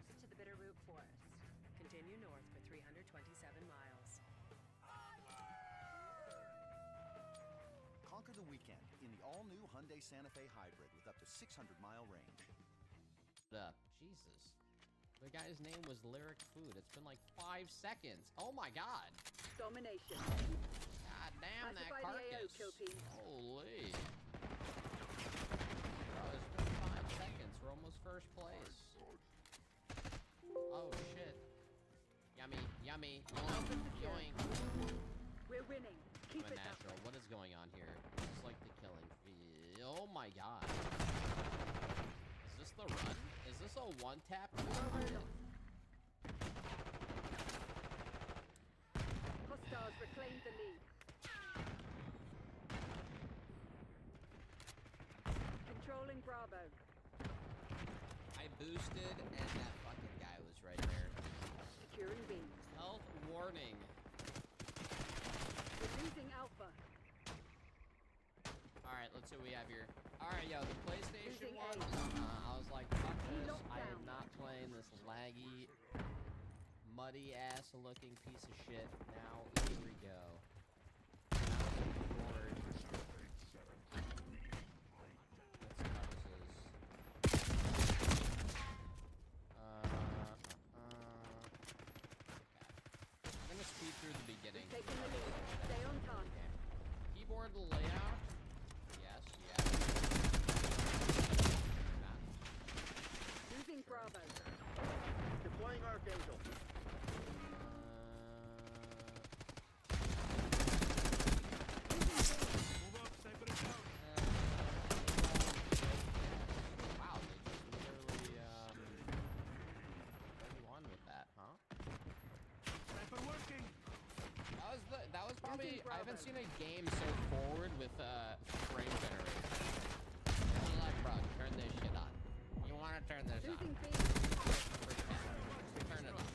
closer to the Bitterroot Forest. Continue north for 327 miles. Conquer the weekend in the all-new Hyundai Santa Fe Hybrid with up to 600-mile range. Jesus. The guy's name was Lyric Food. It's been like 5 seconds. Oh my god. Domination. God damn, that Classify the AO, carcass. kill team. Holy. Bro, it's been 5 seconds. We're almost first place. Oh shit. Yummy, yummy. Yoink, yoink. We're winning. Keep I'm a it up. natural. What is going on here? This is like the killing field. Oh my god. Is this the run? Is this a one-tap? Hostiles reclaimed the lead. Controlling Bravo. I boosted and that fucking guy was right there. Securing B. Health warning. We're losing Alpha. Alright, let's see what we have here. Alright, yo, the PlayStation Losing one. A. I was like, fuck this. Lockdown. I am not playing this laggy, muddy ass looking piece of shit. Now, here we go. Let's see how this is. I'm gonna speed through the beginning. Taking the lead. Stay on target. Keyboard layout. Yes, yes. Nah. Losing Bravo. Deploying Archangel. Move up, sniper it down. Wow, they just literally, won with that, huh? Sniper working. That was probably, I haven't seen a game so forward with, frame generation. I'm like, bro, turn this shit on. You wanna turn this on? Losing B. Turn it on.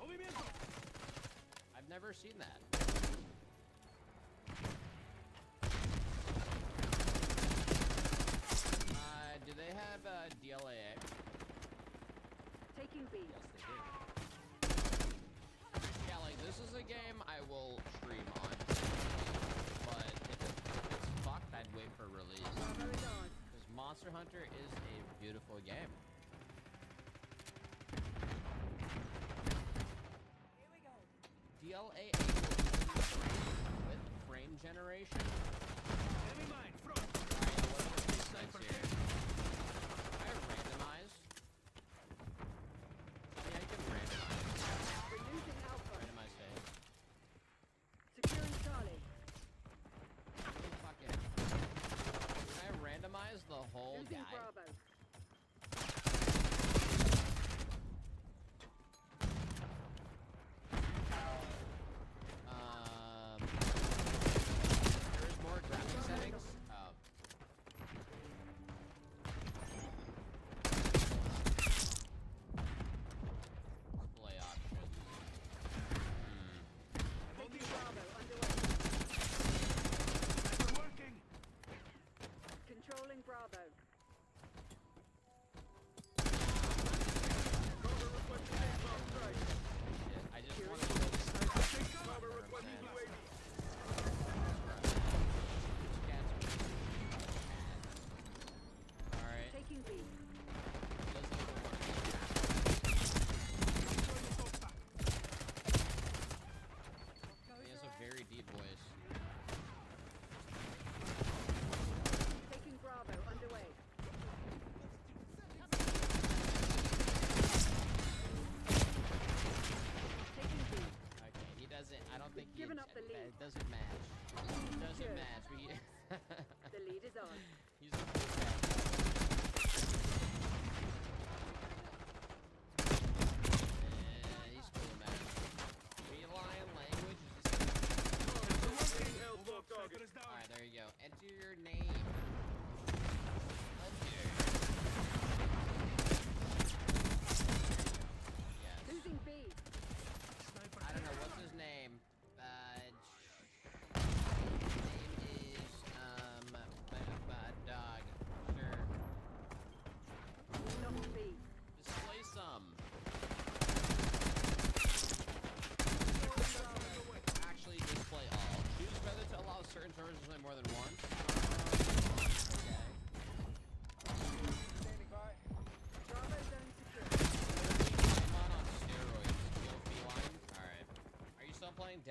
Movimiento. I've never seen that. Do they have DLAA? Taking B. Yes, they do. Yeah, like, this is a game I will stream on. But if it's fucked, I'd wait for release. Bravo is on. Because Monster Hunter is a beautiful game. Here we go. DLAA with frame generation. Enemy mine, front. Alright, what's the sniper here? I randomize. I mean, I can randomize. We're losing Alpha. Randomize phase. Securing Charlie. Fucking. Can I randomize the whole Losing guy? Bravo. There's more graphic settings. Oh. Display options. Taking Bravo underway. Sniper working. Controlling Bravo.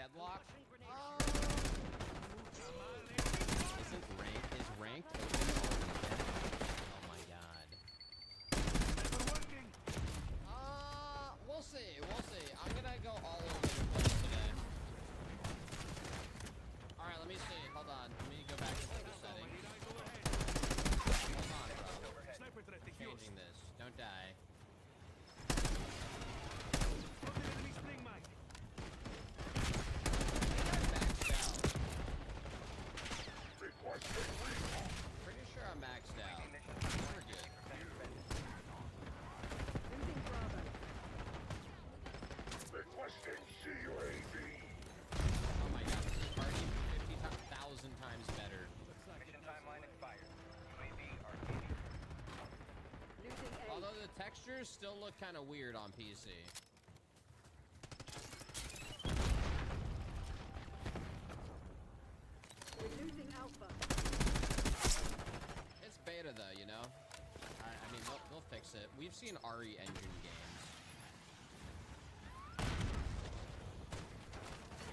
deadlock. Oh. Tamale. Is ranked open already? Oh my god. Sniper working. We'll see. We'll see. I'm gonna go all over the place today. All right, let me see. Hold on. Let me go back into the settings. Need eyes overhead. Hold on, bro. Sniper threat defused. Changing this. Don't die. Spotted enemy spring mine. Maxed out. Pretty sure I'm maxed out. We're good. Losing Bravo. Oh my god, this is already 50,000 times better. Losing A. Although the textures still look kind of weird on PC. We're losing Alpha. It's beta though, you know? I mean, they'll fix it. We've seen RE engine games.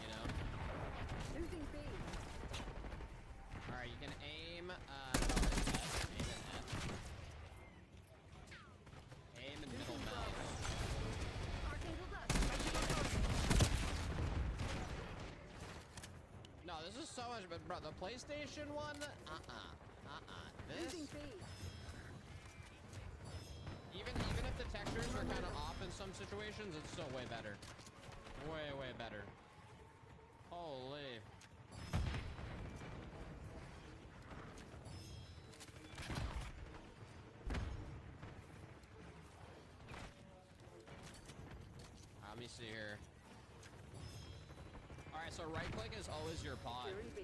You know? Losing B. Alright, you can aim, aim and F. Aim and middle mouse. Archangel dust. No, this is so much, but bro, the PlayStation one? Losing This, B. even if the textures are kind of off in some situations, it's still way better. Way, way better. Holy. Let me see here. Alright, so right click is always your pod. Securing B.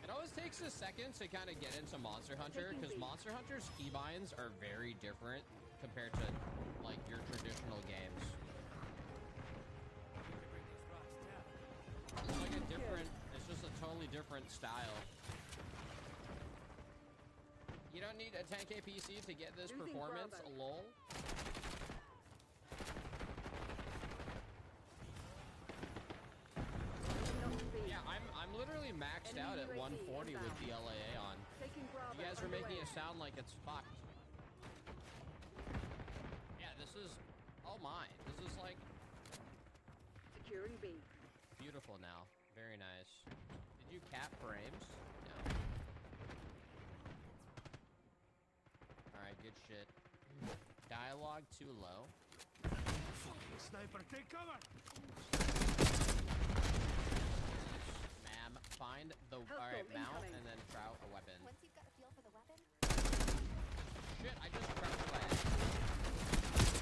It always takes a second to kind of get into Monster Hunter, because Monster Hunter's keybinds are very different compared to, like, your traditional games. It's like a different, it's just a totally different style. You don't need a 10K PC to get this Losing performance, Bravo. lol. Lost B. Yeah, I'm literally maxed out at 140 with the LAA on. Taking Bravo. You guys are making underway. it sound like it's fucked. Yeah, this is, oh my, this is like Securing B. beautiful now. Very nice. Did you cap frames? No. Alright, good shit. Dialogue too low. Sniper, take cover. Ma'am, find the, Hostile alright, mount incoming. and then try a weapon. Once you've got a feel for the weapon, Shit, I just crouched by accident.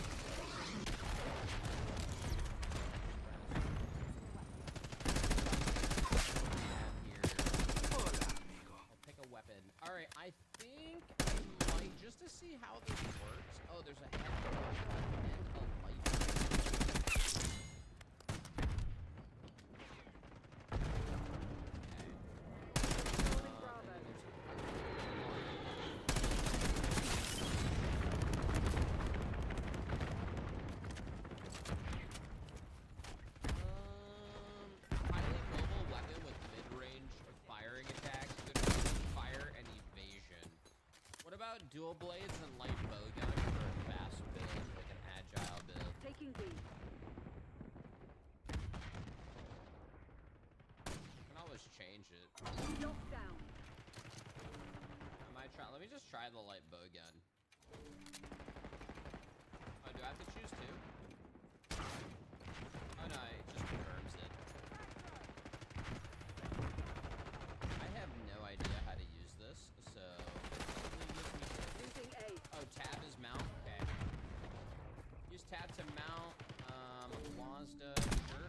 I'll pick a weapon. Alright, I think I might, just to see how this works. Oh, there's a headphone and a light. Holding Bravo. Highly mobile weapon with mid-range firing attacks, good fire and evasion. What about dual blades and light bowgun for a fast build, like an agile build? Taking B. I can always change it. Lockdown. I might try. Let me just try the light bowgun. Oh, do I have to choose two? Oh no, it just confirms it. I have no idea how to use this, so it gives me. Losing A. Oh, tab is mount. Okay. Use tab to mount. Wazda. Sure.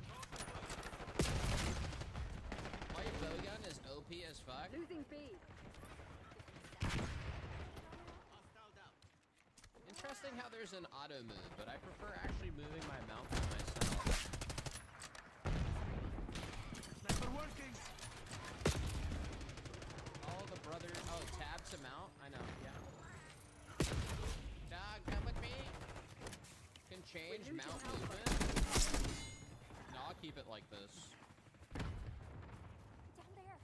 Light bowgun is OP as fuck. Losing B. Interesting how there's an auto move, but I prefer actually moving my mount by myself. Sniper working. Oh, the brother. Oh, tab to mount. I know. Yeah. Dog, come with me. Can change We're losing mount Alpha. movement. Dog I'll keep it like this. Down there.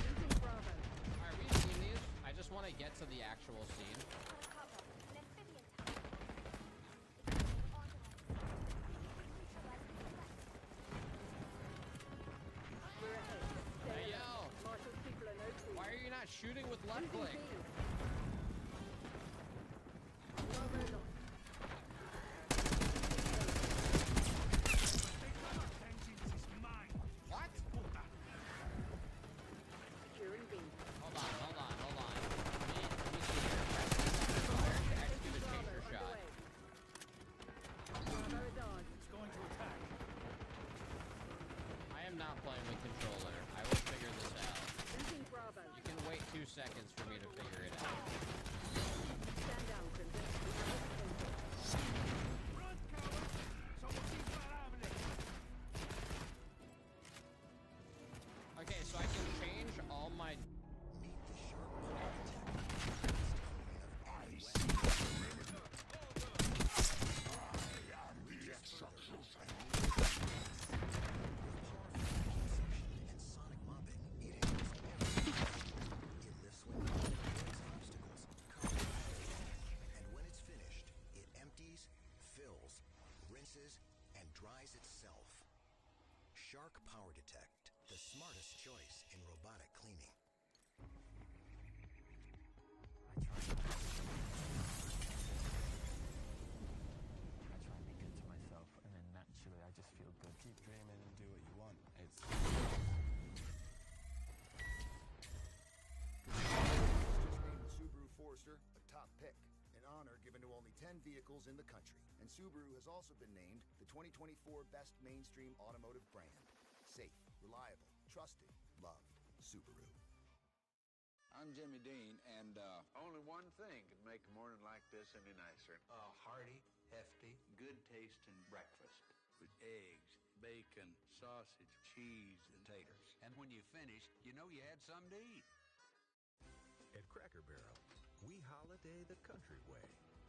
Losing Bravo. Alright, we've seen these. I just want to get to the actual scene. Got a couple. An amphibian type. It's organized. Neutralize the threat. We're ahead. Stay Hey, alert. yo. Marshall's people are no fool. Why are you not shooting with left Losing click? B. Bravo lost. Take cover. Vengeance is mine. What? Puta. Securing B. Hold on. Let me see here. Press this on fire to execute a Bravo chaser shot. underway. Bravo is ours. It's going to attack. I am not playing with controller. I will figure this out. Losing Bravo. You can wait 2 seconds for me to figure it out. Stand down, Crimson. We have the potential. Run, coward. Somos imparables. Okay, so I can change all my... Meet the shark power and sonic mopping. It handles everything. It lifts when it avoids obstacles, covers, and when it's finished, it empties, fills, rinses, and dries itself. Shark Power Detect, the smartest choice in robotic cleaning. I try and be good to myself, and then naturally I just feel good. Keep dreaming and do what you want. It's Named Subaru Forester a top pick, an honor given to only 10 vehicles in the country. And Subaru has also been named the 2024 Best Mainstream Automotive Brand. Safe, reliable, trusted, loved. Subaru. I'm Jimmy Dean, and only one thing can make a morning like this any nicer. A hearty, hefty, good-tasting breakfast with eggs, bacon, sausage, cheese, and taters. And when you finish, you know you had something to eat. At Cracker Barrel, we holiday the country way.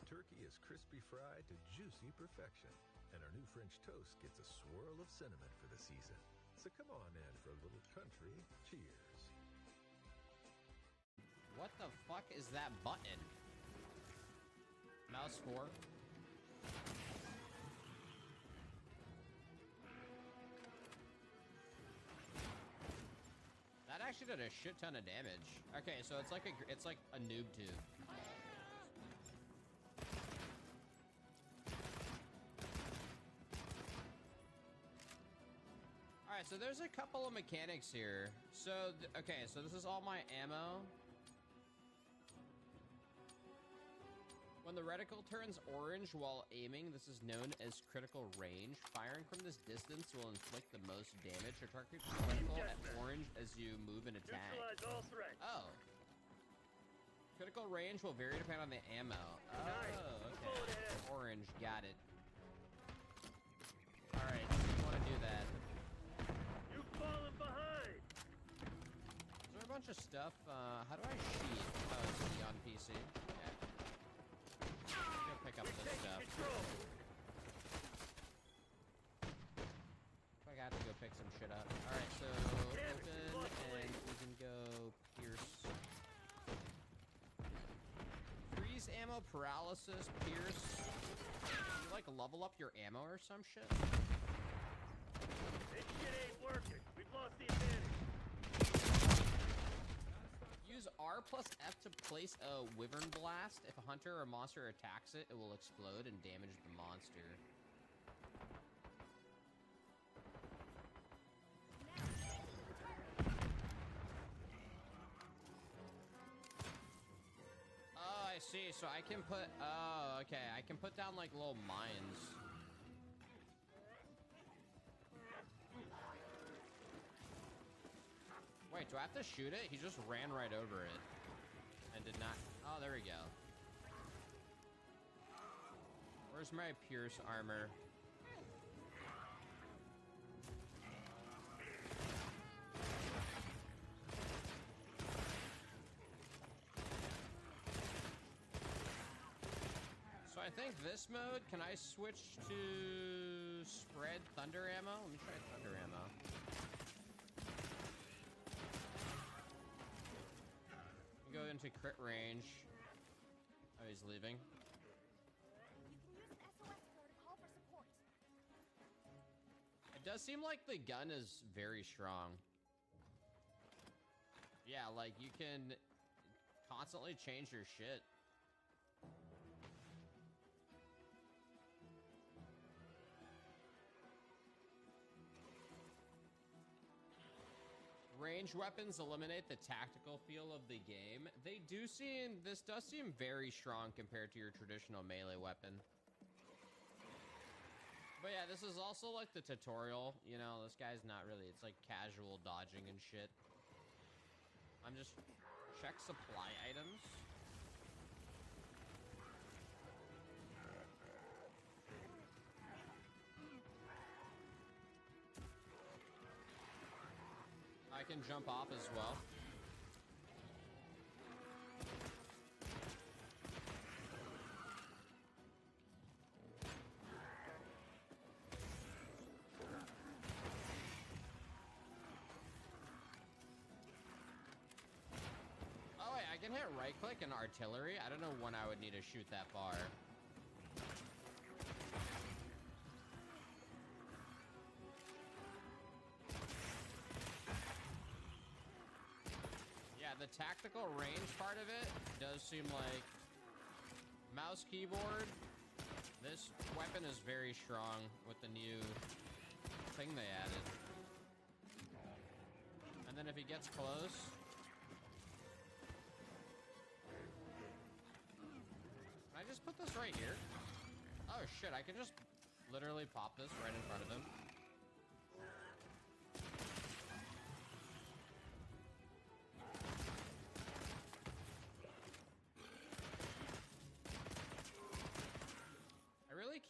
Turkey is crispy fried to juicy perfection, and our new French toast gets a swirl of cinnamon for the season. So come on in for a little country cheers. What the fuck is that button? Mouse 4? That actually did a shit ton of damage. Okay, so it's like a noob tube. Alright, so there's a couple of mechanics here. So, okay, so this is all my ammo. When the reticle turns orange while aiming, this is known as critical range. Firing from this distance will inflict the most damage. Your target critical at orange as you move and attack. Neutralize all threats. Oh. Critical range will vary depending on the ammo. Oh, okay. Orange, got it. Alright, you want to do that. You've fallen behind. Is there a bunch of stuff? How do I cheat? Oh, it's on PC. Okay. Go pick up this stuff. Control. I got to go pick some shit up. Alright, so open and we can go pierce. Freeze ammo, paralysis, pierce. You like level up your ammo or some shit? This shit ain't working. We've lost the advantage. Use R plus F to place a wyvern blast. If a hunter or monster attacks it, it will explode and damage the monster. Oh, I see. So I can put... Oh, okay. I can put down, like, little mines. Wait, do I have to shoot it? He just ran right over it. And did not... Oh, there we go. Where's my pierce armor? So I think this mode, can I switch to spread thunder ammo? Let me try thunder ammo. Go into crit range. Oh, he's leaving. You can use an SOS flare to call for support. It does seem like the gun is very strong. Yeah, like you can constantly change your shit. Range weapons eliminate the tactical feel of the game. This does seem very strong compared to your traditional melee weapon. But yeah, this is also like the tutorial. You know, this guy's not really, it's like casual dodging and shit. I'm just check supply items. I can jump off as well. Oh wait, I can hit right click and artillery. I don't know when I would need to shoot that far. The tactical range part of it does seem like mouse keyboard. This weapon is very strong with the new thing they added. And then if he gets close, can I just put this right here? Oh shit, I can just literally pop this right in front of him.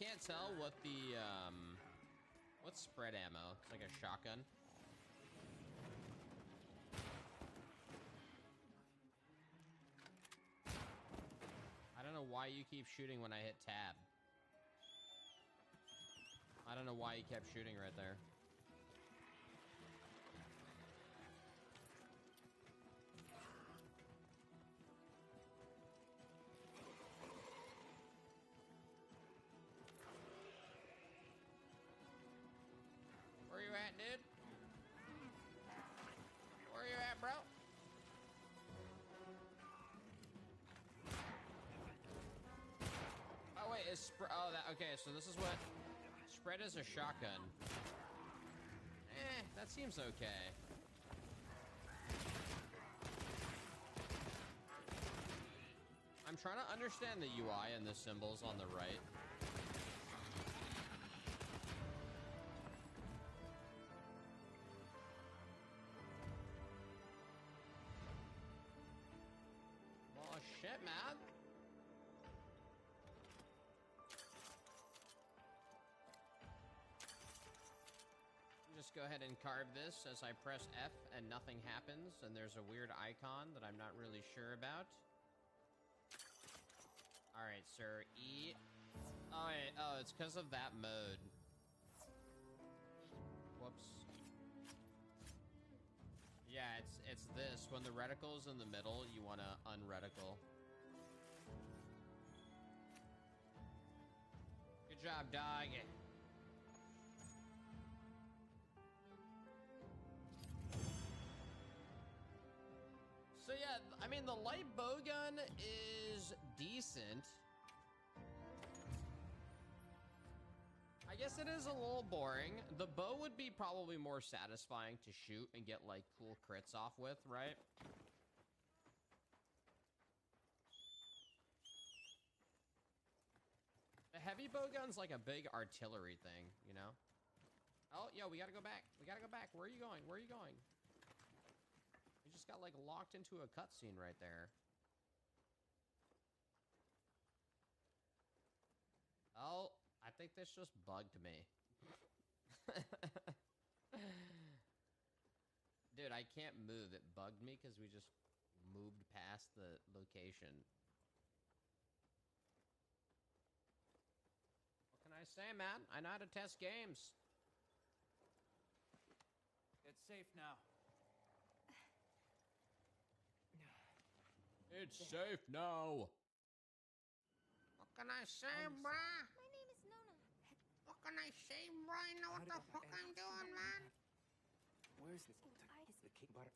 Can't tell what the what's spread ammo. It's like a shotgun. I don't know why you keep shooting when I hit tab. I don't know why you kept shooting right there. Okay, so this is what spread is a shotgun. That seems okay. I'm trying to understand the UI and the symbols on the right. Well, shit, man. Go ahead and carve this as I press F and nothing happens, and there's a weird icon that I'm not really sure about. All right, sir. E. Oh, wait. Oh, it's because of that mode. Whoops. Yeah, it's this. When the reticle's in the middle, you want to unreticle. Good job, dog. So yeah, I mean, the light bowgun is decent. I guess it is a little boring. The bow would be probably more satisfying to shoot and get like cool crits off with, right? The heavy bowgun's like a big artillery thing, you know? Oh, yo, we gotta go back. We gotta go back. Where are you going? Where are you going? We just got like locked into a cutscene right there. Oh, I think this just bugged me. Dude, I can't move. It bugged me because we just moved past the location. I say, man? I know how to test games. It's safe now. It's safe now. What can I say, bruh? My name is Nona. What can I say, bruh? I know what the fuck I'm doing, man. Where's this? The king butter.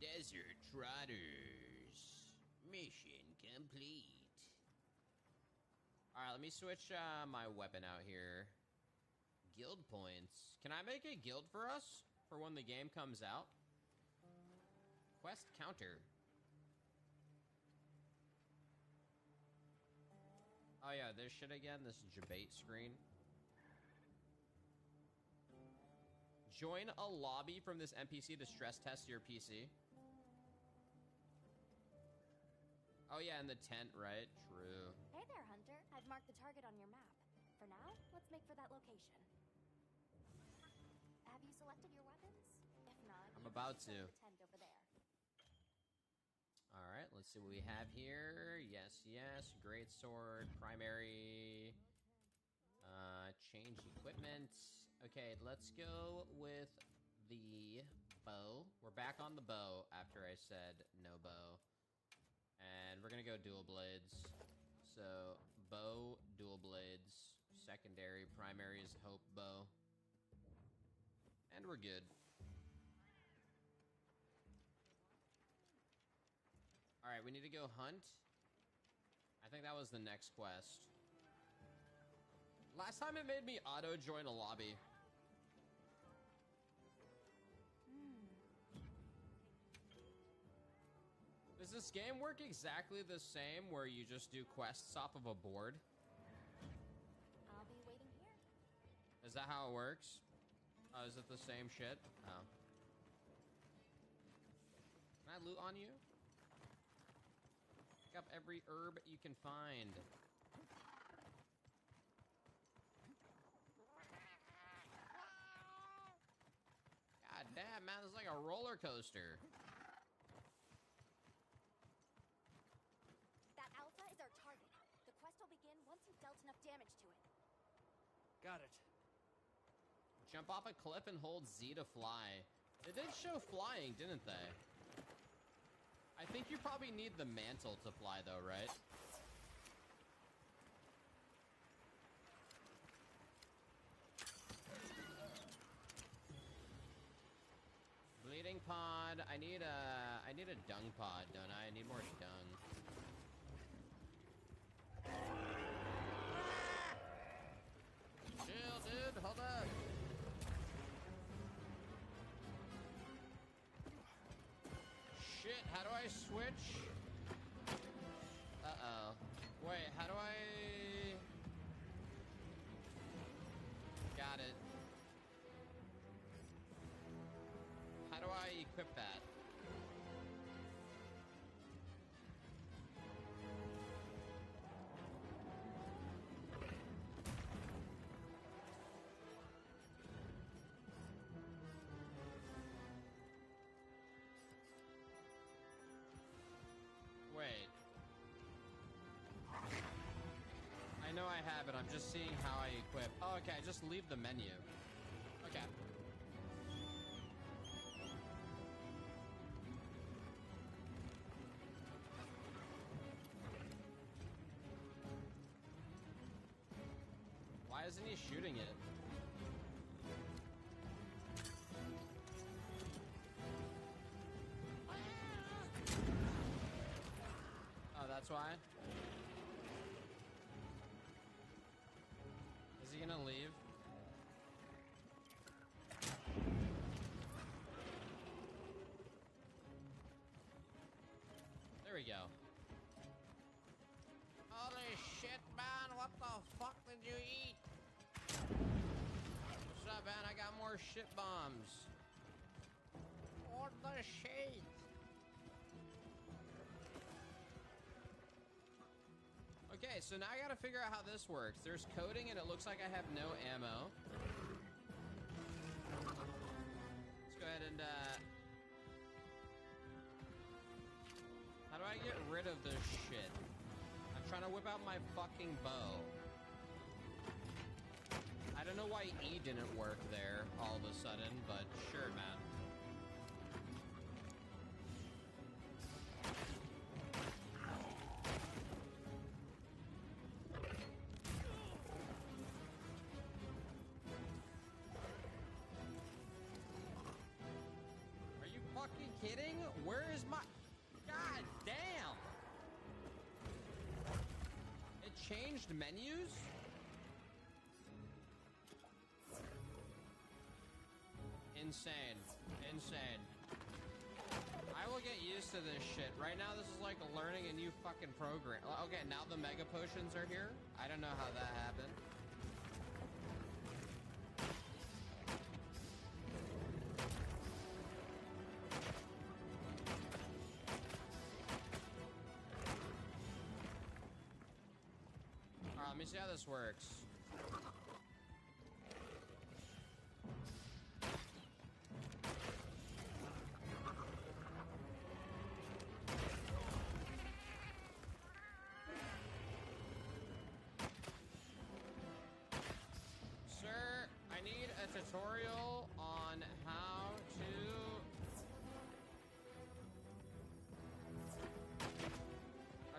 Desert Trotters. Mission complete. Alright, let me switch my weapon out here. Guild points. Can I make a guild for us? For when the game comes out? Quest counter. Oh yeah, this shit again. This debate screen. Join a lobby from this NPC to stress test your PC. Oh yeah, in the tent, right? True. Hey there, Hunter. I've marked the target on your map. For now, let's make for that location. Have you selected your weapons? If not, I'm about to. The tent over there. All right, let's see what we have here. Yes, yes. Great sword, primary. Change equipment. Okay, let's go with the bow. We're back on the bow after I said no bow. And we're gonna go dual blades. So, bow, dual blades. Secondary, primary is hope bow. And we're good. Alright, we need to go hunt. I think that was the next quest. Last time it made me auto-join a lobby. Does this game work exactly the same where you just do quests off of a board? I'll be waiting here. Is that how it works? Oh, is it the same shit? Oh. Can I loot on you? Pick up every herb you can find. God damn, man, this is like a roller coaster. That alpha is our target. The quest will begin once you've dealt enough damage to it. Got it. Jump off a cliff and hold Z to fly. They did show flying, didn't they? I think you probably need the mantle to fly, though, right? Bleeding pod. I need a dung pod, don't I? I need more dung. Chill, dude. Hold up. Shit, how do I switch? Uh-oh. Wait, how do I... Got it. How do I equip that? Wait. I know I have it. I'm just seeing how I equip. Oh, okay. Just leave the menu. Okay. Why isn't he shooting it? Oh, that's why? Is he gonna leave? There we go. Holy shit, man, what the fuck did you eat? What's up, man? I got more shit bombs. What the shit? Okay, so now I gotta figure out how this works. There's coding and it looks like I have no ammo. Let's go ahead and, how do I get rid of this shit. I'm trying to whip out my fucking bow. I don't know why E didn't work there all of a sudden, but sure, man. Are you fucking kidding? Where is my... God damn! It changed menus? Insane. Insane. I will get used to this shit. Right now, this is like learning a new fucking program. Okay, now the mega potions are here. I don't know how that happened. Alright, let me see how this works. Sir, I need a tutorial on how to...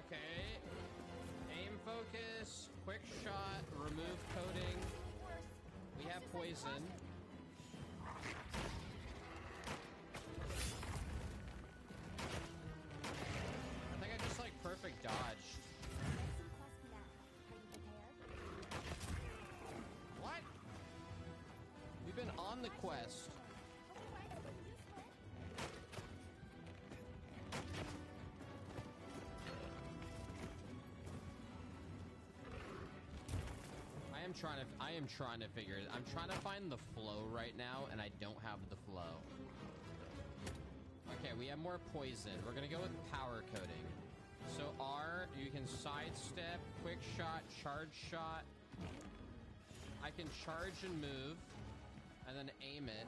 Okay. Aim focus, quick shot, remove coating. We have poison. I think I just like perfect dodged. What? We've been on the quest. I am trying to figure it. I'm trying to find the flow right now, and I don't have the flow. Okay, we have more poison. We're gonna go with power coating. So R, you can sidestep, quick shot, charge shot. I can charge and move, and then aim it.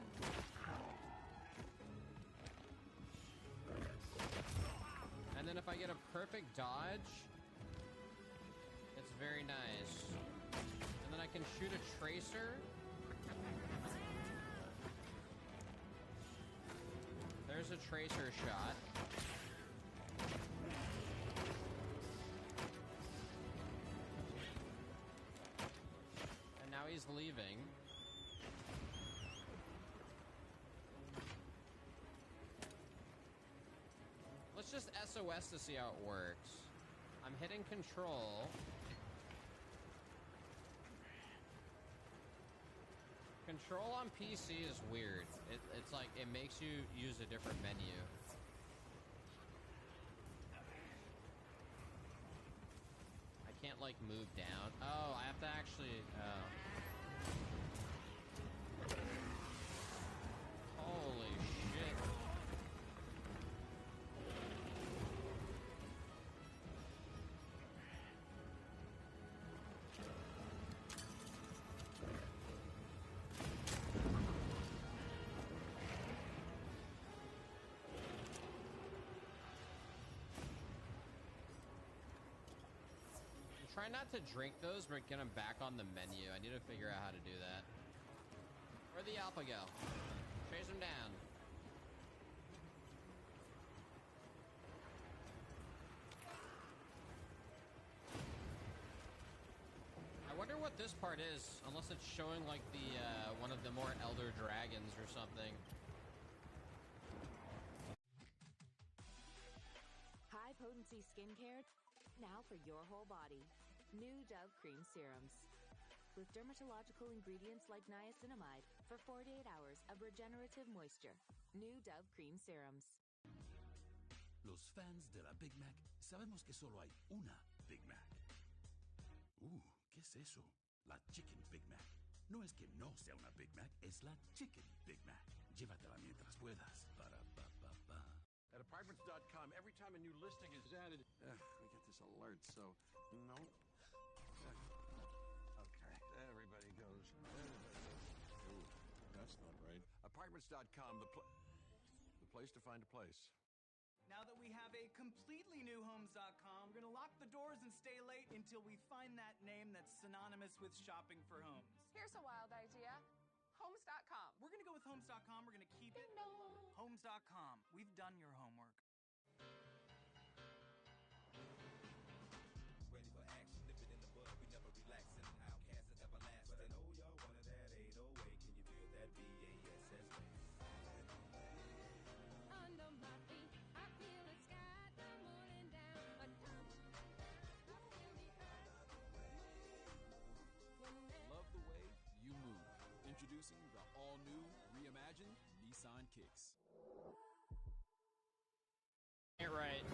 And then if I get a perfect dodge, it's very nice. And then I can shoot a tracer. There's a tracer shot. And now he's leaving. Let's just SOS to see how it works. I'm hitting control. Control on PC is weird. It's like, it makes you use a different menu. I can't like move down. Oh, I have to actually, holy shit. Try not to drink those, but get them back on the menu. I need to figure out how to do that. Where'd the alpha go? Chase him down. I wonder what this part is, unless it's showing like the one of the more elder dragons or something. High potency skincare now for your whole body. New Dove Cream Serums. With dermatological ingredients like niacinamide for 48 hours of regenerative moisture. New Dove Cream Serums. Los fans de la Big Mac sabemos que solo hay una Big Mac. ¿Qué es eso? La Chicken Big Mac. No es que no sea una Big Mac, es la Chicken Big Mac. Llévatela mientras puedas. Para pa pa pa. At apartments.com, every time a new listing is added, we get this alert, so no. Okay, everybody goes. Ooh, that's not right. Apartments.com, the place to find a place. Now that we have a completely new Homes.com, we're gonna lock the doors and stay late until we find that name that's synonymous with shopping for homes. Here's a wild idea. Homes.com. We're gonna go with Homes.com. We're gonna keep it. Homes.com. We've done your homework. Ready for action, nip it in the bud. We never relax and outcast and everlast. But I know y'all wanted that 808. Can you feel that BASS? Under my feet, I feel the sky tumbling down. But I feel the earth. Love the way you move. Introducing the all-new, reimagined Nissan Kicks. Ain't right.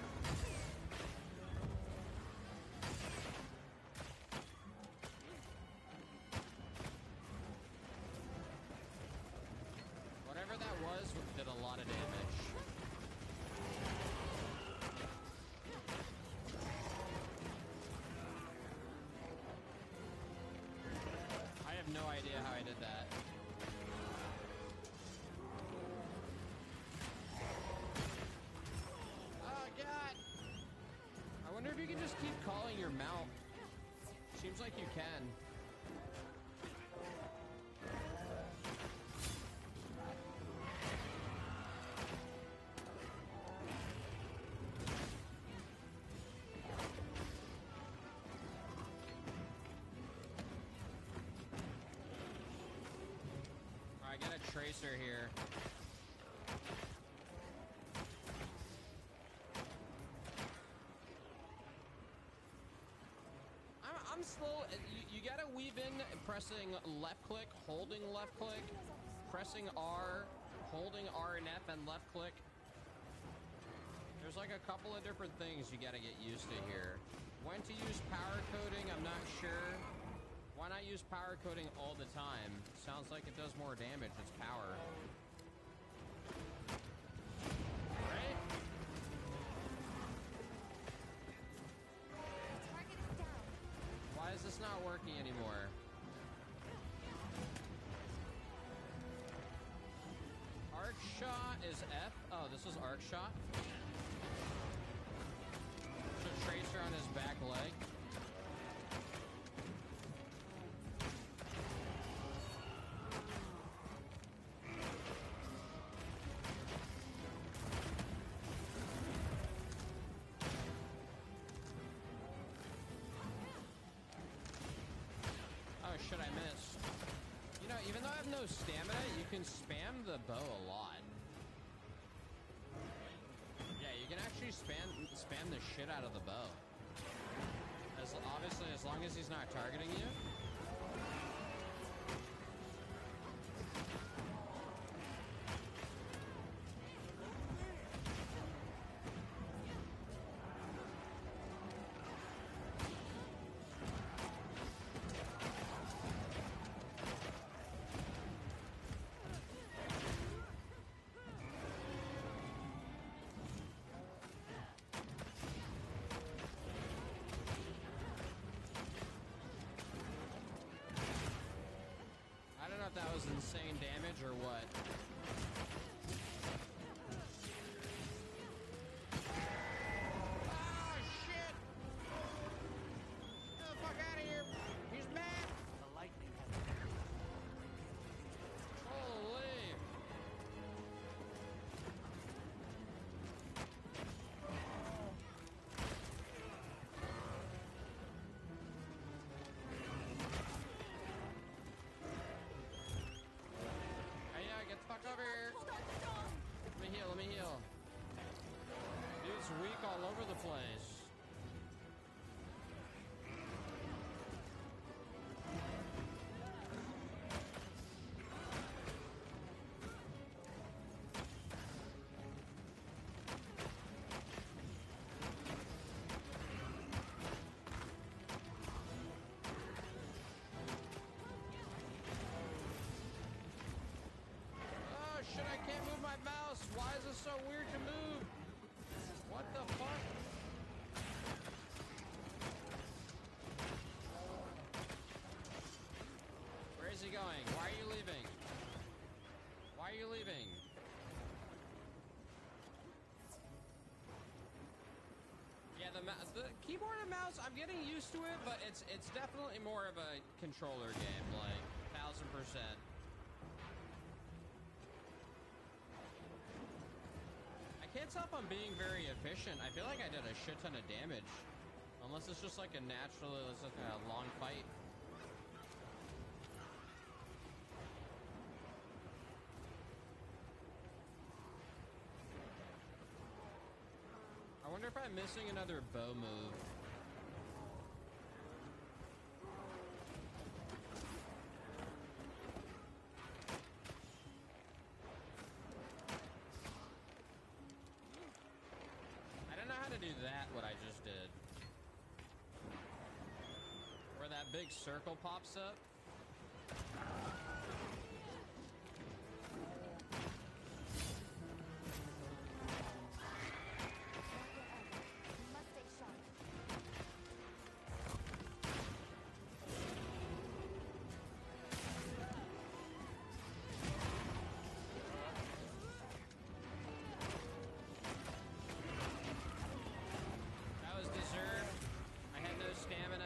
Whatever that was did a lot of damage. I have no idea how I did that. Oh god! I wonder if you can just keep calling your mount. Seems like you can. I got a tracer here. I'm slow. You gotta weave in pressing left click, holding left click, pressing R, holding R and F and left click. There's like a couple of different things you gotta get used to here. When to use power coding, I'm not sure. Why not use power coding all the time? Sounds like it does more damage. It's power. Right? Target is down. Why is this not working anymore? Arc shot is F. Oh, this is arc shot. So tracer on his back leg. Oh shit, I missed. You know, even though I have no stamina, you can spam the bow a lot. Yeah, you can actually spam the shit out of the bow. Obviously, as long as he's not targeting you. I don't know if that was insane damage or what. Oh shit! Get the fuck out of here! He's mad! The lightning has Holy! Hey, yeah, get the fuck over here! Let me heal. Dude's weak all over the place. Oh shit, I can't move my mouse. Why is this so weird to move? What the fuck? Where is he going? Why are you leaving? Why are you leaving? the keyboard and mouse, I'm getting used to it, but it's definitely more of a controller game, like 1000%. I can't tell if I'm being very efficient. I feel like I did a shit ton of damage, unless it's just like a natural, it's like a long fight. I wonder if I'm missing another bow move. I don't know how to do that, what I just did. Where that big circle pops up. That was deserved. I had no stamina.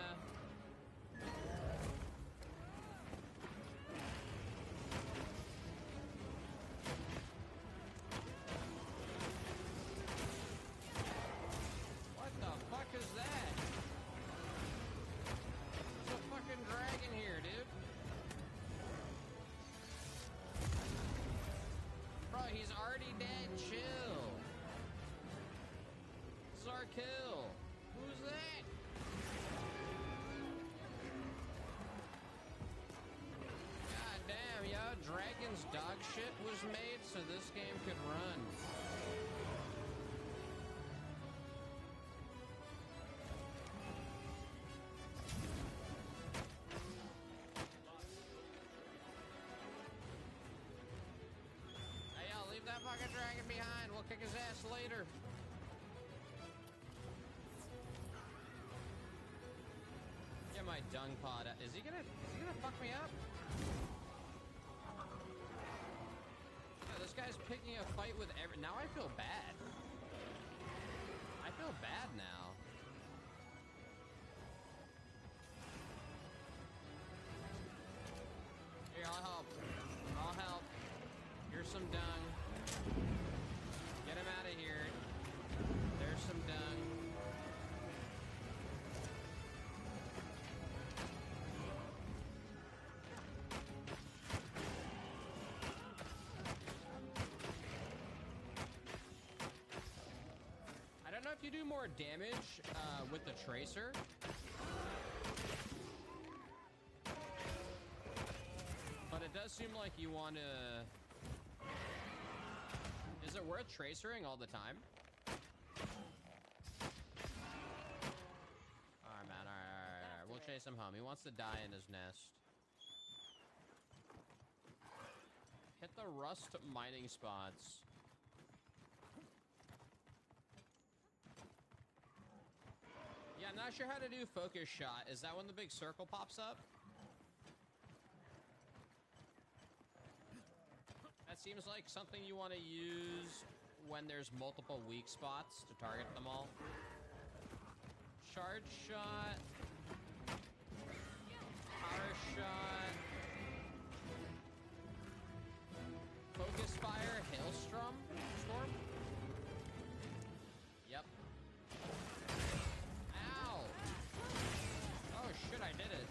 What the fuck is that? There's a fucking dragon here, dude. Bro, he's already dead. Chill. This is our kill. Who's that? God damn, yo. Dragon's dog shit was made so this game could run. Hey, yo, leave that fucking dragon behind. We'll kick his ass later. Get my dung pod. Is he gonna fuck me up? Yeah, this guy's picking a fight with now I feel bad. I feel bad now. Here, I'll help. I'll help. Here's some dung. Get him out of here. There's some dung. I don't know if you do more damage with the tracer. But it does seem like you want to... Is it worth tracering all the time? Alright, man. Alright. We'll chase him home. He wants to die in his nest. Hit the rust mining spots. Yeah, I'm not sure how to do focus shot. Is that when the big circle pops up? That seems like something you want to use when there's multiple weak spots to target them all. Charge shot. Power shot. Focus fire. Hailstorm. Storm. Yep. Ow! Oh shit, I did it.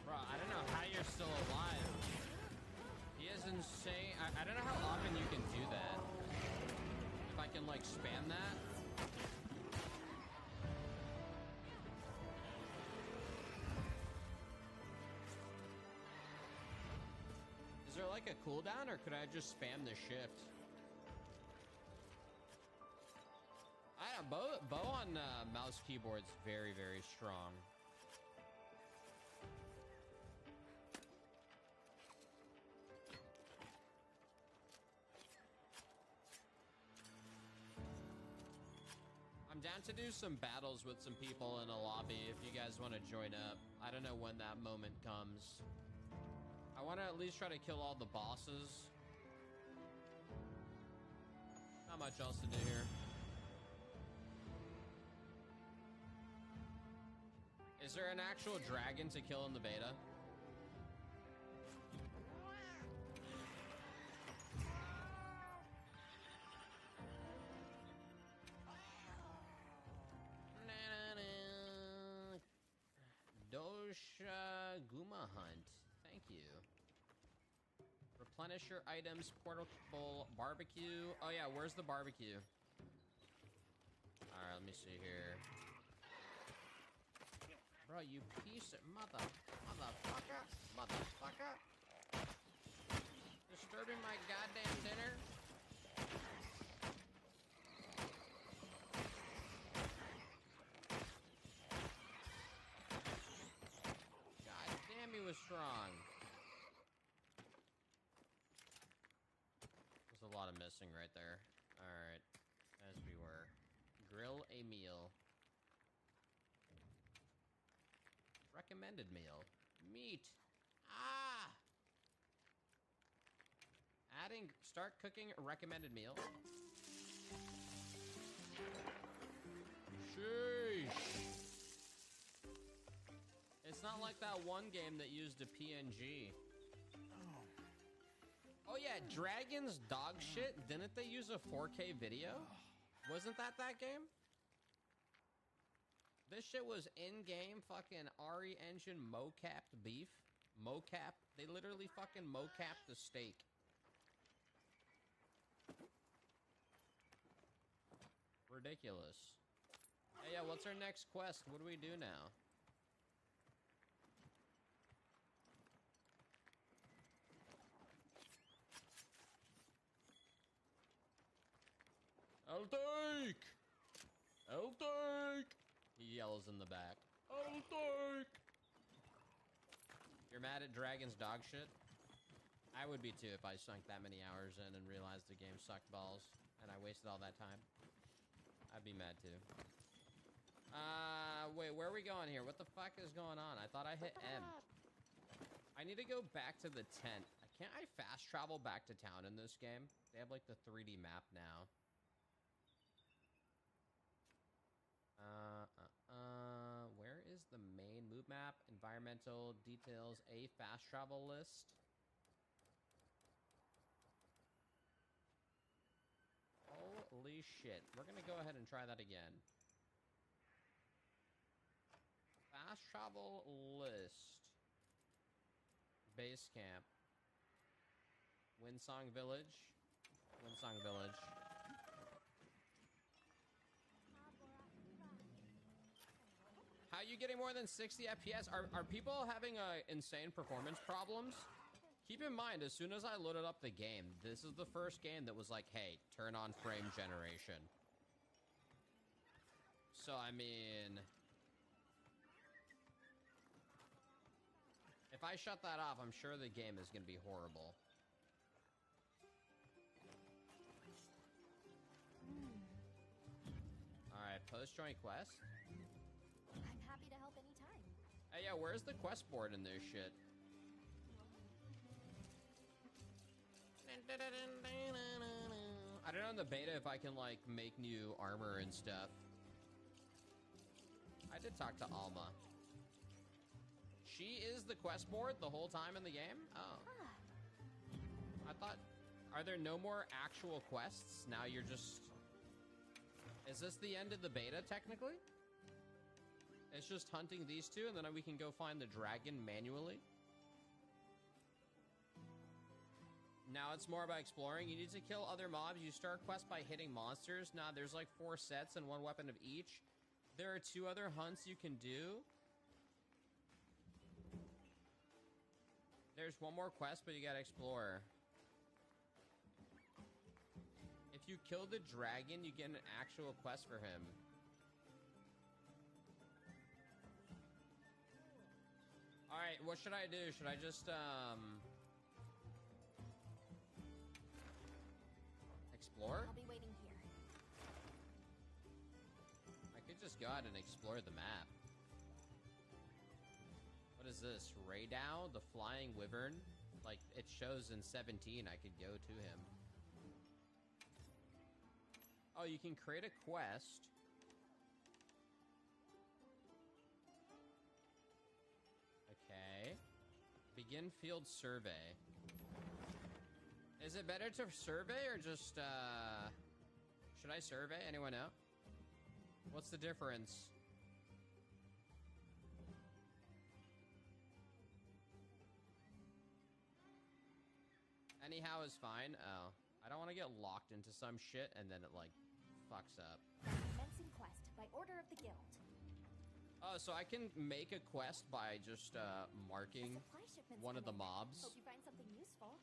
Bro, I don't know how you're still alive. He is insane. I don't know how often you can do that. If I can like spam that. Is there like a cooldown, or could I just spam the shift? I don't know, bow on mouse keyboard's very, very strong. I'm I'm down to do some battles with some people in a lobby if you guys want to join up. I don't know when that moment comes. I want to at least try to kill all the bosses. Not much else to do here. Is there an actual dragon to kill in the beta? Dosha Guma Hunt. Thank you. Replenish your items. Portable barbecue. Oh yeah, where's the barbecue? Alright, let me see here. Bro, you piece of motherfucker. Disturbing my goddamn dinner. God damn, he was strong. There's a lot of missing right there. Alright, as we were. Grill a meal. Recommended meal. Meat. Ah! Start cooking a recommended meal. Sheesh. It's not like that one game that used a PNG. Oh yeah, Dragon's dog shit. Didn't they use a 4K video? Wasn't that game? This shit was in-game fucking RE Engine mocapped beef. Mocap. They literally fucking mocapped the steak. Ridiculous. Hey, yeah, what's our next quest? What do we do now? I'll take! I'll take! He yells in the back. I'll take! You're mad at Dragon's dog shit? I would be too if I sunk that many hours in and realized the game sucked balls and I wasted all that time. I'd be mad too. Wait, where are we going here? What the fuck is going on? I thought I hit M. I need to go back to the tent. Can't I fast travel back to town in this game? They have like the 3D map now. Where is the main move map? Environmental details, a fast travel list. Holy shit. We're gonna go ahead and try that again. Fast travel list. Base camp. Windsong Village. Windsong Village. How you getting more than 60 FPS? Are people having insane performance problems? Keep in mind, as soon as I loaded up the game, this is the first game that was like, hey, turn on frame generation. So, I mean... if I shut that off, I'm sure the game is going to be horrible. Alright, post-joint quest. I'm happy to help anytime. Hey, yeah, where's the quest board in this shit? I don't know in the beta if I can, like, make new armor and stuff. I did talk to Alma. She is the quest board the whole time in the game? Oh. I thought... are there no more actual quests? Now you're just... is this the end of the beta, technically? It's just hunting these two, and then we can go find the dragon manually? Now it's more about exploring. You need to kill other mobs. You start quest by hitting monsters. Now there's like 4 sets and 1 weapon of each. There are 2 other hunts you can do. There's 1 more quest, but you gotta explore. If you kill the dragon, you get an actual quest for him. Alright, what should I do? Should I just, explore? I'll be waiting here. could just go out and explore the map. What is this? Raydow, the flying wyvern? Like, it shows in 17 I could go to him. Oh, you can create a quest. Okay. Begin field survey. Is it better to survey or just, should I survey? Anyone know? What's the difference? Anyhow is fine. Oh. I don't want to get locked into some shit and then it, like, fucks up. Commencing quest by order of the guild. Oh, so I can make a quest by just, marking Supply shipments one of the coming. mobs. Hope you find something useful.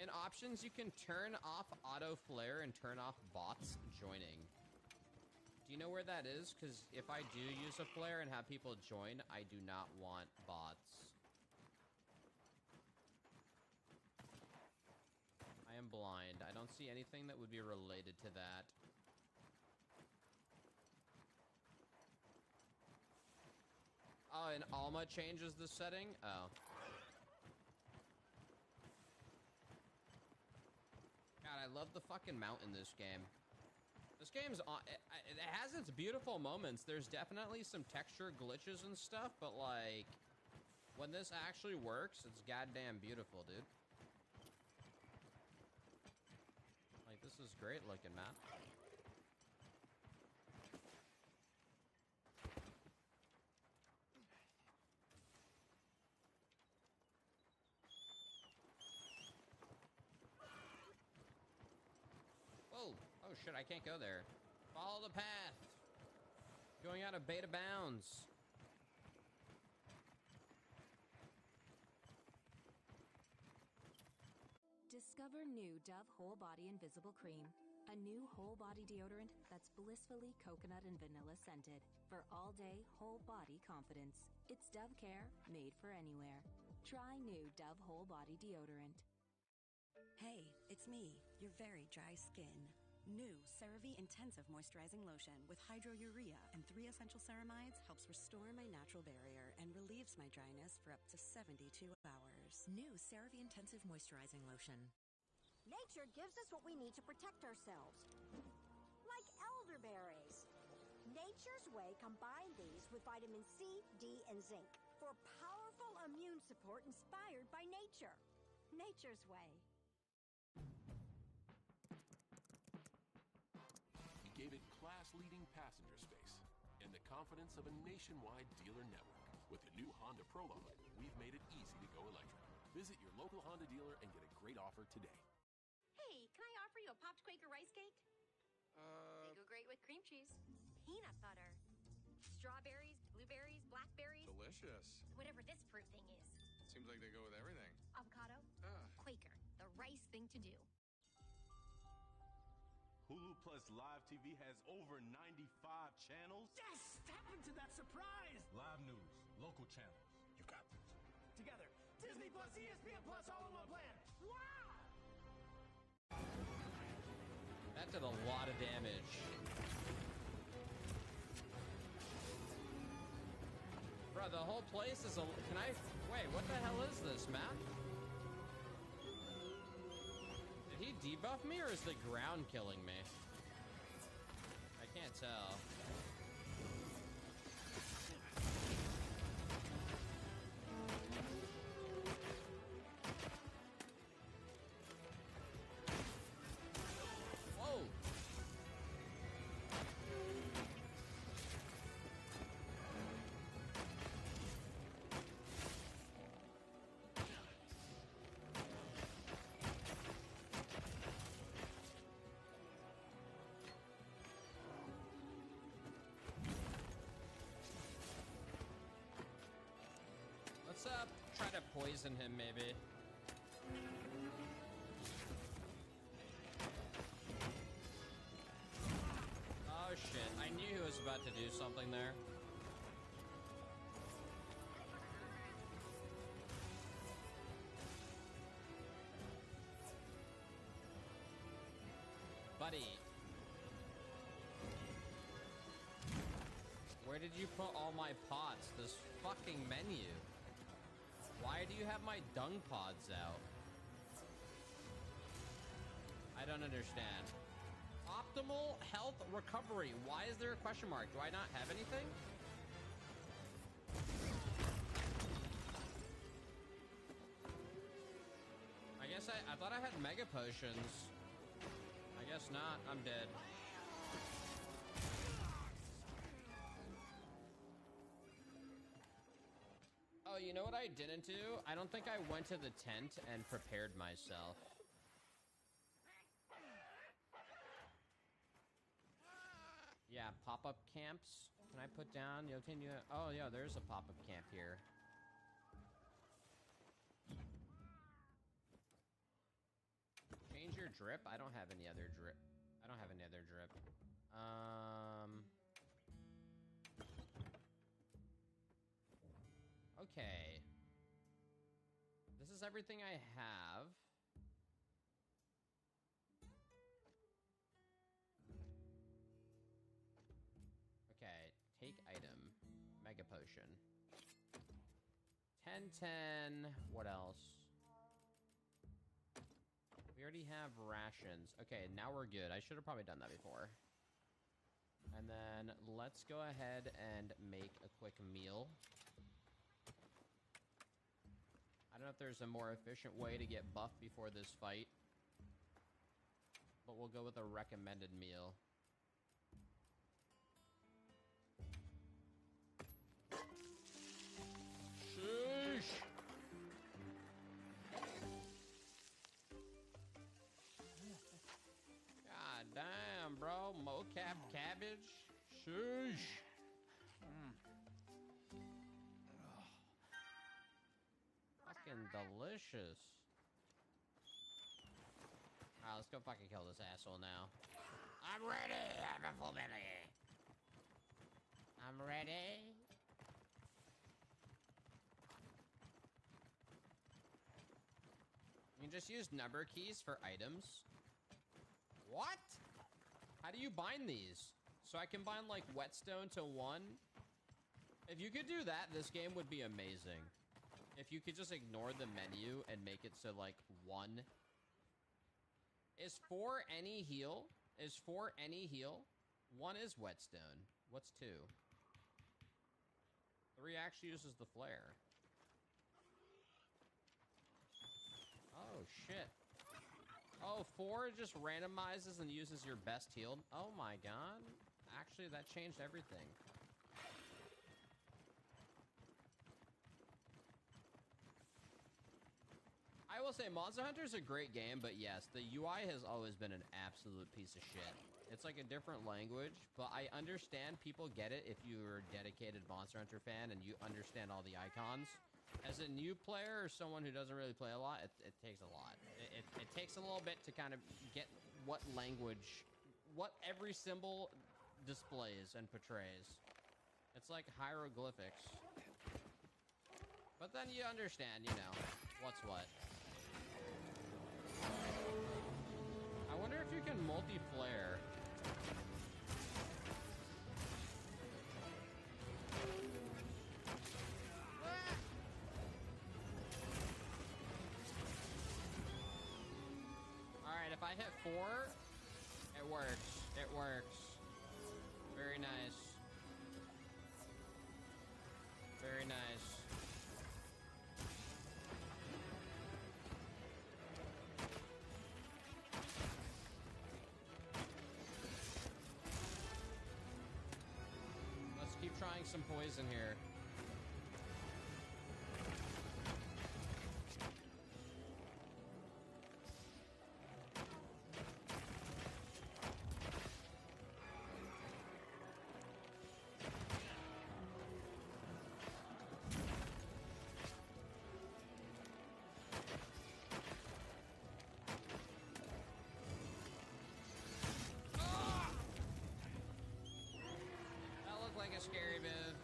In options, you can turn off auto flare and turn off bots joining. Do you know where that is? Because if I do use a flare and have people join, I do not want bots. I am blind. I don't see anything that would be related to that. Oh, and Alma changes the setting? Oh. God, I love the fucking mount in this game. This game's it has its beautiful moments. There's definitely some texture glitches and stuff, but like when this actually works, it's goddamn beautiful, dude. Like, this is great looking, man. Whoa. Oh shit, I can't go there. Follow the path. Going out of beta bounds. Discover new Dove Whole Body Invisible Cream. A new whole body deodorant that's blissfully coconut and vanilla scented for all day, whole body confidence. It's Dove Care, made for anywhere. Try new Dove Whole Body Deodorant. Hey, it's me, your very dry skin. New CeraVe Intensive Moisturizing Lotion with hydrourea and 3 essential ceramides helps restore my natural barrier and relieves my dryness for up to 72 hours. New CeraVe Intensive Moisturizing Lotion. Nature gives us what we need to protect ourselves. Like elderberries. Nature's Way combined these with vitamin C, D, and zinc for powerful immune support inspired by nature. Nature's Way. We gave it class-leading passenger space and the confidence of a nationwide dealer network. With the new Honda Prologue, we've made it easy to go electric. Visit your local Honda dealer and get a great offer today. Hey, can I offer you a popped Quaker rice cake? They go great with cream cheese, peanut butter, strawberries, blueberries, blackberries. Delicious. Whatever this fruit thing is. Seems like they go with everything. Avocado? Quaker, the rice thing to do. Hulu Plus Live TV has over 95 channels. Yes! Happened to that surprise! Live news, local channels. You got this. Together, Disney Plus, ESPN Plus, all in one plan. Wow! That did a lot of damage. Bro, the whole place is a... Can I... Wait, what the hell is this, Matt? Did he debuff me, or is the ground killing me? I can't tell. Whoa! Let's try to poison him, maybe. Oh shit, I knew he was about to do something there. buddy. Where did you put all my pots? This fucking menu. Why do you have my dung pods out? I don't understand. Optimal health recovery. Why is there a question mark? Do I not have anything? I guess I thought I had mega potions. I guess not. I'm dead. Oh, you know what I didn't do? I don't think I went to the tent and prepared myself. Yeah, pop-up camps. Can I put down? Oh, yeah, there's a pop-up camp here. Change your drip? I don't have any other drip. I don't have any other drip. Okay. This is everything I have. Okay, take item. Mega potion. 10. What else? We already have rations. Okay, now we're good. I should have probably done that before. And then let's go ahead and make a quick meal. I don't know if there's a more efficient way to get buff before this fight, but we'll go with a recommended meal. Sheesh! God damn, bro. Mocap cabbage? Sheesh! Fucking delicious. Alright, let's go fucking kill this asshole now. I'm ready! I have a full belly! I'm ready! You can just use number keys for items. What? How do you bind these? So I can bind, like, whetstone to 1? If you could do that, this game would be amazing. If you could just ignore the menu and make it so, like, 1. Is 4 any heal? Is 4 any heal? 1 is whetstone. What's 2? 3 actually uses the flare. Oh, shit. Oh, 4 just randomizes and uses your best healed. Oh, my God. Actually, that changed everything. I will say Monster Hunter is a great game, but yes, the UI has always been an absolute piece of shit. It's like a different language, but I understand people get it if you're a dedicated Monster Hunter fan and you understand all the icons. As a new player or someone who doesn't really play a lot, it takes a lot. It takes a little bit to kind of get what language, what every symbol displays and portrays. It's like hieroglyphics. But then you understand, you know, what's what. I wonder if you can multi-flare. Alright, if I hit 4, it works. It works. Very nice. Very nice. Let's keep trying some poison here. That looked like a scary move.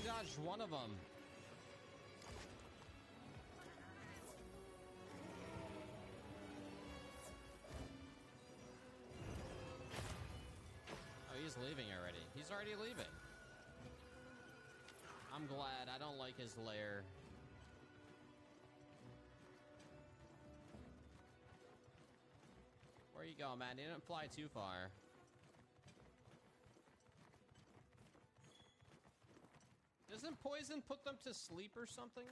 dodged one of them. Oh, he's leaving already. He's already leaving. I'm glad. I don't like his lair. Where you going, man? You didn't fly too far. Doesn't poison put them to sleep or something?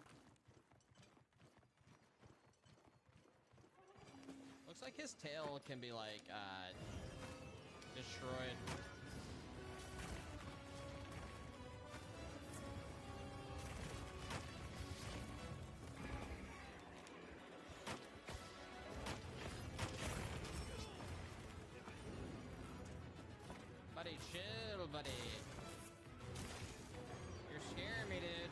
Looks like his tail can be like, destroyed. Buddy, chill, buddy. You're scaring me, dude.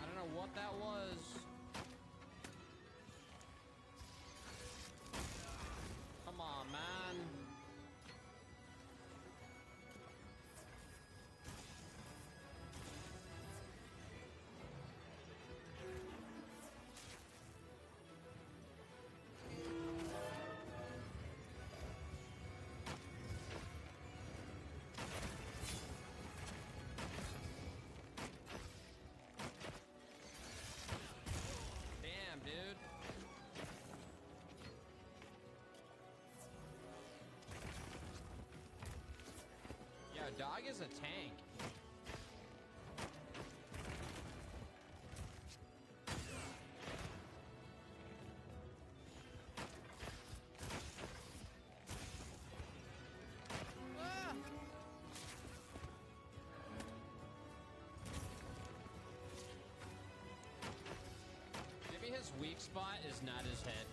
I don't know what that was. Come on, man. Damn, dude. Yo, dog is a tank. Ah! Maybe his weak spot is not his head.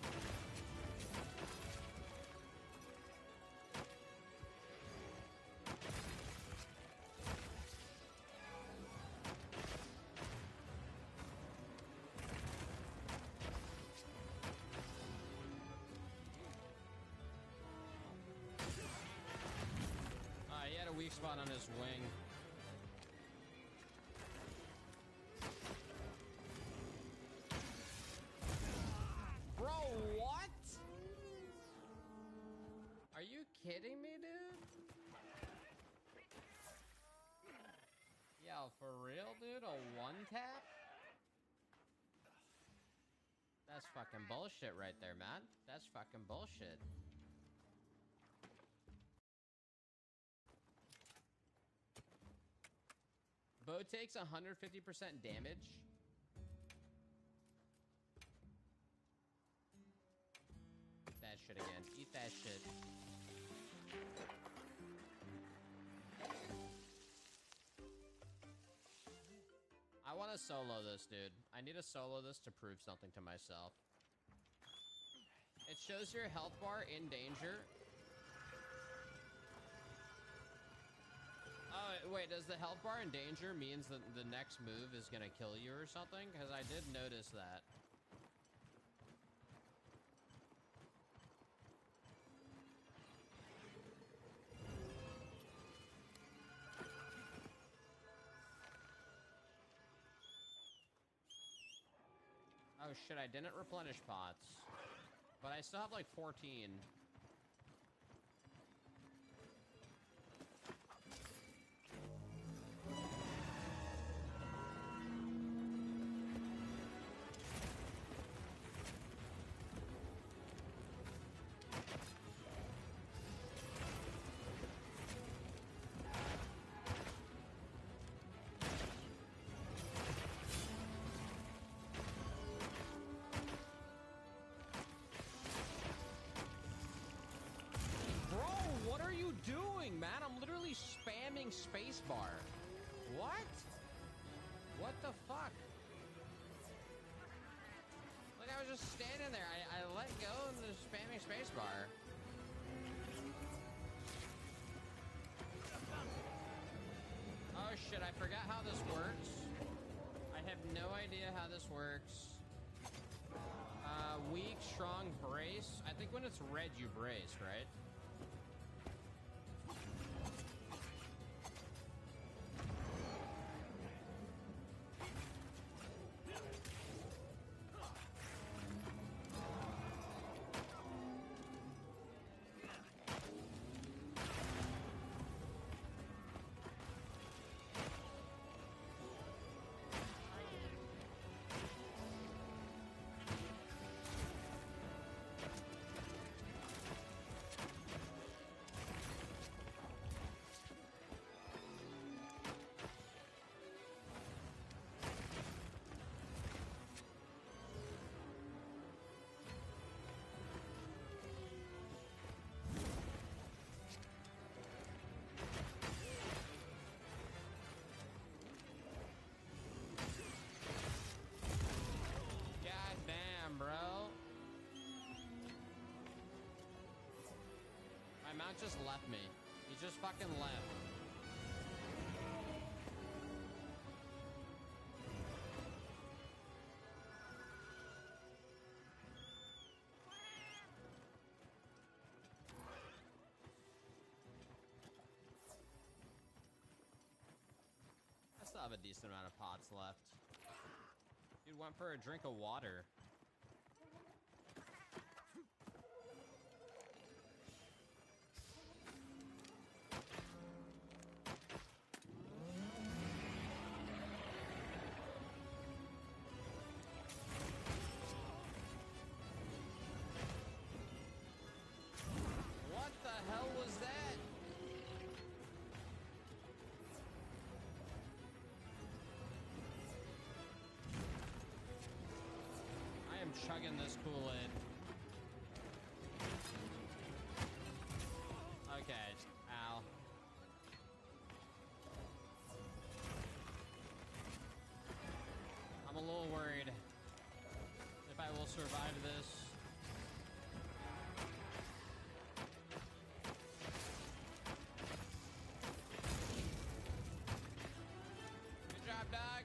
He had a weak spot on his wing. Bro, what? Are you kidding me, dude? Yo, for real, dude? A one tap? That's fucking bullshit right there, man. That's fucking bullshit. Bow takes 150% damage. Eat that shit again. Eat that shit. I want to solo this, dude. I need to solo this to prove something to myself. It shows your health bar in danger. Oh, wait, does the health bar in danger means that the next move is gonna kill you or something? Because I did notice that. Oh shit, I didn't replenish pots. But I still have like 14. Doing, man? I'm literally spamming spacebar. What? What the fuck? Like, I was just standing there. I let go and was spamming spacebar. Oh shit, I forgot how this works. I have no idea how this works. Weak, strong, brace. I think when it's red, you brace, right? Mount just left me. He just fucking left. I still have a decent amount of pots left. Dude went for a drink of water. What the hell was that? I am chugging this Kool-Aid. Okay, ow. I'm a little worried if I will survive this. Good job, dog.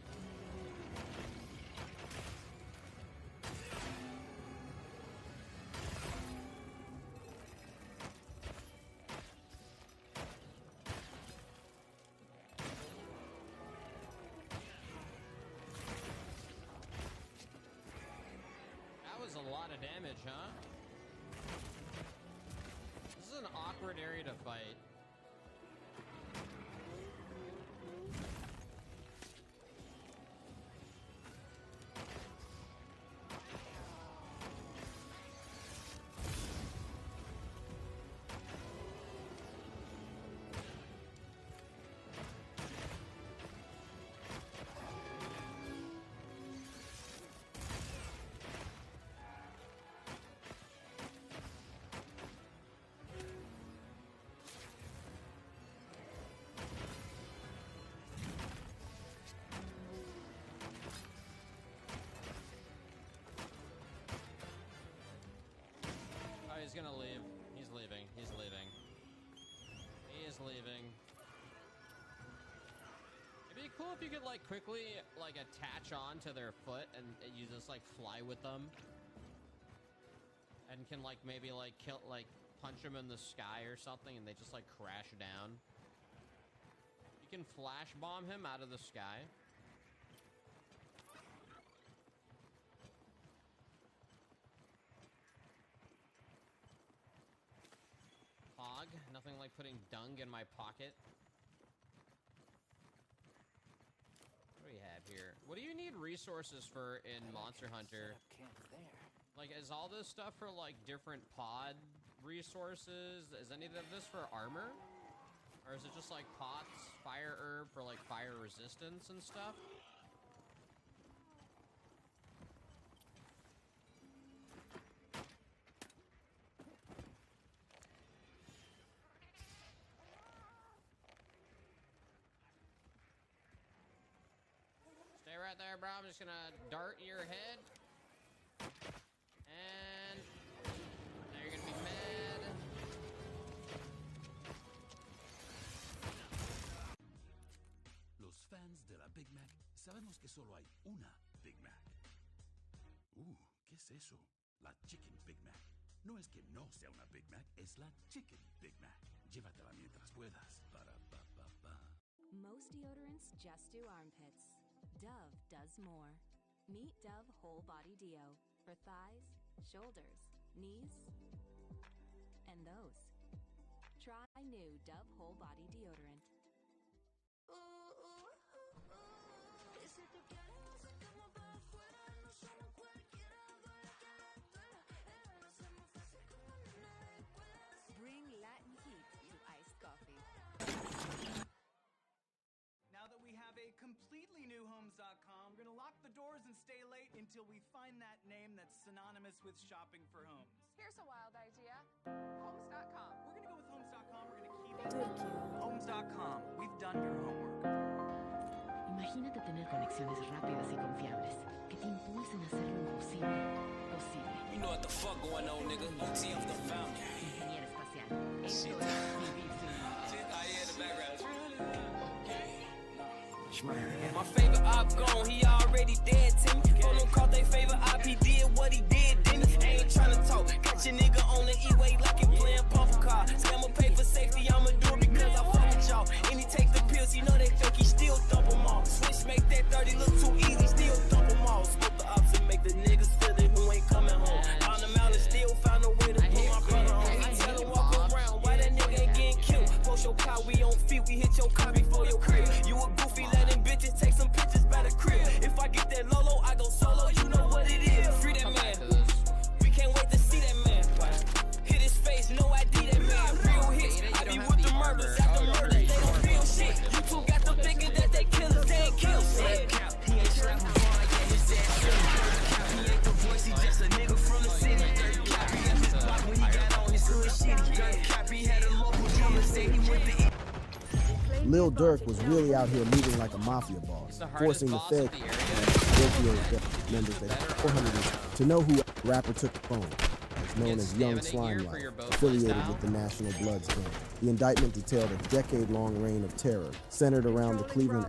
That was a lot of damage, huh? This is an awkward area to fight. Oh, he's gonna leave. He's leaving. He's leaving. He is leaving. It'd be cool if you could like quickly like attach on to their foot and you just like fly with them. And can like maybe like kill like punch them in the sky or something and they just like crash down. You can flash bomb him out of the sky. Hog, nothing like putting dung in my pocket. What do we have here? What do you need resources for in Monster Hunter? Like, is all this stuff for like different pod resources? Is any of this for armor? Or is it just like pots, fire herb for like fire resistance and stuff? Stay right there, bro. I'm just gonna dart your head. And now you're gonna be mad. Los fans de la Big Mac sabemos que solo hay una Big Mac. ¿Qué es eso? La Chicken Big Mac. No es que no sea una Big Mac, es la Chicken Big Mac. Llévatela mientras puedas. Para pa pa pa. Most deodorants just do armpits. Dove does more. Meet Dove Whole Body Deo for thighs, shoulders, knees, and those. Try new Dove Whole Body Deodorant. Bring Latin heat to iced coffee. Now that we have a completely new homes.com, we're going to lock the doors and stay late until we find that name that's synonymous with shopping for homes. Here's a wild idea. Homes.com. We're going to go with homes.com. We're going to keep it. Homes.com. We've done your homework. Imagínate tener conexiones rápidas y confiables que te impulsen a hacer lo imposible posible. You know what the fuck going on, nigga. UTF the fountain. Ingeniero espacial. Esto es My favorite op gone, he already dead to me. Phone him, called they favorite op, he did what he did, didn't he? Ain't tryna talk, got your nigga on the E-way like he playing bumper car. Scammer pay for safety, I'ma do it because I fuck with y'all. And he take the pills, you know they fake, he still dump them all. Switch make that 30 look too easy, still dump them all. Smoke the ops and make the niggas feel it who ain't coming home. Found him out and still found a way to put my brother on. He tell him walk around, why that nigga ain't getting killed? Post your car, we on feet, we hit your car before your crib. You a goofy, letting bitches take some pictures by the crib. If I get that Lolo, I go solo, you know what it is. Free that man, we can't wait to see that man. Hit his face, no ID that man. Real hits, I be with the murders, after murders, they don't feel shit. You two got them thinking that they killers, they ain't kill shit. He ain't slapping Vaughn, yeah, his ass shit. He ain't the voice, he just a nigga from the city. He left his block when he got on his hood shit. He had a local drummer say he went to Lil Durk was really out here moving like a mafia boss, forcing the Fed and members that 400 to know who rapper took the phone. It's known as Young Slimelight, affiliated with the National Bloods gang. The indictment detailed a decade-long reign of terror centered around the Cleveland.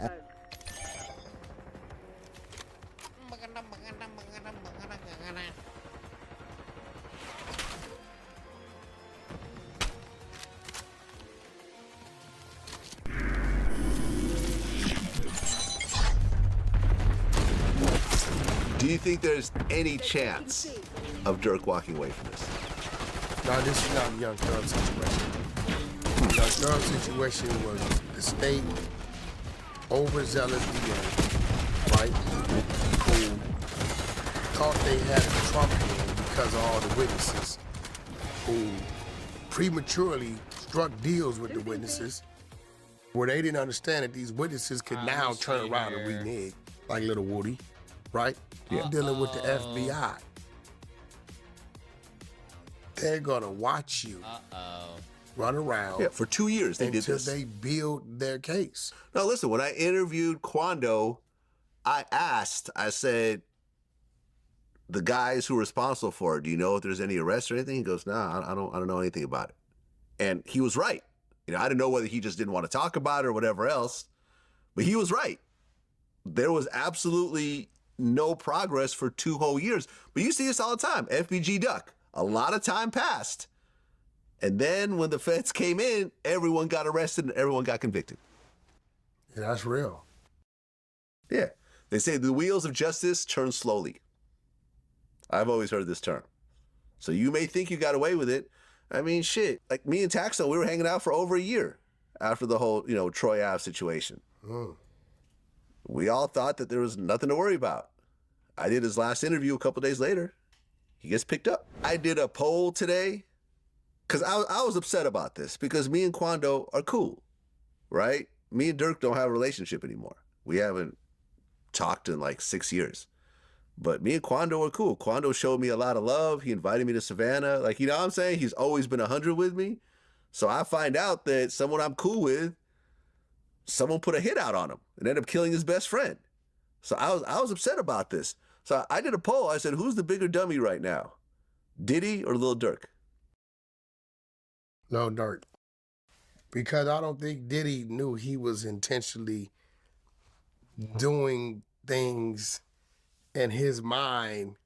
Do you think there's any chance of Durk walking away from this? No, this is not a Young Thug situation. The Young Thug situation was the state overzealous DA, right? Who thought they had a Trump in because of all the witnesses, who prematurely struck deals with the witnesses, where they didn't understand that these witnesses could now turn around and renege, like Little Woody, right? You're dealing with the FBI. They're gonna watch you run around. Yeah, for 2 years they did this. Until they build their case. Now listen, when I interviewed Quando, I said, the guys who are responsible for it, do you know if there's any arrests or anything? He goes, nah, I don't know anything about it. And he was right. You know, I didn't know whether he just didn't want to talk about it or whatever else, but he was right. There was absolutely no progress for 2 whole years. But you see this all the time, FBG Duck. A lot of time passed. And then when the feds came in, everyone got arrested and everyone got convicted. Yeah, that's real. Yeah. They say the wheels of justice turn slowly. I've always heard this term. So you may think you got away with it. I mean, shit. Like me and Taxo, we were hanging out for over a year after the whole, Troy Ave situation. We all thought that there was nothing to worry about. I did his last interview a couple days later. He gets picked up. I did a poll today because I was upset about this because me and Quando are cool, right? Me and Durk don't have a relationship anymore. We haven't talked in like 6 years. But me and Quando are cool. Quando showed me a lot of love. He invited me to Savannah. Like, you know what I'm saying? He's always been 100 with me. So I find out that someone I'm cool with, someone put a hit out on him and ended up killing his best friend. So I was upset about this. So I did a poll. I said, who's the bigger dummy right now? Diddy or Lil Durk? Lil Durk. Because I don't think Diddy knew he was intentionally doing things in his mind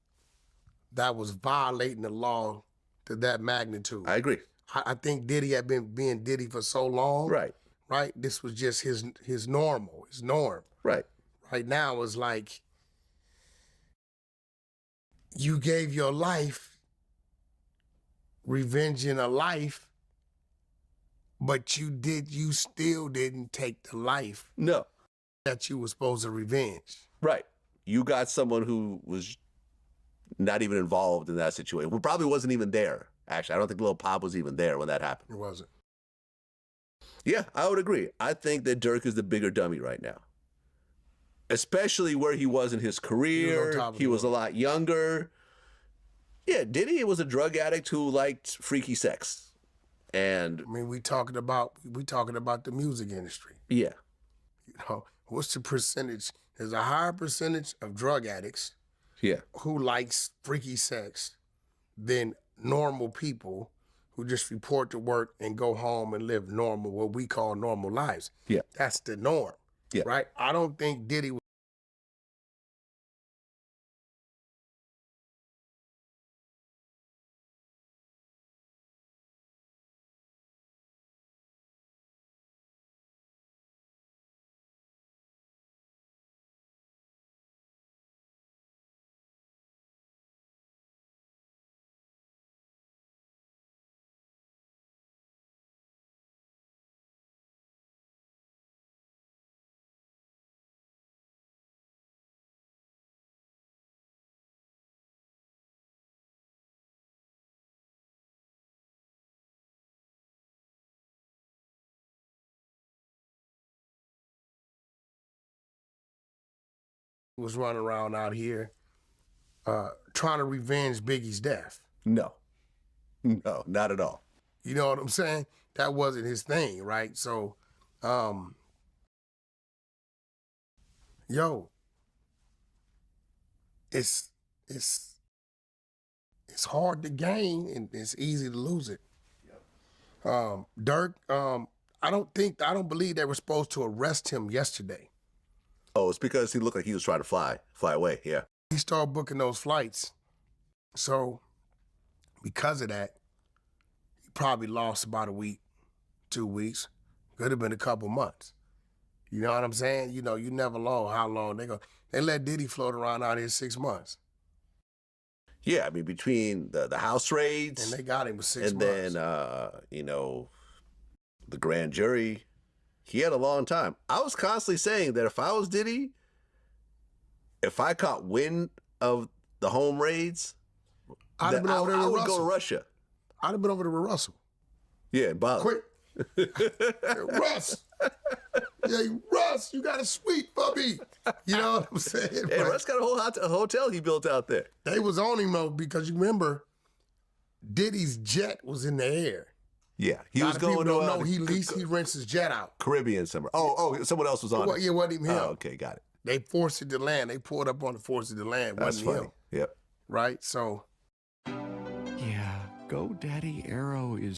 that was violating the law to that magnitude. I agree. I think Diddy had been being Diddy for so long. Right. Right? This was just his norm. Right. Right now it's like you gave your life revenging a life, but you still didn't take the life that you were supposed to revenge. Right. You got someone who was not even involved in that situation. Who probably wasn't even there, actually. I don't think Lil Pop was even there when that happened. It wasn't. Yeah, I would agree. I think that Durk is the bigger dummy right now. Especially where he was in his career. He was a lot younger. Yeah, Diddy was a drug addict who liked freaky sex. And I mean, we talking about the music industry. Yeah. What's the percentage? There's a higher percentage of drug addicts who likes freaky sex than normal people who just report to work and go home and live normal, what we call normal lives. Yeah. That's the norm. Yeah. Right? I don't think Diddy was running around out here trying to revenge Biggie's death. No, not at all. You know what I'm saying? That wasn't his thing, right? So, yo, it's hard to gain and it's easy to lose it. Dirk, I don't believe they were supposed to arrest him yesterday. Oh, it's because he looked like he was trying to fly away. Yeah. He started booking those flights. So because of that, he probably lost about a week, 2 weeks. Could have been a couple months. You know what I'm saying? You know, you never know how long they let Diddy float around out here 6 months. Yeah, I mean, between the house raids, And they got him with 6 and months. then you know, the grand jury, he had a long time. I was constantly saying that if I was Diddy, if I caught wind of the home raids, I'd have been over there with I would Russell. go to Russia. I'd have been over there with Russell. Yeah, Bob. Quick. Russ. Yeah, Russ, you got a suite for me. You know what I'm saying? Hey, Russ got a hotel he built out there. They was on him though because you remember, Diddy's jet was in the air. Yeah, he A was lot of going people to don't know he rents his jet out. Caribbean somewhere. Oh, someone else was on Well, it. yeah, it wasn't even him. Oh, okay, got it. They forced it to land. They pulled up on the force it to land. That's Wasn't funny. him. Yep. Right? So Yeah, GoDaddy Arrow is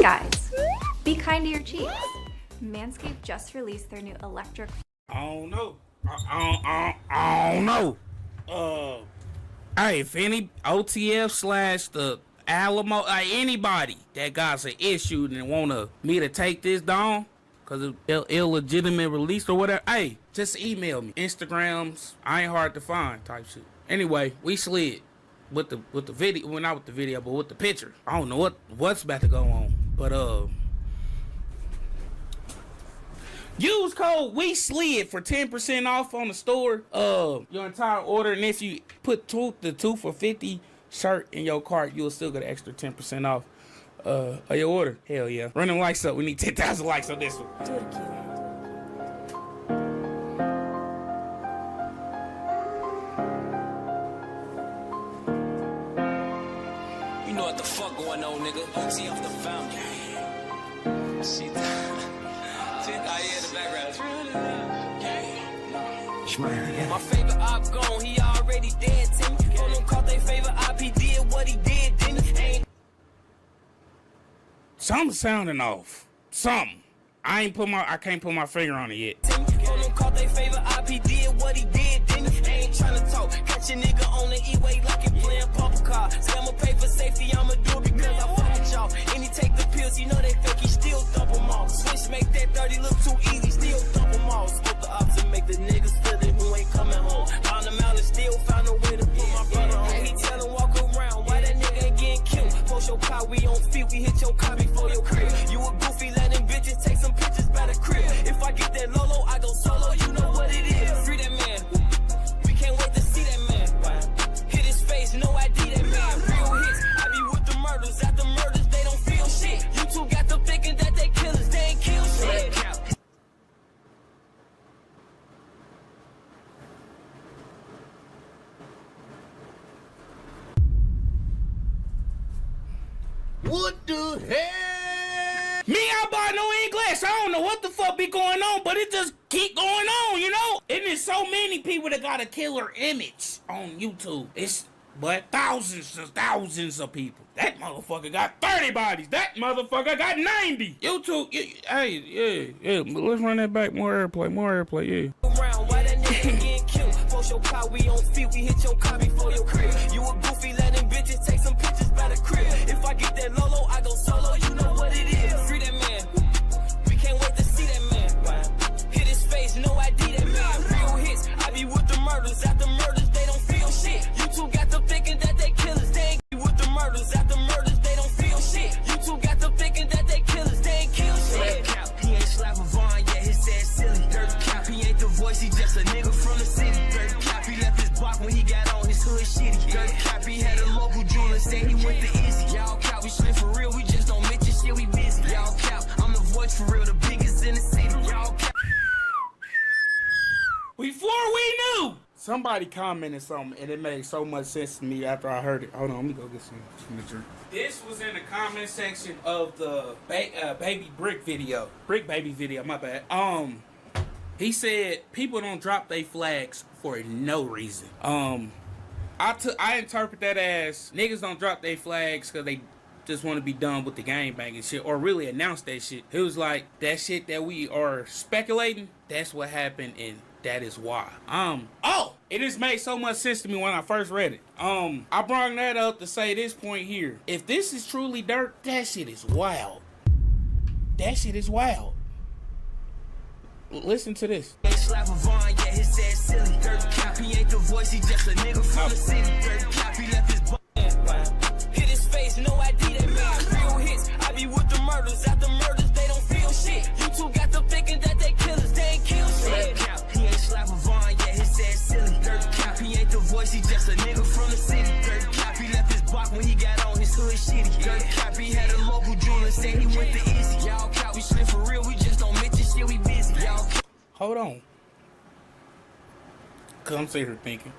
Guys, be kind to your cheeks. Manscaped just released their new electric. I don't know. I don't know. Hey, if any OTF / the Alamo, anybody that got an issue and want me to take this down because of illegitimate release or whatever, hey, just email me. Instagrams, I ain't hard to find type shit. Anyway, we slid with the video, well, not with the video, but with the picture. I don't know what's about to go on, but use code we slid for 10% off on the store. Your entire order, and if you put the 2 for $50 shirt in your cart, you'll still get an extra 10% off of your order. Hell yeah! Run them likes up. We need 10,000 likes on this one. Do it again. You know what the fuck going on, nigga. OT off the fountain. Shit. I hear the background. My favorite op gone, he already dead to me. For them caught their favorite op, he did what he did, didn't he? Something's sounding off. Something. I can't put my finger on it yet. For them caught their favorite op, he did what he did, didn't he? Ain't tryna talk. Catch a nigga on the E-way like he playing pumper car. Say I'ma pay for safety, I'ma do it because I fuck with y'all. And he take the pills, you know they fake, he still dump them off. Switch make that 30 look too easy, still dump them off. Smoke the ops and make the niggas feel it who ain't coming home. Found him out and still found a way to put my brother on. He tell him walk around, why that nigga ain't getting killed? Post your car, we on feet, we hit your car before your crib. You a goofy, let them bitches take some pictures by the crib. If I get that Lolo, I go solo, you know what it is. Free that man, we can't wait to see that man. Hit his face, no ID that man. Real hits, I be with the murders. After murders, they don't feel shit. You two got them thinking that they killers, they ain't kill shit. What the hell? Me, I buy no English. I don't know what the fuck be going on, but it just keep going on, you know? And there's so many people that got a killer image on YouTube. But thousands of people. That motherfucker got 30 bodies. That motherfucker got 90. YouTube, hey, yeah. Let's run that back. More airplay, yeah. Around, why that nigga getting killed? Post your car, we on feet, we hit your car before your crib. You a goofy, letting bitches take some pictures by the crib. If I get that Lolo, I go solo, you know what it is. Free that man, we can't wait to see that man. Hit his face, no ID that man. Real hits, I be with the murders. After murders, they don't feel shit. You two got them thinking that they killers, they ain't with the murders. After murders, they don't feel shit. You two got them thinking that they killers, they ain't kill shit. He ain't slap a Vaughn, yeah, his ass silly. Dirt cap, he ain't the voice, he just a nigga from the city. Dirt cap, he left his block when he got on his hood shitty. Dirt cap, he had a local jeweler say he went to Izzy. Y'all cap, we slip for real, we just don't mention shit, we busy. Y'all cap, I'm the voice for real, the biggest in the city. Y'all cap. Before we knew, somebody commented something, and it made so much sense to me after I heard it. Hold on, let me go get some drink. This was in the comment section of the baby brick video. Brick baby video, my bad. He said people don't drop their flags for no reason. I interpret that as niggas don't drop their flags because they just want to be done with the gangbanging shit or really announce that shit. It was like that shit that we are speculating, that's what happened and that is why. It just made so much sense to me when I first read it. I brought that up to say this point here. If this is truly dirt, that shit is wild. That shit is wild. Listen to this. Slap a Vaughn, yeah, his ass silly. Dirt cap, he ain't the voice, he just a nigga from the city. Dirt cap, he left his hit his face, no ID that man. Real hits, I be with the murders. After murders, they don't feel shit. You two got them thinking that they killers, they ain't kill shit. Dirt cap, he ain't slap a Vaughn, yeah, his ass silly. Dirt cap, he ain't the voice, he just a nigga from the city. Dirt cap, he left his block when he got on his hood shitty. Dirt cap, he had a local jeweler say he went to Izzy. Y'all cap, we slip for real, we just don't mention shit, we busy. Y'all cap. Hold on. Cause I'm sitting here thinking.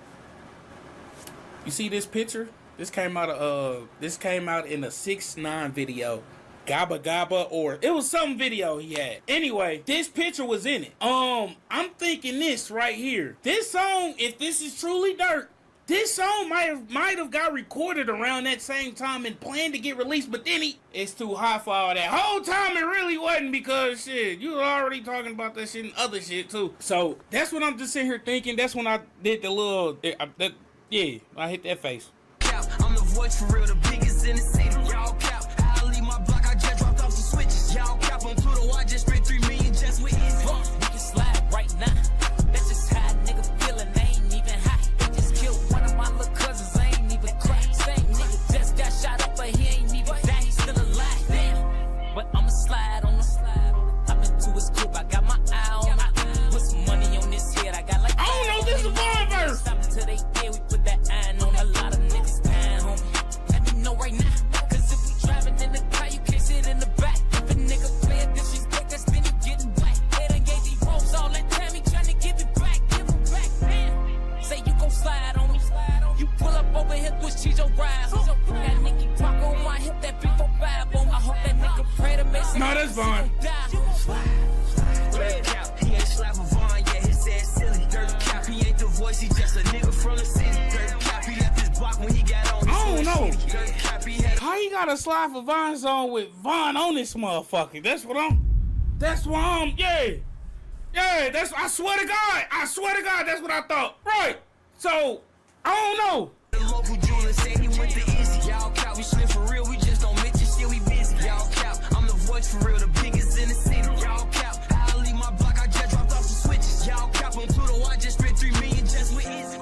You see this picture? This came out in a 6ix9ine video. Gabba Gabba, or it was some video he had. Anyway, this picture was in it. I'm thinking this right here. This song, if this is truly dirt, this song might have got recorded around that same time and planned to get released, but then it's too hot for all that. Whole time it really wasn't, because shit, you were already talking about that shit and other shit too. So that's what I'm just sitting here thinking. That's when I did the little, yeah, I hit that face. I'm the voice for real, the biggest in the city. Y'all cap, I leave my block, I just dropped off some switches. Y'all cap on Pluto, I just spent 3 million just with easy. We can slide right now. That's just how a nigga feeling, they ain't even hot. They just killed one of my little cousins, they ain't even cry. Same nigga just got shot up, but he ain't even die, he's still alive. Damn, but I'ma slide on him. Hop into his coupe, I got my eye on him. Put some money on his head, I got like, I don't know, this is a Vaughn verse. Stop until they hear we put that iron on a lot of niggas dying, homie. Let me know right now, cause if we driving in the car, you can't sit in the back. If a nigga play a disrespect, that's then you getting whacked. They done gave these ropes all that time, he tryna give it back, man. Say you gon' slide on me, you pull up over here, twist cheese your ride. That nigga rock on my hip, that big for 5 on. I hope that nigga pray to make some. No, that's Vaughn. Dirt cap, he ain't slap a Vaughn, yeah, his ass silly. Dirt cap, he ain't the voice, he just a nigga from the city. Dirt cap, he left his block when he got on. I don't know. How you got a slide for Vaughn song with Vaughn on this motherfucker? That's what I'm, yeah, I swear to God, that's what I thought. Right, so, I don't know. The local jeweler said he went to easy. Y'all cap, we slip for real, we just don't mention shit, we busy. Y'all cap, I'm the voice for real, the biggest in the city. Y'all cap, I leave my block, I just dropped off some switches. Y'all cap on Pluto, I just spent 3 million just with easy.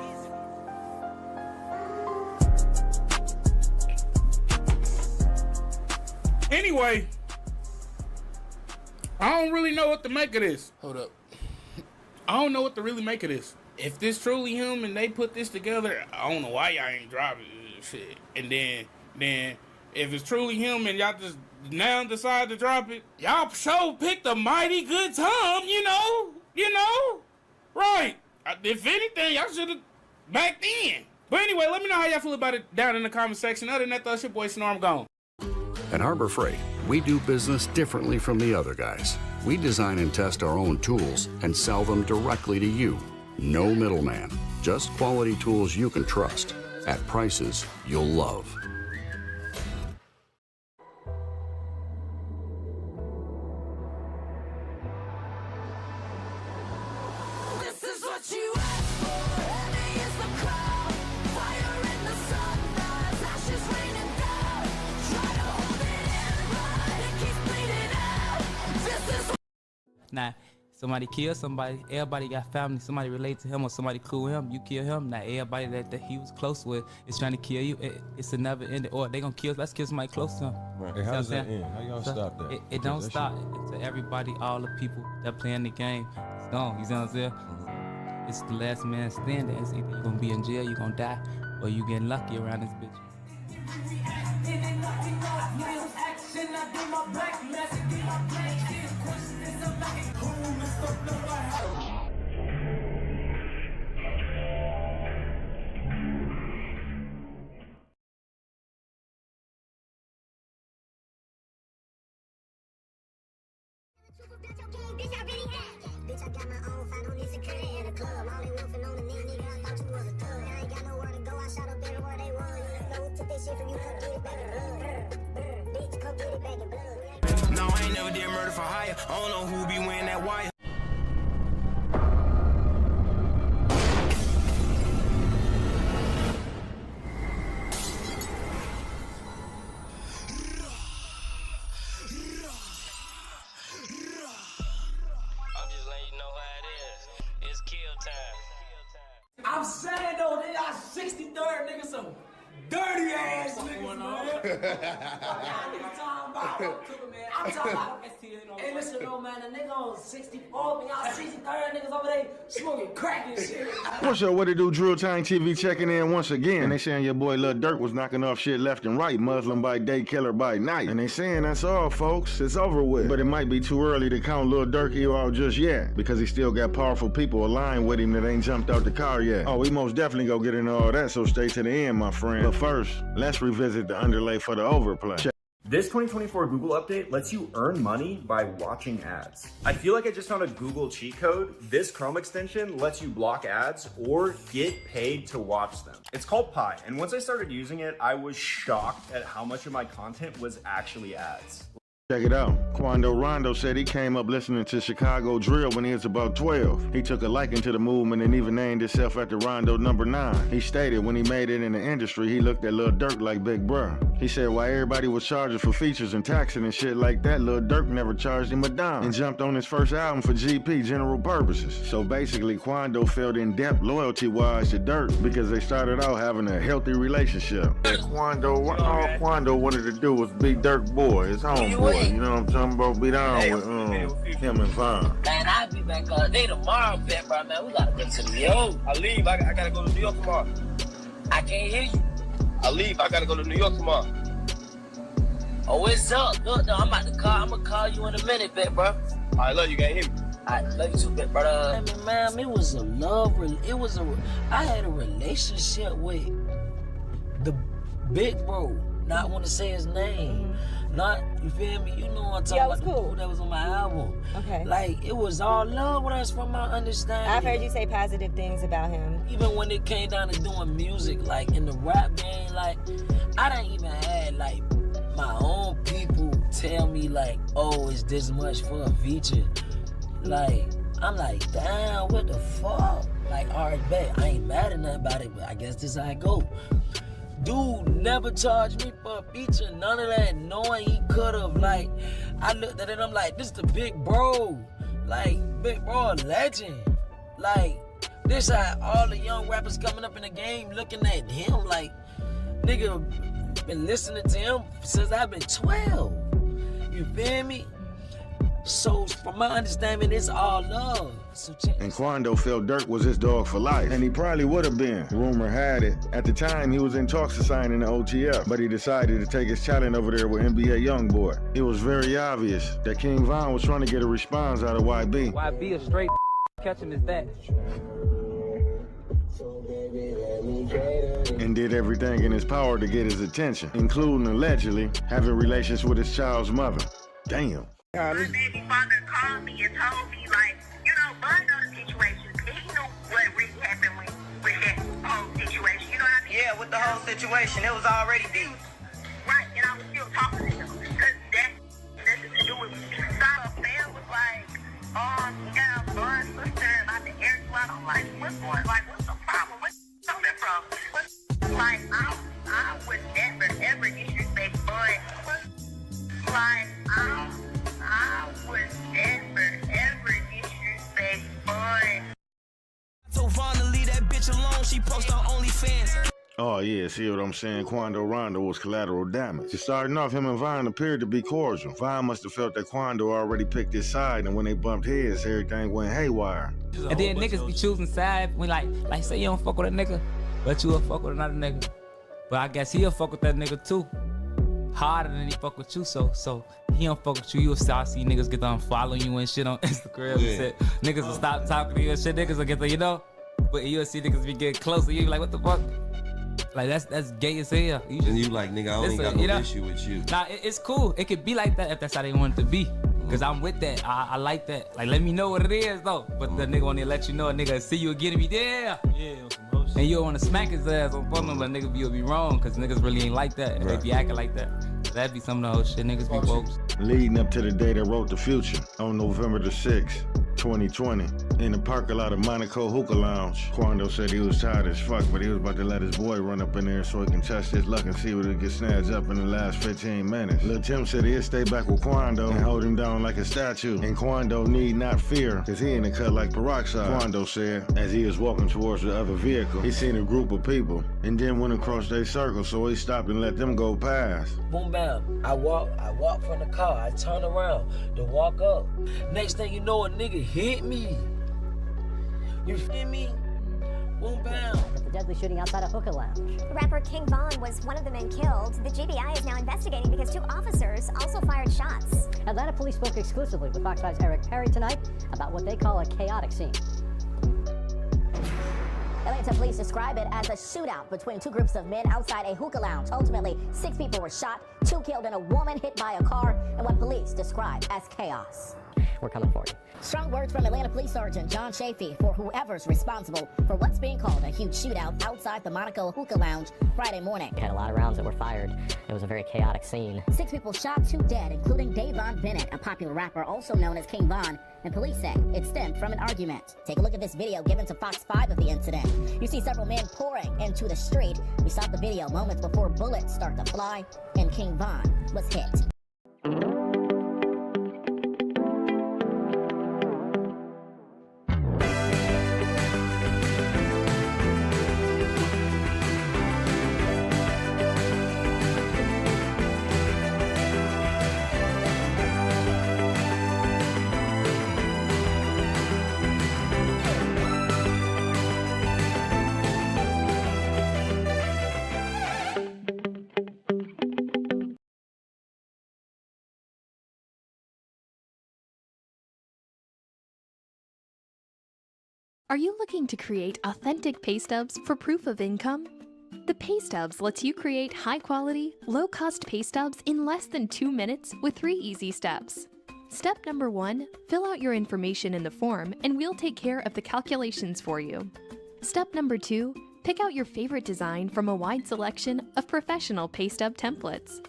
Anyway, I don't really know what to make of this. Hold up. I don't know what to really make of this. If this truly him and they put this together, I don't know why y'all ain't dropping shit. And then if it's truly him and y'all just now decide to drop it, y'all sure picked a mighty good time, you know? Right. If anything, y'all should have backed in. But anyway, let me know how y'all feel about it down in the comment section. Other than that, that's your boy Snore, I'm gone. At Harbor Freight, we do business differently from the other guys. We design and test our own tools and sell them directly to you. No middleman, just quality tools you can trust at prices you'll love. This is what you asked for, heavy is the crowd. Fire in the sunrise, ashes raining down. Try to hold it in, but it keeps bleeding out. This is Nah, somebody kill somebody, everybody got family, somebody relate to him or somebody cool him, you kill him. Now everybody that he was close with is trying to kill you. It's a never ending, or they gonna kill, let's kill somebody close to him. Right. Hey, how does that end? How y'all stop that? It don't stop. To everybody, all the people that playing the game, it's gone, you see what I'm saying? It's the last man standing. It's either you gonna be in jail, you gonna die, or you getting lucky around this bitch. Bitch, I got my own fight, don't need security in the club. All they wolfing on the knee, nigga, I thought you was a thug. I ain't got nowhere to go, I shot up everywhere they want. You know who took that shit from you, come get it back in blood. Bitch, come get it back in blood. No, I ain't never did murder for hire. I don't know who be wearing that wire. I'm saying though, they got 63rd niggas, some dirty ass niggas, man. I'm talking about. Hey, listen though, man, the nigga on 64, but y'all 63rd niggas over there smoking crack and shit. What's up, what it do? Drill Time TV checking in once again. And they saying your boy Lil Durk was knocking off shit left and right, Muslim by day, killer by night. And they saying that's all, folks. It's over with. But it might be too early to count Lil Durk out just yet, because he still got powerful people aligned with him that ain't jumped out the car yet. Oh, we most definitely go get into all that, so stay to the end, my friend. But first, let's revisit the underlay for the overplay. This 2024 Google update lets you earn money by watching ads. I feel like I just found a Google cheat code. This Chrome extension lets you block ads or get paid to watch them. It's called Pi, and once I started using it, I was shocked at how much of my content was actually ads. Check it out. Quando Rondo said he came up listening to Chicago drill when he was about 12. He took a liking to the movement and even named himself after Rondo number 9. He stated when he made it in the industry, he looked at Lil Durk like Big Bruh. He said while everybody was charging for features and taxing and shit like that, Lil Durk never charged him a dime and jumped on his first album for GP, General Purposes. So basically, Quando felt in-depth loyalty-wise to Durk because they started out having a healthy relationship. Quando, all Quando wanted to do was be Durk boy, his homeboy. You know what I'm talking about? Be down with him and Von. Man, I'll be back all day tomorrow, bet, bro, man. We gotta go to New York. I leave. I gotta go to New York tomorrow. I can't hear you. I leave. I gotta go to New York tomorrow. Oh, what's up? Look, no, I'm about to call. I'm gonna call you in a minute, bet, bro. I love you. Can't hear me. I love you too, bet, brother. I mean, man, it was a love. I had a relationship with the big bro. Not want to say his name. Not, you feel me? You know what I'm talking about. The dude that was on my album. Okay. Like, it was all love with us from my understanding. I've heard you say positive things about him. Even when it came down to doing music, like in the rap game, like, I didn't even have, like, my own people tell me, like, oh, it's this much for a feature. Like, I'm like, damn, what the fuck? Like, all right, bet, I ain't mad at nothing about it, but I guess this how I go. Dude never charged me for a feature, none of that, knowing he could've. Like, I looked at it, I'm like, this the big bro. Like, big bro, a legend. Like, this how all the young rappers coming up in the game looking at him like, nigga, been listening to him since I've been 12. You feel me? So, from my understanding, it's all love. So and Quando felt Durk was his dog for life, and he probably would have been. Rumor had it. At the time, he was in talks of signing the OTF, but he decided to take his challenge over there with NBA Youngboy. It was very obvious that King Von was trying to get a response out of YB. YB a straight catch him is that. And did everything in his power to get his attention, including allegedly having relations with his child's mother. Damn. My baby father called me and told me, like, you know, Bud know the situation. He knew what really happened with that whole situation. You know what I mean? Yeah, with the whole situation, it was already deep. Right, and I was still talking to him because that's nothing to do with me. So Sam was like, yeah, Bud's sister about to air you out. I'm like, what's the problem? What's coming from? Like, I would never, ever disrespect Bud. Like, I would never, ever disrespect Bud. Told Vaughn to leave that bitch alone. She post on OnlyFans. Oh yeah, see what I'm saying? Quando Rondo was collateral damage. Just starting off, him and Von appeared to be cordial. Von must have felt that Quando already picked his side, and when they bumped heads, everything went haywire. And then niggas be choosing sides when like say you don't fuck with a nigga, but you'll fuck with another nigga. But I guess he'll fuck with that nigga too. Harder than he fuck with you, so he don't fuck with you. You'll start see niggas get done following you and shit on Instagram and shit. Niggas will stop talking to you and shit. Niggas will get the, you know, but you'll see niggas be getting closer. You be like, what the fuck? Like that's gay as hell. You just, and you like, nigga, I ain't got no issue with you. Nah, it's cool. It could be like that if that's how they want it to be. Cause I'm with that. I like that. Like, let me know what it is though. But the nigga want to let you know, a nigga see you again and be there. Yeah, on some motion. And you don't want to smack his ass on phone, but nigga you'll be wrong. Cause niggas really ain't like that. Right. They be acting like that. So that'd be some of the whole shit. Niggas be woke. Leading up to the day that wrote the future, on November the 6th, 2020, in the parking lot of Monaco Hookah Lounge, Quando said he was tired as fuck, but he was about to let his boy run up in there so he can test his luck and see what he can snatch up in the last 15 minutes. Lil Tim said he'd stay back with Quando and hold him down like a statue, and Quando need not fear, cause he in the cut like peroxide. Quando said, as he was walking towards the other vehicle, he seen a group of people, and then went across their circle, so he stopped and let them go past. Boom, bam. I walk from the car. I turn around to walk up. Next thing you know, a nigga hit me. You feel me? Boom, bam. The deadly shooting outside a hookah lounge. Rapper King Von was one of the men killed. The GBI is now investigating because 2 officers also fired shots. Atlanta police spoke exclusively with Fox 5's Eric Perry tonight about what they call a chaotic scene. Atlanta police describe it as a shootout between two groups of men outside a hookah lounge. Ultimately, 6 people were shot, 2 killed, and a woman hit by a car in what police describe as chaos. We're coming for you. Strong words from Atlanta Police Sergeant John Chafee for whoever's responsible for what's being called a huge shootout outside the Monaco hookah lounge Friday morning. We had a lot of rounds that were fired. It was a very chaotic scene. 6 people shot, 2 dead, including Davon Bennett, a popular rapper also known as King Von, and police say it stemmed from an argument. Take a look at this video given to Fox 5 of the incident. You see several men pouring into the street. We stopped the video moments before bullets start to fly, and King Von was hit. Are you looking to create authentic pay stubs for proof of income? The Pay Stubs lets you create high-quality, low-cost pay stubs in less than 2 minutes with 3 easy steps. Step number 1, fill out your information in the form and we'll take care of the calculations for you. Step number 2, pick out your favorite design from a wide selection of professional pay stub templates.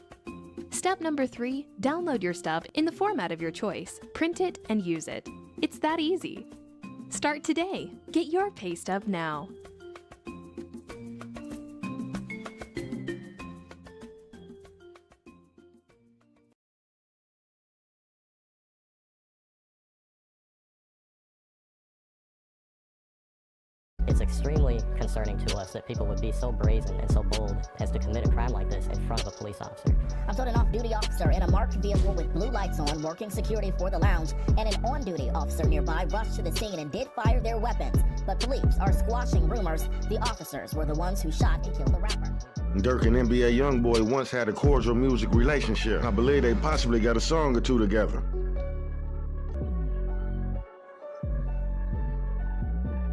Step number 3, download your stub in the format of your choice, print it, and use it. It's that easy. Start today. Get your pay stub now. It's extremely concerning to us that people would be so brazen and so bold as to commit a crime like this in front of a police officer. I'm told an off-duty officer in a marked vehicle with blue lights on, working security for the lounge, and an on-duty officer nearby rushed to the scene and did fire their weapons. But police are squashing rumors the officers were the ones who shot and killed the rapper. Dirk and NBA Youngboy once had a cordial music relationship. I believe they possibly got a song or 2 together.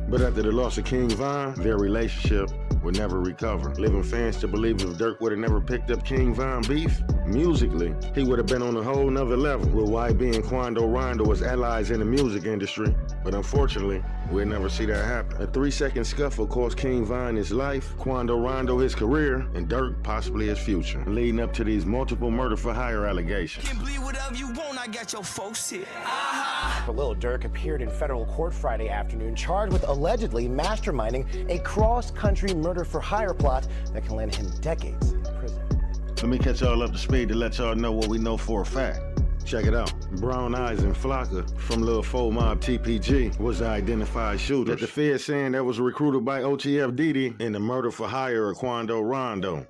But after the loss of King Von, their relationship would never recover, leaving fans to believe if Dirk would have never picked up King Von beef, musically, he would have been on a whole nother level, with YB and Quando Rondo as allies in the music industry. But unfortunately, we'll never see that happen. A 3-second scuffle cost King Von his life, Quando Rondo his career, and Dirk possibly his future, leading up to these multiple murder-for-hire allegations. Can bleed whatever you want, I got your folks here. Lil Durk appeared in federal court Friday afternoon, charged with allegedly masterminding a cross-country murder-for-hire plot that can land him decades in prison. Let me catch y'all up to speed to let y'all know what we know for a fact. Check it out. Brown Eyes and Flocka from Lil Fo Mob TPG was the identified shooter that the Fed saying that was recruited by OTF Didi in the murder-for-hire of Quando Rondo.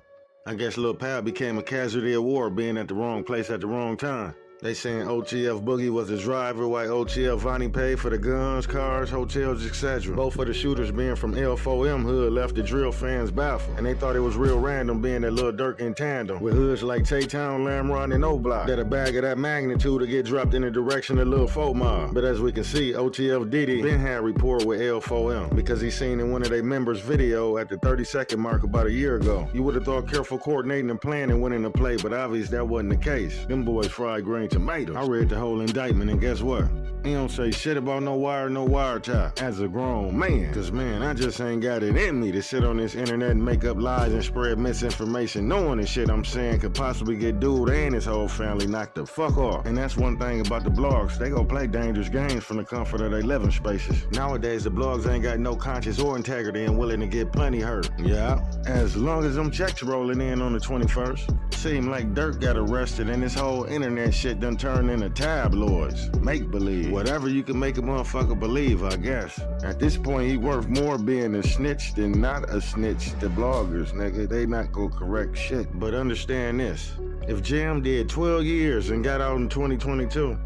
I guess Lil Pal became a casualty of war, being at the wrong place at the wrong time. They saying OTF Boogie was the driver while OTF Vonnie paid for the guns, cars, hotels, etc. Both of the shooters being from L4M hood left the drill fans baffled, and they thought it was real random being that Lil Durk in tandem with hoods like Tay-Town, Lamron, and O-Block that a bag of that magnitude to get dropped in the direction of Lil Fo Mob. But as we can see, OTF Didi been had rapport with L4M because he seen in one of their members' video at the 30-second mark about a year ago. You would have thought careful coordinating and planning went into play, but obviously that wasn't the case. Them boys fried green tomatoes. I read the whole indictment, and guess what? He don't say shit about no wiretap as a grown man. Cause man, I just ain't got it in me to sit on this internet and make up lies and spread misinformation, knowing the shit I'm saying could possibly get dude and his whole family knocked the fuck off. And that's one thing about the blogs, they gon' play dangerous games from the comfort of their living spaces. Nowadays, the blogs ain't got no conscience or integrity and willing to get plenty hurt. Yeah, as long as them checks rolling in on the 21st. Seem like Dirk got arrested and this whole internet shit done turned into tabloids. Make believe. Whatever you can make a motherfucker believe, I guess. At this point, he worth more being a snitch than not a snitch to bloggers, nigga. They not gonna correct shit. But understand this. If Jam did 12 years and got out in 2022,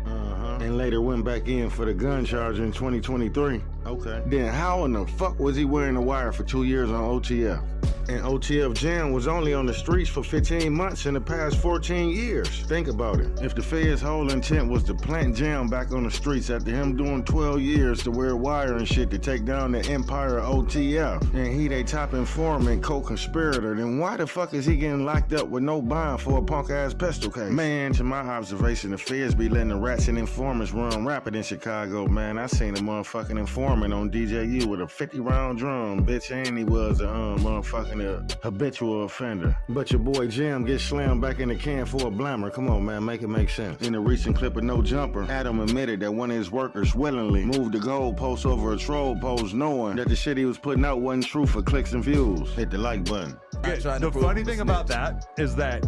and later went back in for the gun charge in 2023, okay, then how in the fuck was he wearing a wire for 2 years on OTF? And OTF Jam was only on the streets for 15 months in the past 14 years. Think about it. If the Fed's whole intent was to plant Jam back on the streets after him doing 12 years to wear wire and shit to take down the empire of OTF, and he they top informant, co-conspirator, then why the fuck is he getting locked up with no bond for a punk-ass pistol case? Man, to my observation, the Feds be letting the rats and informants run rapid in Chicago, man. I seen a motherfucking informant on DJU with a 50-round drum, bitch, and he was a motherfucking habitual offender. But your boy Jam gets slammed back in the can for a blammer. Come on, man, make it make sense. In a recent clip of No Jumper, Adam admitted that one of his workers willingly moved the goalpost over a troll post knowing that the shit he was putting out wasn't true for clicks and views. Hit the like button. The funny thing about that is that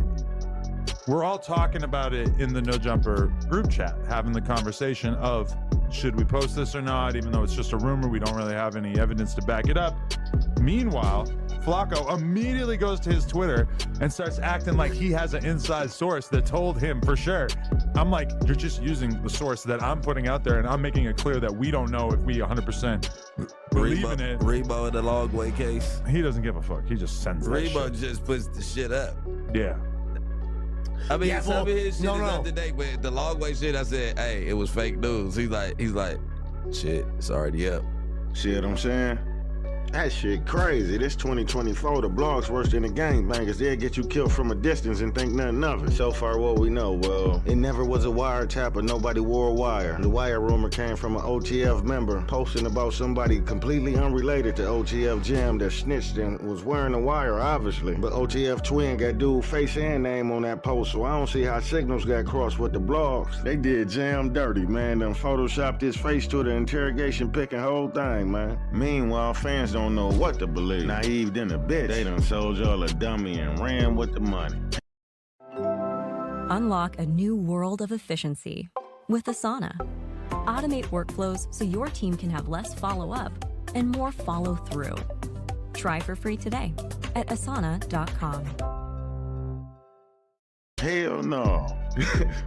we're all talking about it in the No Jumper group chat, having the conversation of should we post this or not, even though it's just a rumor, we don't really have any evidence to back it up. Meanwhile, Flacco immediately goes to his Twitter and starts acting like he has an inside source that told him for sure. I'm like, you're just using the source that I'm putting out there, and I'm making it clear that we don't know if we 100% believe in it. Rebo in the Logway case. He doesn't give a fuck. He just sends that Rebo shit. just puts the shit up. Yeah. I mean, Yeah, some of his shit no. is up to date, but the Logway shit, I said, hey, it was fake news. He's like, shit, it's already up. See what I'm saying? That shit crazy. This 2024, the blogs worse than the gangbangers. They'll get you killed from a distance and think nothing of it. So far, what we know, well, it never was a wiretap or nobody wore a wire. The wire rumor came from an OTF member posting about somebody completely unrelated to OTF Jam that snitched and was wearing a wire, obviously. But OTF Twin got dude face and name on that post, so I don't see how signals got crossed with the blogs. They did Jam dirty, man. Them photoshopped his face to the interrogation pic and whole thing, man. Meanwhile, fans don't know what to believe. Naive than a bitch. They done sold y'all a dummy and ran with the money. Unlock a new world of efficiency with Asana. Automate workflows so your team can have less follow-up and more follow-through. Try for free today at asana.com. Hell no.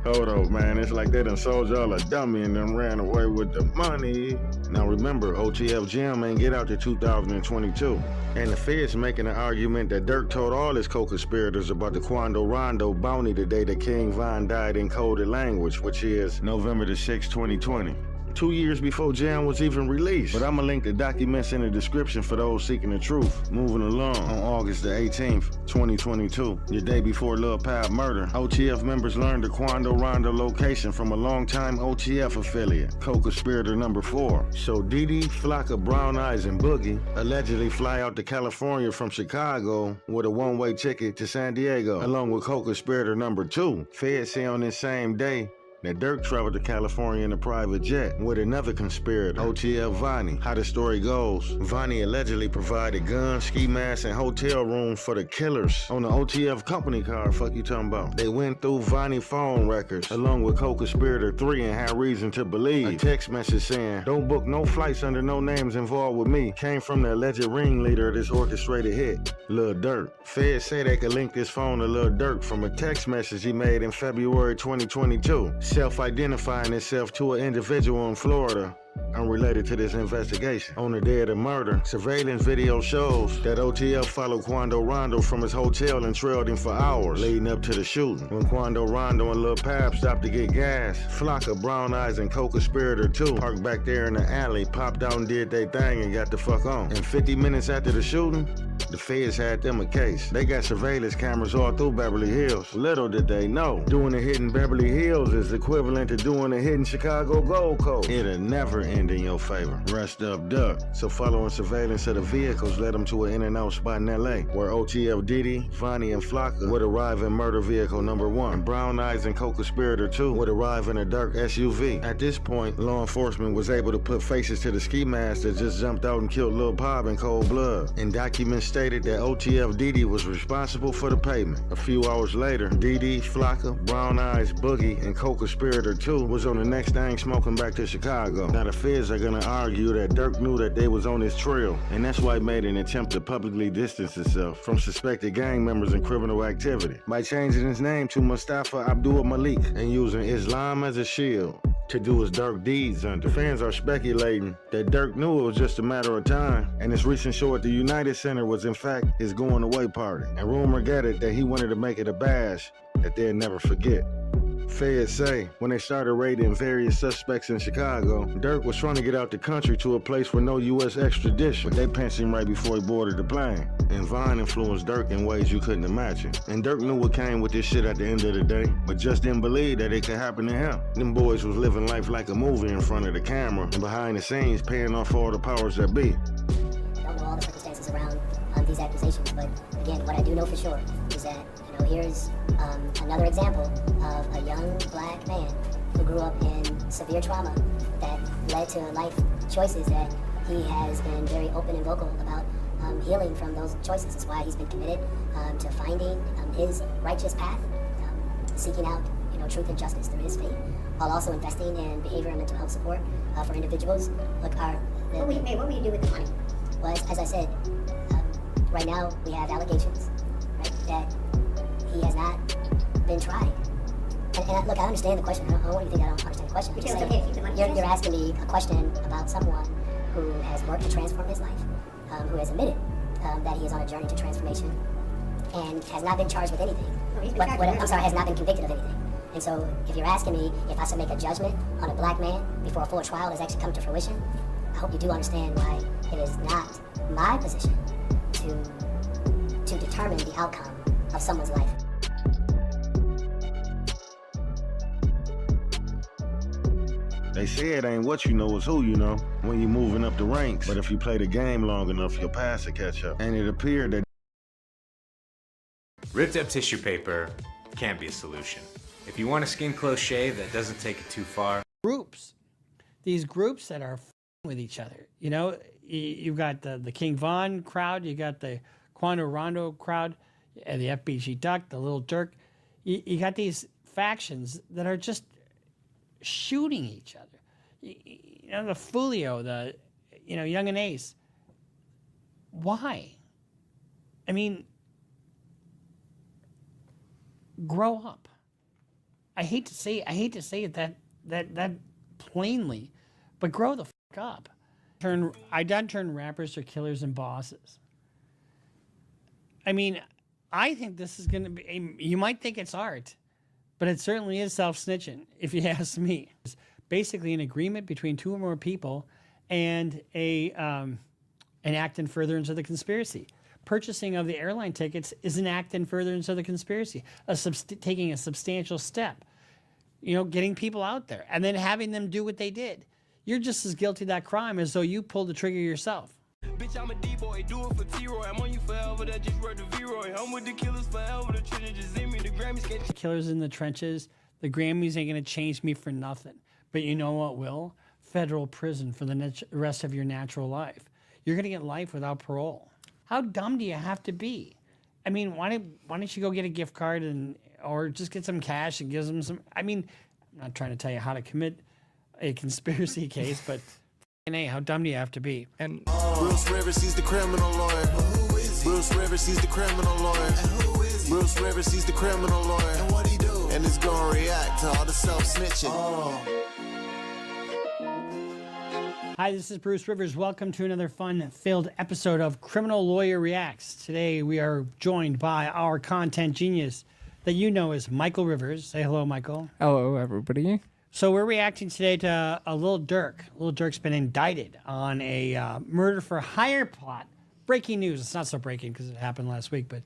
Hold on, man. It's like they done sold y'all a dummy and then ran away with the money. Now remember, OTF Jam ain't get out to 2022. And the Feds making an argument that Dirk told all his co-conspirators about the Quando Rondo bounty the day that King Von died in coded language, which is November the 6th, 2020. 2 years before Jam was even released. But I'ma link the documents in the description for those seeking the truth. Moving along, on August the 18th, 2022, the day before Lil Pab murder, OTF members learned the Quando Rondo location from a longtime OTF affiliate, co-conspirator number 4. So Didi, Flocka, Brown Eyes, and Boogie allegedly fly out to California from Chicago with a one-way ticket to San Diego, along with co-conspirator number 2. Feds say on this same day that Dirk traveled to California in a private jet with another conspirator, OTF Vonnie. How the story goes, Vonnie allegedly provided guns, ski masks, and hotel rooms for the killers on the OTF company car. Fuck you talking about? They went through Vonnie phone records along with co-conspirator 3 and had reason to believe. A text message saying, "Don't book no flights under no names involved with me," came from the alleged ringleader of this orchestrated hit, Lil Durk. Feds say they could link this phone to Lil Durk from a text message he made in February 2022. Self-identifying itself to an individual in Florida unrelated to this investigation. On the day of the murder, surveillance video shows that OTF followed Quando Rondo from his hotel and trailed him for hours leading up to the shooting. When Quando Rondo and Lil Pab stopped to get gas, Flocka, Brown Eyes, and co-conspirator 2 parked back there in the alley, popped out and did their thing and got the fuck on. And 50 minutes after the shooting, the Feds had them a case. They got surveillance cameras all through Beverly Hills. Little did they know, doing a hit in Beverly Hills is equivalent to doing a hit in Chicago Gold Coast. It'll never end in your favor. Rest up, Duck. So following surveillance of the vehicles led them to an in-and-out spot in LA, where OTF Didi, Vonnie, and Flocka would arrive in murder vehicle number 1. Brown Eyes and co-conspirator 2 would arrive in a dark SUV. At this point, law enforcement was able to put faces to the ski masks that just jumped out and killed Lil Pab in cold blood. And documents stated that OTF Didi was responsible for the payment. A few hours later, Didi, Flocka, Brown Eyes, Boogie, and co-conspirator 2 was on the next thing smoking back to Chicago. Now the Feds are gonna argue that Dirk knew that they was on his trail, and that's why he made an attempt to publicly distance himself from suspected gang members and criminal activity by changing his name to Mustafa Abdul Malik and using Islam as a shield. to do his dark deeds under. Fans are speculating that Dirk knew it was just a matter of time, and his recent show at the United Center was in fact his going away party. And rumor got it that he wanted to make it a bash that they'll never forget. Feds say when they started raiding various suspects in Chicago, Dirk was trying to get out the country to a place with no U.S. extradition, but they pinched him right before he boarded the plane. And Vine influenced Dirk in ways you couldn't imagine. And Dirk knew what came with this shit at the end of the day, but just didn't believe that it could happen to him. Them boys was living life like a movie in front of the camera, and behind the scenes paying off all the powers that be. I don't know all the circumstances around these accusations, but again, what I do know for sure is that, here's another example of a young black man who grew up in severe trauma that led to life choices that he has been very open and vocal about healing from those choices. That's why he's been committed to finding his righteous path, seeking out truth and justice through his faith, while also investing in behavior and mental health support for individuals. Look, what will you do with the money? Well, as I said, right now we have allegations, right, that he has not been tried. And look, I understand the question. I don't want you to think I don't understand the question. But you're asking me a question about someone who has worked to transform his life, who has admitted that he is on a journey to transformation and has not been charged with anything. Has not been convicted of anything. And so if you're asking me if I should make a judgment on a black man before a full trial has actually come to fruition, I hope you do understand why it is not my position to determine the outcome of someone's life. They say it ain't what you know, it's who you know when you're moving up the ranks. But if you play the game long enough, your past will catch up. And it appeared that ripped up tissue paper can't be a solution. If you want a skin close shave that doesn't take it too far. These groups that are with each other. You've got the King Von crowd, you got the Quando Rondo crowd, and the FBG Duck, the Little Dirk. You got these factions that are just shooting each other. The Fulio, the Young and Ace. Why? I mean, grow up. I hate to say it that plainly, but grow the fuck up. I done turn rappers to killers and bosses. I mean, I think this is going to be, you might think it's art, but it certainly is self-snitching, if you ask me. It's basically an agreement between two or more people and an act in furtherance of the conspiracy. Purchasing of the airline tickets is an act in furtherance of the conspiracy, taking a substantial step, getting people out there and then having them do what they did. You're just as guilty of that crime as though you pulled the trigger yourself. Bitch, I'm a D-boy, do it for T-Roy. I'm on you forever, that just wrote the V-Roy. I'm with the killers forever, the trenches just in me, the Grammys can't... The killers in the trenches, the Grammys ain't gonna change me for nothing. But you know what will? Federal prison for the rest of your natural life. You're gonna get life without parole. How dumb do you have to be? I mean, why don't you go get a gift card or just get some cash and give them some... I mean, I'm not trying to tell you how to commit a conspiracy case, but hey, how dumb do you have to be? And Bruce Rivers, he's the criminal lawyer. Bruce Rivers, he's the criminal lawyer. Bruce Rivers, he's the criminal lawyer. And what he do? And he's gonna react to all the self-snitching. Hi, this is Bruce Rivers. Welcome to another fun-filled episode of Criminal Lawyer Reacts. Today we are joined by our content genius that you know as Michael Rivers. Say hello, Michael. Hello, everybody. So we're reacting today to a Lil Durk. Lil Durk's been indicted on a murder for hire plot. Breaking news. It's not so breaking because it happened last week, but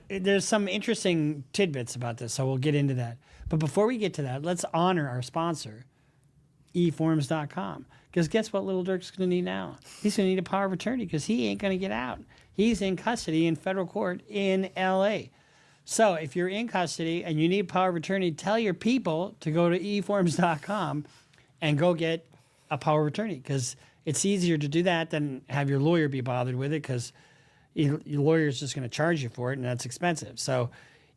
there's some interesting tidbits about this, so we'll get into that. But before we get to that, let's honor our sponsor, eForms.com. Because guess what Lil Durk's going to need now? He's going to need a power of attorney because he ain't going to get out. He's in custody in federal court in L.A., so if you're in custody and you need power of attorney, tell your people to go to eForms.com and go get a power of attorney because it's easier to do that than have your lawyer be bothered with it because your lawyer is just going to charge you for it and that's expensive. So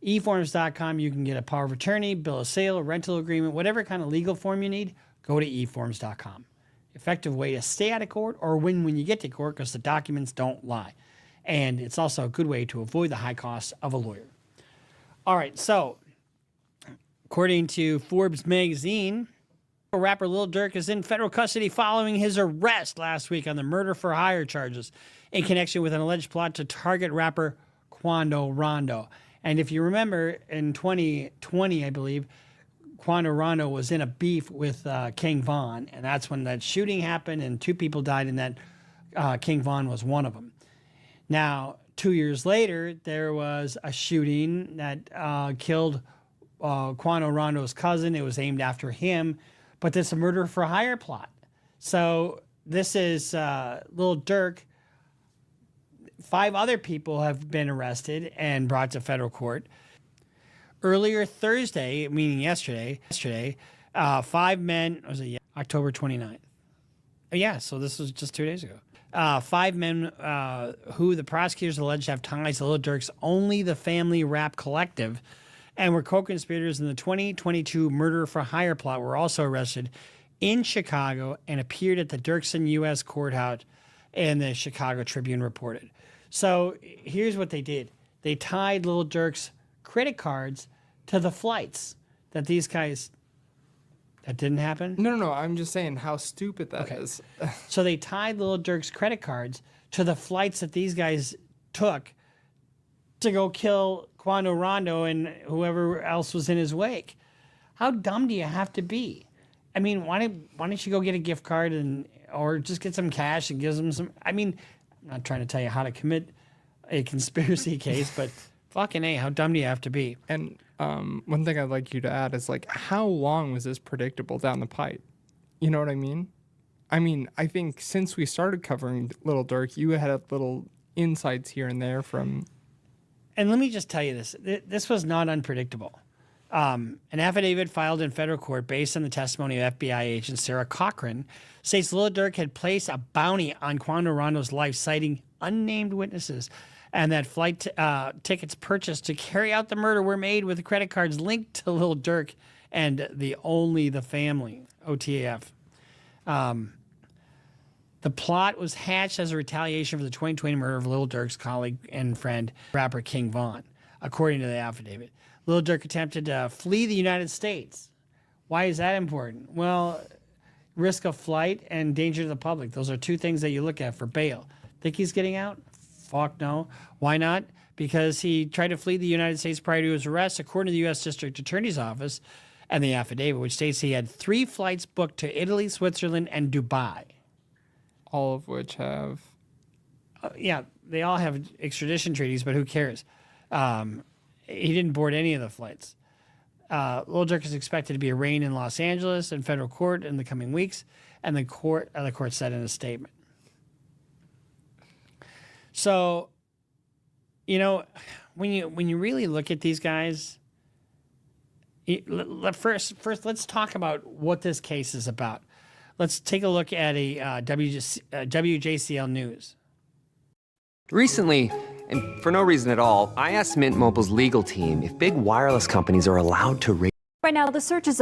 eForms.com, you can get a power of attorney, bill of sale, a rental agreement, whatever kind of legal form you need, go to eForms.com. Effective way to stay out of court or win when you get to court because the documents don't lie. And it's also a good way to avoid the high costs of a lawyer. All right, so according to Forbes magazine, Rapper Lil Durk is in federal custody following his arrest last week on the murder for hire charges in connection with an alleged plot to target rapper Quando Rondo. And if you remember, in 2020, I believe, Quando Rondo was in a beef with King Von, and that's when that shooting happened and 2 people died, and that King Von was one of them. Now, 2 years later, there was a shooting that killed Quando Rondo's cousin. It was aimed after him, but this is a murder for hire plot. So this is Lil Durk. 5 other people have been arrested and brought to federal court. Earlier Thursday, meaning yesterday, 5 men, was it October 29th? Yeah, so this was just 2 days ago. 5 men who the prosecutors alleged have ties to Lil Durk's Only the Family rap collective and were co-conspirators in the 2022 murder for hire plot were also arrested in Chicago and appeared at the Dirksen U.S. courthouse, and the Chicago Tribune reported. So here's what they did. They tied Lil Durk's credit cards to the flights that these guys... That didn't happen? No. I'm just saying how stupid that is. So they tied Lil Durk's credit cards to the flights that these guys took to go kill Quando Rondo and whoever else was in his wake. How dumb do you have to be? I mean, why don't you go get a gift card or just get some cash and give them some... I mean, I'm not trying to tell you how to commit a conspiracy case, but fucking A, how dumb do you have to be? And one thing I'd like you to add is, like, how long was this predictable down the pipe? You know what I mean? I think since we started covering Lil Durk, you had little insights here and there from... And let me just tell you this. This was not unpredictable. An affidavit filed in federal court based on the testimony of FBI agent Sarah Cochran states Lil Durk had placed a bounty on Quando Rondo's life, citing unnamed witnesses, and that flight tickets purchased to carry out the murder were made with credit cards linked to Lil Durk and the Only the Family, OTAF. The plot was hatched as a retaliation for the 2020 murder of Lil Durk's colleague and friend, rapper King Von, according to the affidavit. Lil Durk attempted to flee the United States. Why is that important? Well, risk of flight and danger to the public. Those are 2 things that you look at for bail. Think he's getting out? Fuck no. Why not? Because he tried to flee the United States prior to his arrest, according to the U.S. District Attorney's Office and the affidavit, which states he had 3 flights booked to Italy, Switzerland, and Dubai. All of which have... yeah, they all have extradition treaties, but who cares? He didn't board any of the flights. Lil Durk is expected to be arraigned in Los Angeles in federal court in the coming weeks, and the court said in a statement. So, you know, when you really look at these guys, first let's talk about what this case is about. Let's take a look at a WJCL News. Recently, and for no reason at all, I asked Mint Mobile's legal team if big wireless companies are allowed to raise... Right now, the search is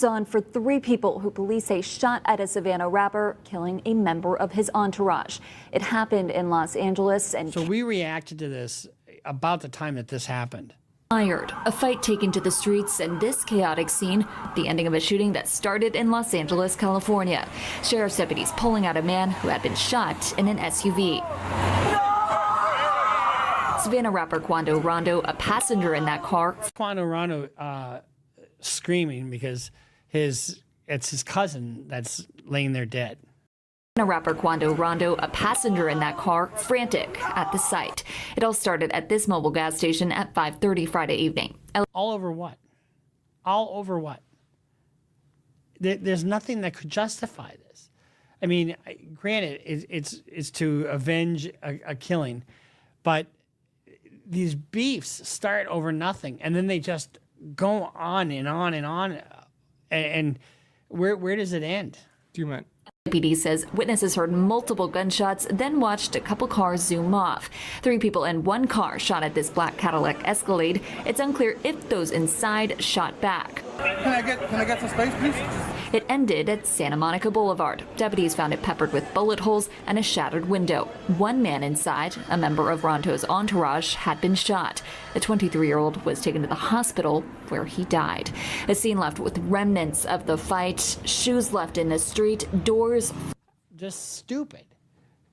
On for 3 people who police say shot at a Savannah rapper, killing a member of his entourage. It happened in Los Angeles, and so we reacted to this about the time that this happened. Fired, a fight taken to the streets, and this chaotic scene, the ending of a shooting that started in Los Angeles, California. Sheriff's deputies pulling out a man who had been shot in an SUV. Savannah rapper Quando Rondo, a passenger in that car. Quando Rondo screaming because it's his cousin that's laying there dead. Rapper Quando Rondo, a passenger in that car, frantic at the sight. It all started at this mobile gas station at 5:30 Friday evening. All over what? All over what? There's nothing that could justify this. I mean, granted, it's to avenge a killing, but these beefs start over nothing, and then they just go on and on and on. And where does it end? Do you mean? PD says witnesses heard multiple gunshots, then watched a couple cars zoom off. 3 people in one car shot at this black Cadillac Escalade. It's unclear if those inside shot back. Can I get some space, please? It ended at Santa Monica Boulevard. Deputies found it peppered with bullet holes and a shattered window. One man inside, a member of Ronto's entourage, had been shot. The 23-year-old was taken to the hospital where he died. A scene left with remnants of the fight, shoes left in the street, doors. Just stupid.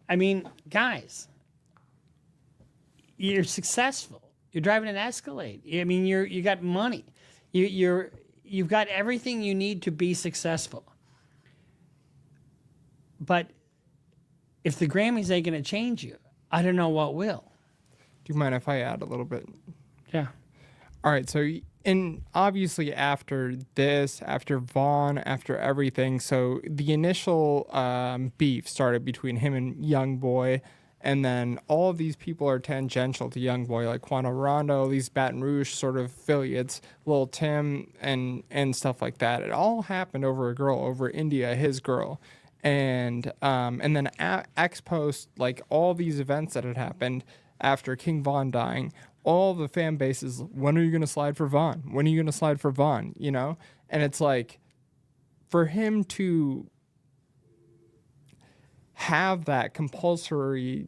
I mean, guys, you're successful. You're driving an Escalade. I mean, you got money. You've got everything you need to be successful. But if the Grammys ain't going to change you, I don't know what will. Do you mind if I add a little bit? Yeah. All right. So, and obviously after this, after Vaughn, after everything, so the initial beef started between him and Youngboy. And then all of these people are tangential to Youngboy, like Quando Rondo, these Baton Rouge sort of affiliates, Lil Tim, and stuff like that. It all happened over a girl, over India, his girl. And then ex post, like all these events that had happened after King Von dying, all the fan bases, when are you going to slide for Von? When are you going to slide for Von? You know? And it's like, for him to have that compulsory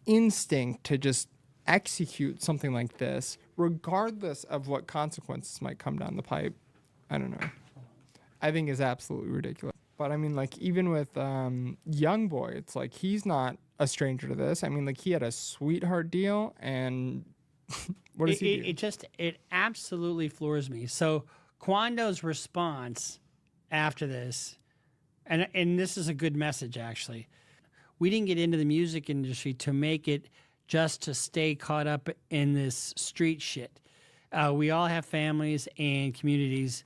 instinct to just execute something like this, regardless of what consequences might come down the pipe, I don't know, I think is absolutely ridiculous. But I mean, like, even with Youngboy, it's like he's not a stranger to this. I mean, like, he had a sweetheart deal, and what does he do? It absolutely floors me. So Quando's response after this, and this is a good message, actually. We didn't get into the music industry to make it just to stay caught up in this street shit. We all have families and communities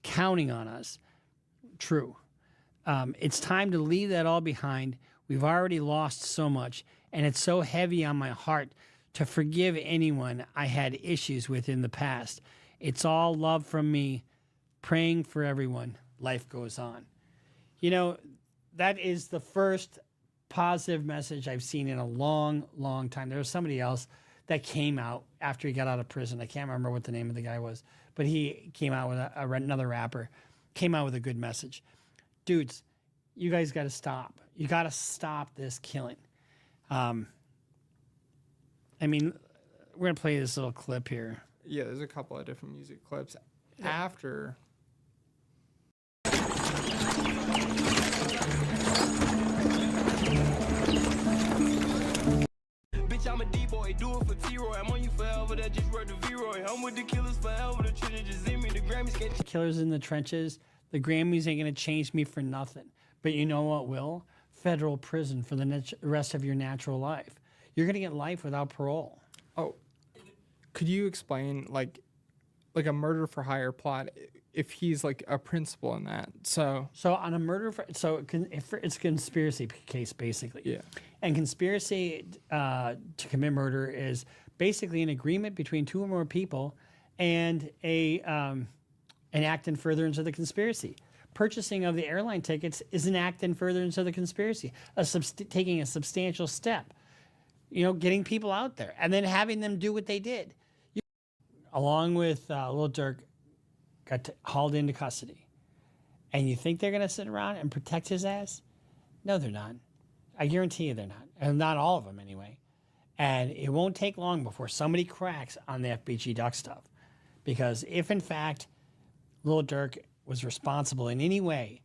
counting on us. True. It's time to leave that all behind. We've already lost so much, and it's so heavy on my heart to forgive anyone I had issues with in the past. It's all love from me, praying for everyone. Life goes on. You know, that is the first positive message I've seen in a long, long time. There was somebody else that came out after he got out of prison. I can't remember what the name of the guy was, but he came out with another rapper, came out with a good message. Dudes, you guys got to stop. You got to stop this killing. I mean, we're going to play this little clip here. Yeah, there's a couple of different music clips after. Bitch, I'm a D-boy, do it for T-Roy. I'm on you forever, that just wrote the V-Roy. I'm with the killers forever, the treasure just in me, the Grammys can't. Killers in the trenches, the Grammys ain't going to change me for nothing. But you know what will? Federal prison for the rest of your natural life. You're going to get life without parole. Oh, could you explain, like a murder for hire plot, if he's like a principal in that? So on a murder for, if it's a conspiracy case, basically. Yeah. And conspiracy to commit murder is basically an agreement between two or more people and an act in furtherance of the conspiracy. Purchasing of the airline tickets is an act in furtherance of the conspiracy, taking a substantial step, you know, getting people out there and then having them do what they did. Along with Lil Durk, got hauled into custody. And you think they're going to sit around and protect his ass? No, they're not. I guarantee you they're not. And not all of them, anyway. And it won't take long before somebody cracks on the FBG Duck stuff. Because if, in fact, Lil Durk was responsible in any way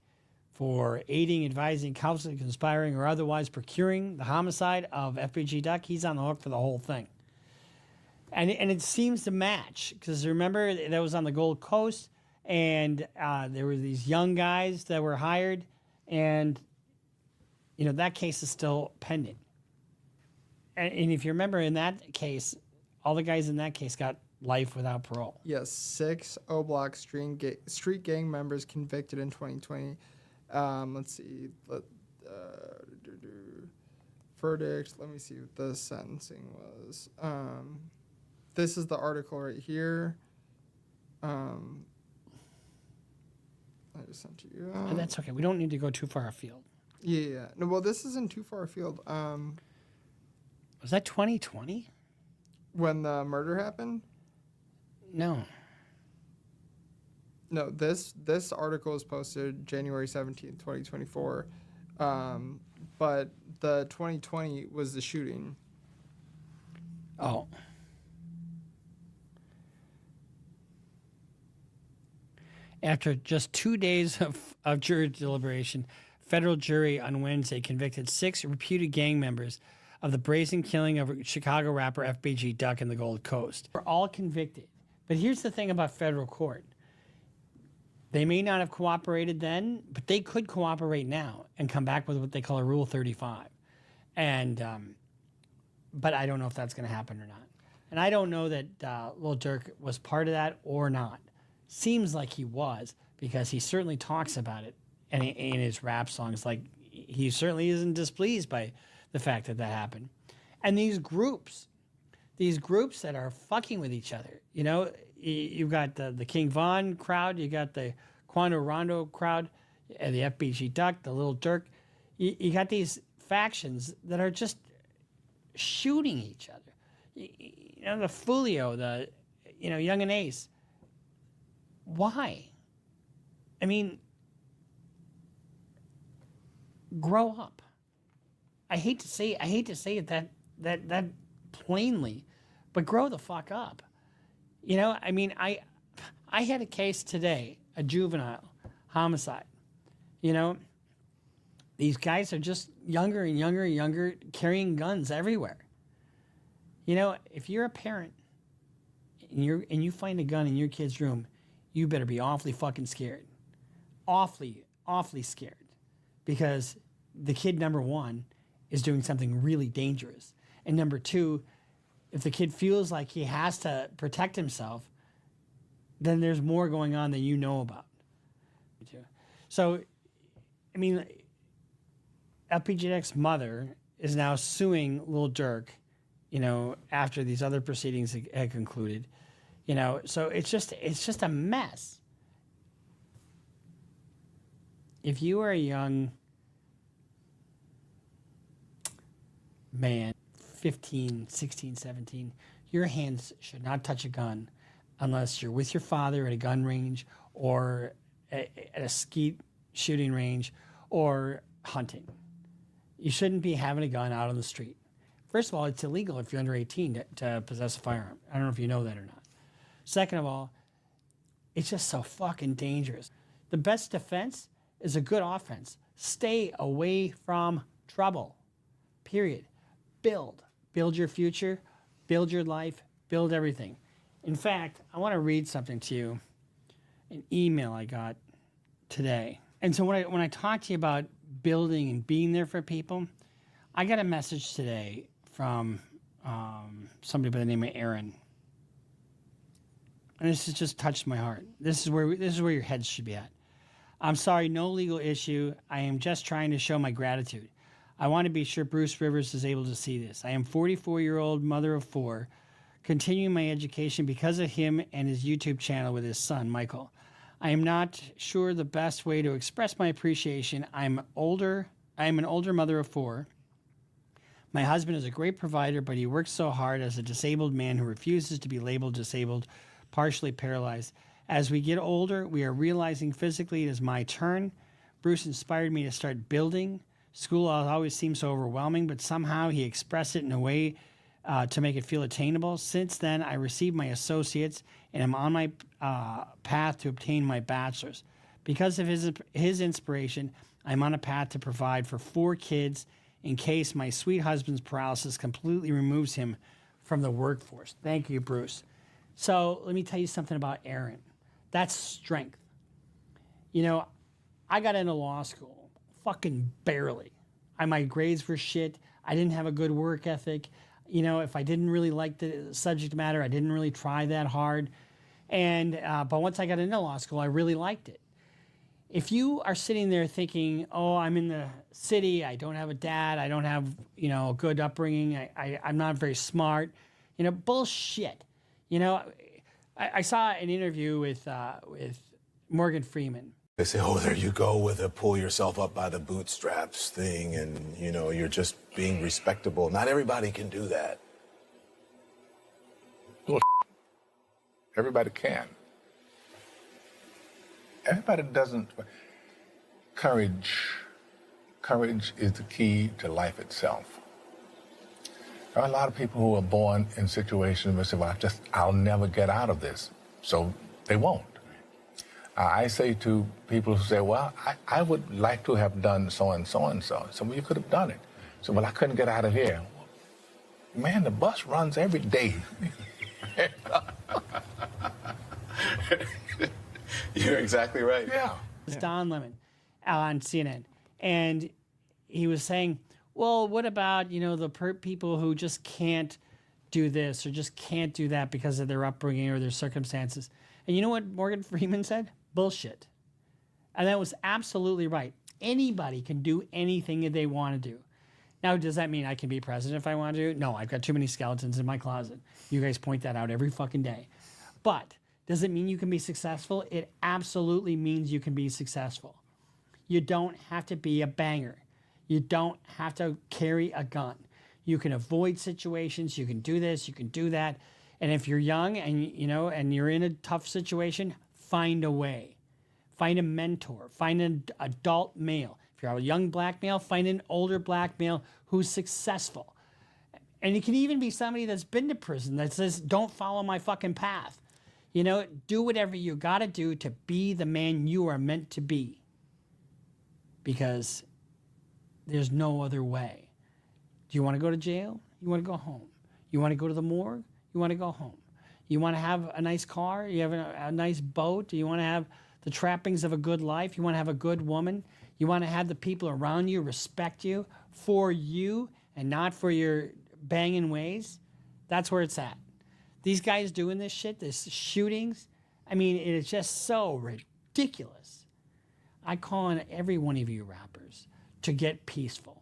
for aiding, advising, counseling, conspiring, or otherwise procuring the homicide of FBG Duck, he's on the hook for the whole thing. And it seems to match. Because remember, that was on the Gold Coast, and there were these young guys that were hired, and that case is still pending. And if you remember, in that case, all the guys in that case got life without parole. Yes, 6 O-Block street gang members convicted in 2020. Let's see. Verdict. Let me see what the sentencing was. This is the article right here. I just sent you. And that's okay. We don't need to go too far afield. Yeah. No, well, this isn't too far afield. Was that 2020? When the murder happened? No. No, this article is posted January 17th, 2024. But the 2020 was the shooting. Oh. After just 2 days of jury deliberation, federal jury on Wednesday convicted 6 reputed gang members of the brazen killing of Chicago rapper FBG Duck in the Gold Coast. They're all convicted. But here's the thing about federal court. They may not have cooperated then, but they could cooperate now and come back with what they call a Rule 35. And, but I don't know if that's going to happen or not. And I don't know that Lil Durk was part of that or not. Seems like he was, because he certainly talks about it in his rap songs. Like, he certainly isn't displeased by the fact that happened. And these groups that are fucking with each other, you've got the King Von crowd, you got the Quando Rondo crowd, the FBG Duck, the Lil Durk. You got these factions that are just shooting each other. The Fulio, the Young and Ace. Why? I mean, grow up. I hate to say it that plainly, but grow the fuck up. I mean, I had a case today, a juvenile homicide. These guys are just younger and younger and younger, carrying guns everywhere. If you're a parent and you find a gun in your kid's room, you better be awfully fucking scared. Awfully, awfully scared. Because the kid, number one, is doing something really dangerous. And number two, if the kid feels like he has to protect himself, then there's more going on than you know about. So, I mean, LPGX's mother is now suing Lil Durk, after these other proceedings had concluded. So it's just a mess. If you are a young man, 15, 16, 17, your hands should not touch a gun unless you're with your father at a gun range or at a skeet shooting range or hunting. You shouldn't be having a gun out on the street. First of all, it's illegal if you're under 18 to possess a firearm. I don't know if you know that or not. Second of all, it's just so fucking dangerous. The best defense is a good offense. Stay away from trouble. Period. Build your future, build your life, build everything. In fact, I want to read something to you, an email I got today. And so when I talk to you about building and being there for people, I got a message today from somebody by the name of Aaron. And this has just touched my heart. This is where your heads should be at. I'm sorry, no legal issue. I am just trying to show my gratitude. I want to be sure Bruce Rivers is able to see this. I am 44-year-old mother of 4, continuing my education because of him and his YouTube channel with his son, Michael. I am not sure the best way to express my appreciation. I am an older mother of 4. My husband is a great provider, but he works so hard as a disabled man who refuses to be labeled disabled, partially paralyzed, As we get older, we are realizing physically it is my turn. Bruce inspired me to start building. School always seemed so overwhelming, but somehow he expressed it in a way to make it feel attainable. Since then, I received my associates and am on my path to obtain my bachelor's. Because of his inspiration, I'm on a path to provide for 4 kids in case my sweet husband's paralysis completely removes him from the workforce. Thank you, Bruce. So let me tell you something about Aaron. That's strength. You know, I got into law school fucking barely. My grades were shit. I didn't have a good work ethic. You know, if I didn't really like the subject matter, I didn't really try that hard. And but once I got into law school, I really liked it. If you are sitting there thinking, oh, I'm in the city, I don't have a dad, I don't have, you know, a good upbringing, I'm not very smart, you know, bullshit. You know, I saw an interview with Morgan Freeman. They say, oh, there you go with a pull yourself up by the bootstraps thing, and, you know, you're just being respectable. Not everybody can do that. Well, everybody can. Everybody doesn't. Courage is the key to life itself. There are a lot of people who are born in situations where they say, well, I'll never get out of this. So they won't. I say to people who say, well, I would like to have done so and so and so. So, well, you could have done it. So, well, I couldn't get out of here. Man, the bus runs every day. You're exactly right. Yeah. It's Don Lemon on CNN. And he was saying, well, what about, you know, the people who just can't do this or just can't do that because of their upbringing or their circumstances? And you know what Morgan Freeman said? Bullshit. And that was absolutely right. Anybody can do anything that they want to do. Now, does that mean I can be president if I want to? No, I've got too many skeletons in my closet. You guys point that out every fucking day. But does it mean you can be successful? It absolutely means you can be successful. You don't have to be a banger. You don't have to carry a gun. You can avoid situations. You can do this. You can do that. And if you're young and, you know, and you're in a tough situation, find a way. Find a mentor. Find an adult male. If you're a young black male, find an older black male who's successful. And it can even be somebody that's been to prison that says, don't follow my fucking path. You know, do whatever you got to do to be the man you are meant to be. Because there's no other way. Do you want to go to jail? You want to go home. You want to go to the morgue? You want to go home. You want to have a nice car? You have a nice boat? Do you want to have the trappings of a good life? You want to have a good woman? You want to have the people around you respect you for you and not for your banging ways? That's where it's at. These guys doing this shit, this shootings, I mean, it is just so ridiculous. I call on every one of you rappers to get peaceful.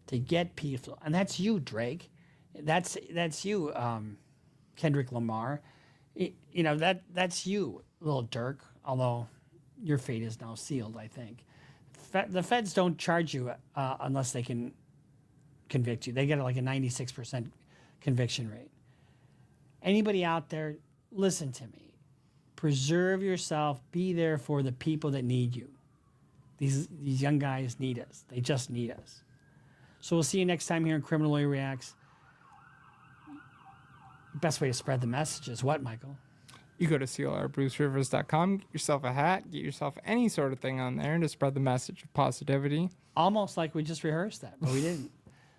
To get peaceful. And that's you, Drake. That's you, Kendrick Lamar. You know, that's you, Lil Durk, although your fate is now sealed, I think. The feds don't charge you unless they can convict you. They get like a 96% conviction rate. Anybody out there, listen to me. Preserve yourself. Be there for the people that need you. These young guys need us. They just need us. So we'll see you next time here on Criminal Lawyer Reacts. Best way to spread the message is what, Michael? You go to CLRBruceRivers.com, get yourself a hat, get yourself any sort of thing on there to spread the message of positivity. Almost like we just rehearsed that, but we didn't.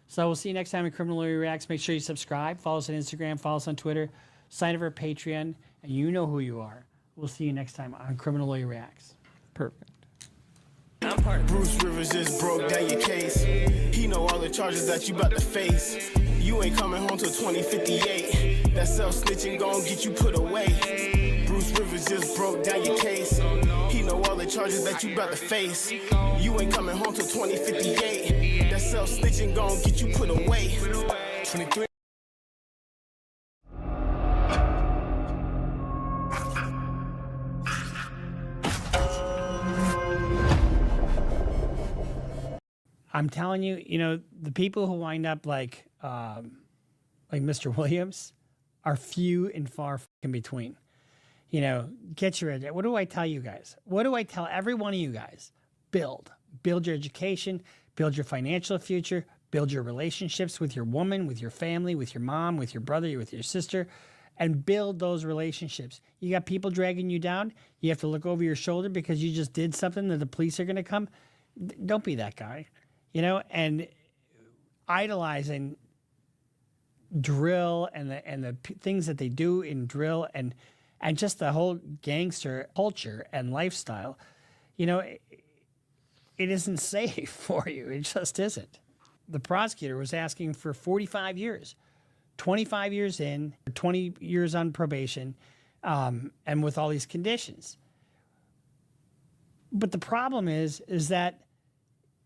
So we'll see you next time in Criminal Lawyer Reacts. Make sure you subscribe, follow us on Instagram, follow us on Twitter, sign up for Patreon, and you know who you are. We'll see you next time on Criminal Lawyer Reacts. Perfect. Bruce Rivers just broke down your case. He know all the charges that you about to face. You ain't coming home till 2058. That self-snitching gon' get you put away. Bruce Rivers just broke down your case. He know all the charges that you about to face. You ain't coming home till 2058. That self-snitching gon' get you put away. 23. I'm telling you, you know, the people who wind up like Mr. Williams are few and far in between. Get your education. What do I tell you guys? What do I tell every one of you guys? Build your education, build your financial future, build your relationships with your woman, with your family, with your mom, with your brother, with your sister, and build those relationships. You got people dragging you down. You have to look over your shoulder because you just did something that the police are going to come. Don't be that guy, and idolizing drill and the things that they do in drill and just the whole gangster culture and lifestyle, it isn't safe for you. It just isn't. The prosecutor was asking for 45 years, 25 years in, 20 years on probation, and with all these conditions. But the problem is that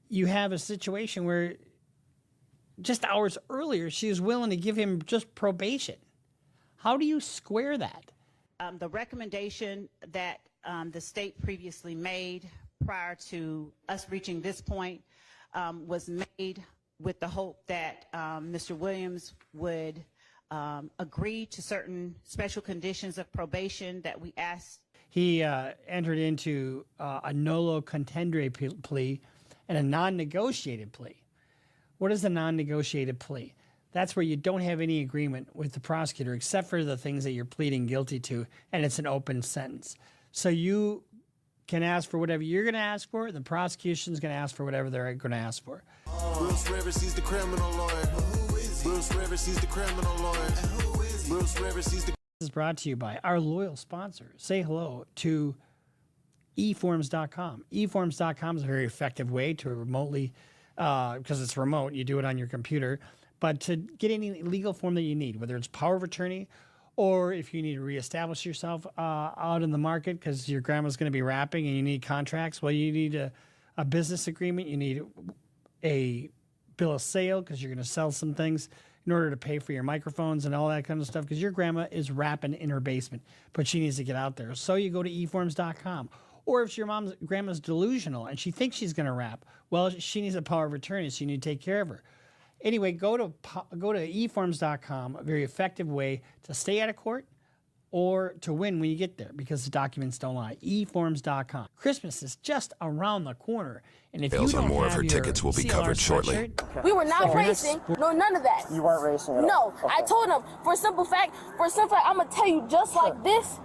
you have a situation where just hours earlier, she was willing to give him just probation. How do you square that? The recommendation that the state previously made prior to us reaching this point was made with the hope that Mr. Williams would agree to certain special conditions of probation that we asked. He entered into a nolo contendere plea and a non-negotiated plea. What is a non-negotiated plea? That's where you don't have any agreement with the prosecutor except for the things that you're pleading guilty to, and it's an open sentence. So you can ask for whatever you're going to ask for, the prosecution's going to ask for whatever they're going to ask for. Bruce Rivers, he's the criminal lawyer. Bruce Rivers, he's the criminal lawyer. Bruce Rivers, he's the... This is brought to you by our loyal sponsor. Say hello to eForms.com. eForms.com is a very effective way to remotely, because it's remote, you do it on your computer, but to get any legal form that you need, whether it's power of attorney or if you need to reestablish yourself out in the market because your grandma's going to be rapping and you need contracts, well, you need a business agreement, you need a bill of sale because you're going to sell some things in order to pay for your microphones and all that kind of stuff because your grandma is rapping in her basement, but she needs to get out there. So you go to eForms.com. Or if your grandma's delusional and she thinks she's going to rap, well, she needs a power of attorney, so you need to take care of her. Anyway, go to eForms.com, a very effective way to stay out of court or to win when you get there because the documents don't lie. eForms.com. Christmas is just around the corner. And if Sales you on don't more of have her your tickets will be CLR covered shortly. sweatshirt- We were not racing. No, none of that. You weren't racing at all? No, Okay. I told him for a simple fact, I'm gonna tell you just like this.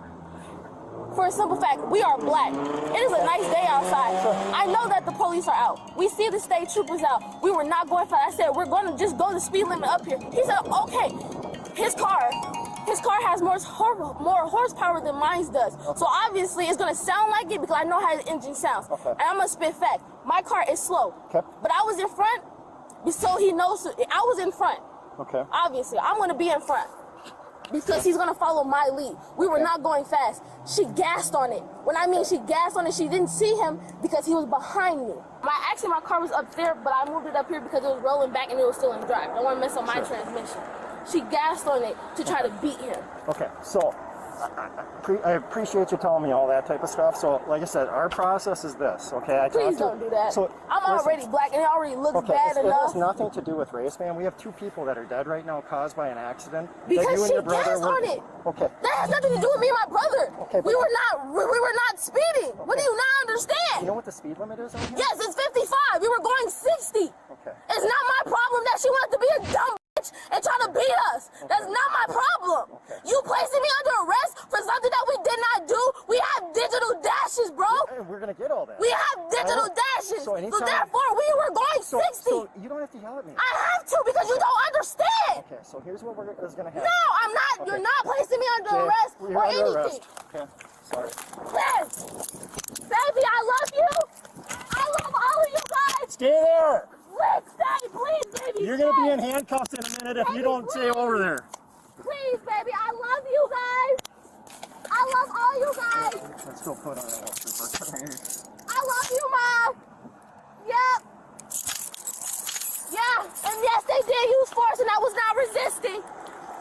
For a simple fact, we are black. It is a nice day outside. I know that the police are out. We see the state troopers out. We were not going for that. I said, we're gonna just go the speed limit up here. He said, okay. His car has more horsepower than mine does. Okay. So obviously it's gonna sound like it because I know how the engine sounds. Okay. And I'm gonna spit fact. My car is slow. Okay. But I was in front, so he knows I was in front. Okay. Obviously, I'm gonna be in front. Because he's gonna follow my lead. We were not going fast. She gassed on it. When I mean she gassed on it, she didn't see him because he was behind me. My car was up there, but I moved it up here because it was rolling back and it was still in drive. I don't want to mess up my transmission. She gassed on it to try to beat him. Okay, so I appreciate you telling me all that type of stuff. So, like I said, our process is this, okay? Please don't do that. So, I'm already black and it already looks bad it enough. has nothing to do with race, man. We have 2 people that are dead right now caused by an accident. Because she gassed on it. Okay. That has nothing to do with me and my brother. Okay, we were not speeding. Okay. What do you not understand? You know what the speed limit is out here? Yes, it's 55. We were going 60. Okay. It's not my problem that she wanted to be a dumb bitch and try to beat us. That's not my problem. Okay. You placing me under arrest for something that we did not do. We have digital dashes, bro. We're gonna get all that. We have digital dashes. So therefore, we were going 60. So you don't have to yell at me. I have to because you don't understand. Okay, so here's what is gonna happen. No, I'm not. Okay. You're not placing me under arrest or anything. Okay, sorry. Yes. Baby, I love you. I love all of you guys. Stay there. Let's stay, please, baby. You're gonna be in handcuffs in a minute if you don't stay over there. Please, baby, I love you guys. I love all you guys. Let's go put on a trooper. I love you, Mom. Yep. Yeah, and yes, they did use force, and I was not resisting.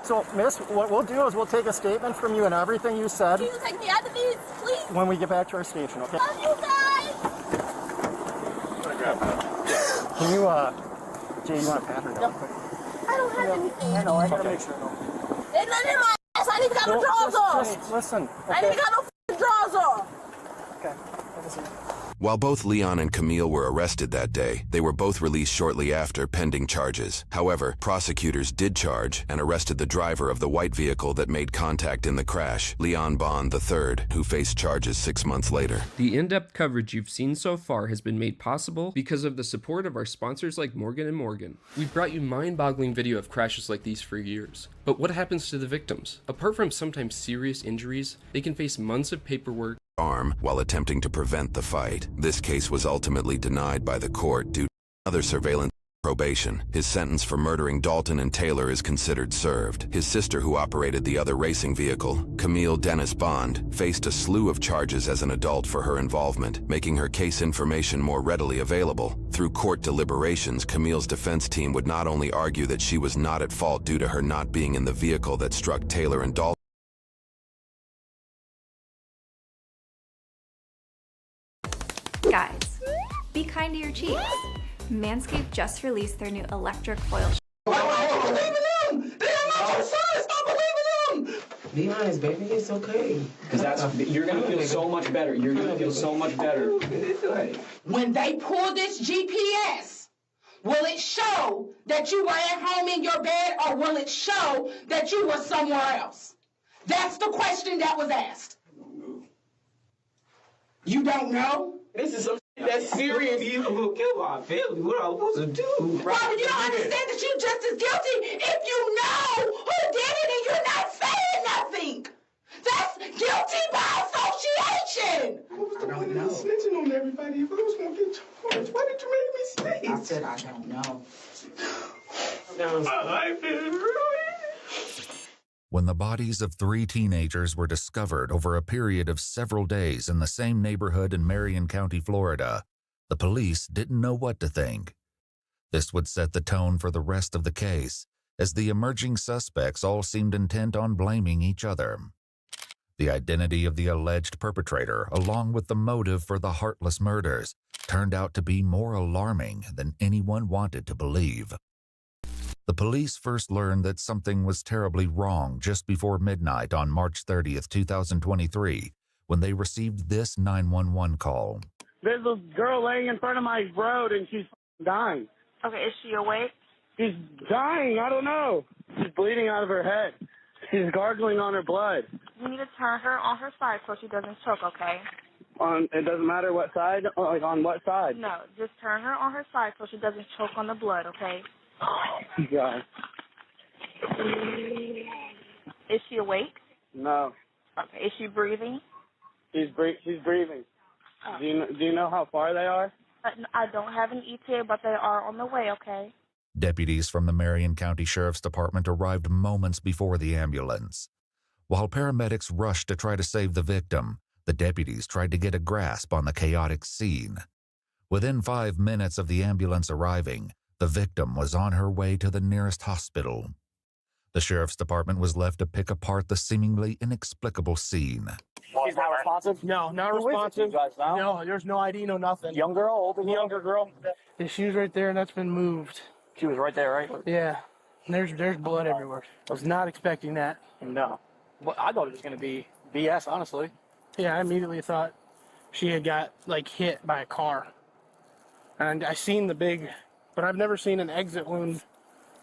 So, miss, what we'll do is we'll take a statement from you and everything you said. Can you take me out of these, please? When we get back to our station, okay? Love you guys. Can you, Jay, you want to pat her down quick? I don't have anything. I know, I gotta make sure. They let in my ass, I I ain't even got no drawers on. Just listen. I ain't even got no drawers on. Okay. While both Leon and Camille were arrested that day, they were both released shortly after pending charges. However, prosecutors did charge and arrested the driver of the white vehicle that made contact in the crash, Leon Bond III, who faced charges 6 months later. The in-depth coverage you've seen so far has been made possible because of the support of our sponsors like Morgan & Morgan. We've brought you mind-boggling video of crashes like these for years. But what happens to the victims? Apart from sometimes serious injuries, they can face months of paperwork, arm while attempting to prevent the fight. This case was ultimately denied by the court due to other surveillance probation. His sentence for murdering Dalton and Taylor is considered served. His sister, who operated the other racing vehicle, Camille Dennis Bond, faced a slew of charges as an adult for her involvement, making her case information more readily available. Through court deliberations, Camille's defense team would not only argue that she was not at fault due to her not being in the vehicle that struck Taylor and Dalton. Guys, be kind to your cheeks. Manscaped just released their new electric foil. Be honest, baby. It's okay. Because you're gonna feel so much better. You're gonna feel so much better. When they pull this GPS, will it show that you were at home in your bed, or will it show that you were somewhere else? That's the question that was asked. You don't know? This is some shit that's serious. You gonna kill my family. What am I supposed to do? Robert, you don't understand that you're just as guilty if you know who did it and you're not saying nothing. That's guilty by association. I don't know. Snitching on everybody. If I was gonna get charged, why did you make me snitch? I said I don't know. My life is ruined. When the bodies of 3 teenagers were discovered over a period of several days in the same neighborhood in Marion County, Florida, the police didn't know what to think. This would set the tone for the rest of the case, as the emerging suspects all seemed intent on blaming each other. The identity of the alleged perpetrator, along with the motive for the heartless murders, turned out to be more alarming than anyone wanted to believe. The police first learned that something was terribly wrong just before midnight on March 30th, 2023, when they received this 911 call. There's a girl laying in front of my road and she's dying. Okay, is she awake? She's dying. I don't know. She's bleeding out of her head. She's gargling on her blood. You need to turn her on her side so she doesn't choke, okay? It doesn't matter what side? Like on what side? No, just turn her on her side so she doesn't choke on the blood, okay? Oh, my God. Is she awake? No. Okay, is she breathing? She's breathing. Oh. Do you know how far they are? I don't have an ETA, but they are on the way, okay? Deputies from the Marion County Sheriff's Department arrived moments before the ambulance. While paramedics rushed to try to save the victim, the deputies tried to get a grasp on the chaotic scene. Within 5 minutes of the ambulance arriving, the victim was on her way to the nearest hospital. The Sheriff's Department was left to pick apart the seemingly inexplicable scene. She's not responsive? No, not responsive. No, there's no ID, no nothing. Young girl, older girl? Younger girl. The shoe's right there, and that's been moved. She was right there, right? Yeah. And there's blood everywhere. I was not expecting that. No. Well, I thought it was going to be BS, honestly. Yeah, I immediately thought she had got, hit by a car. And I seen the big... But I've never seen an exit wound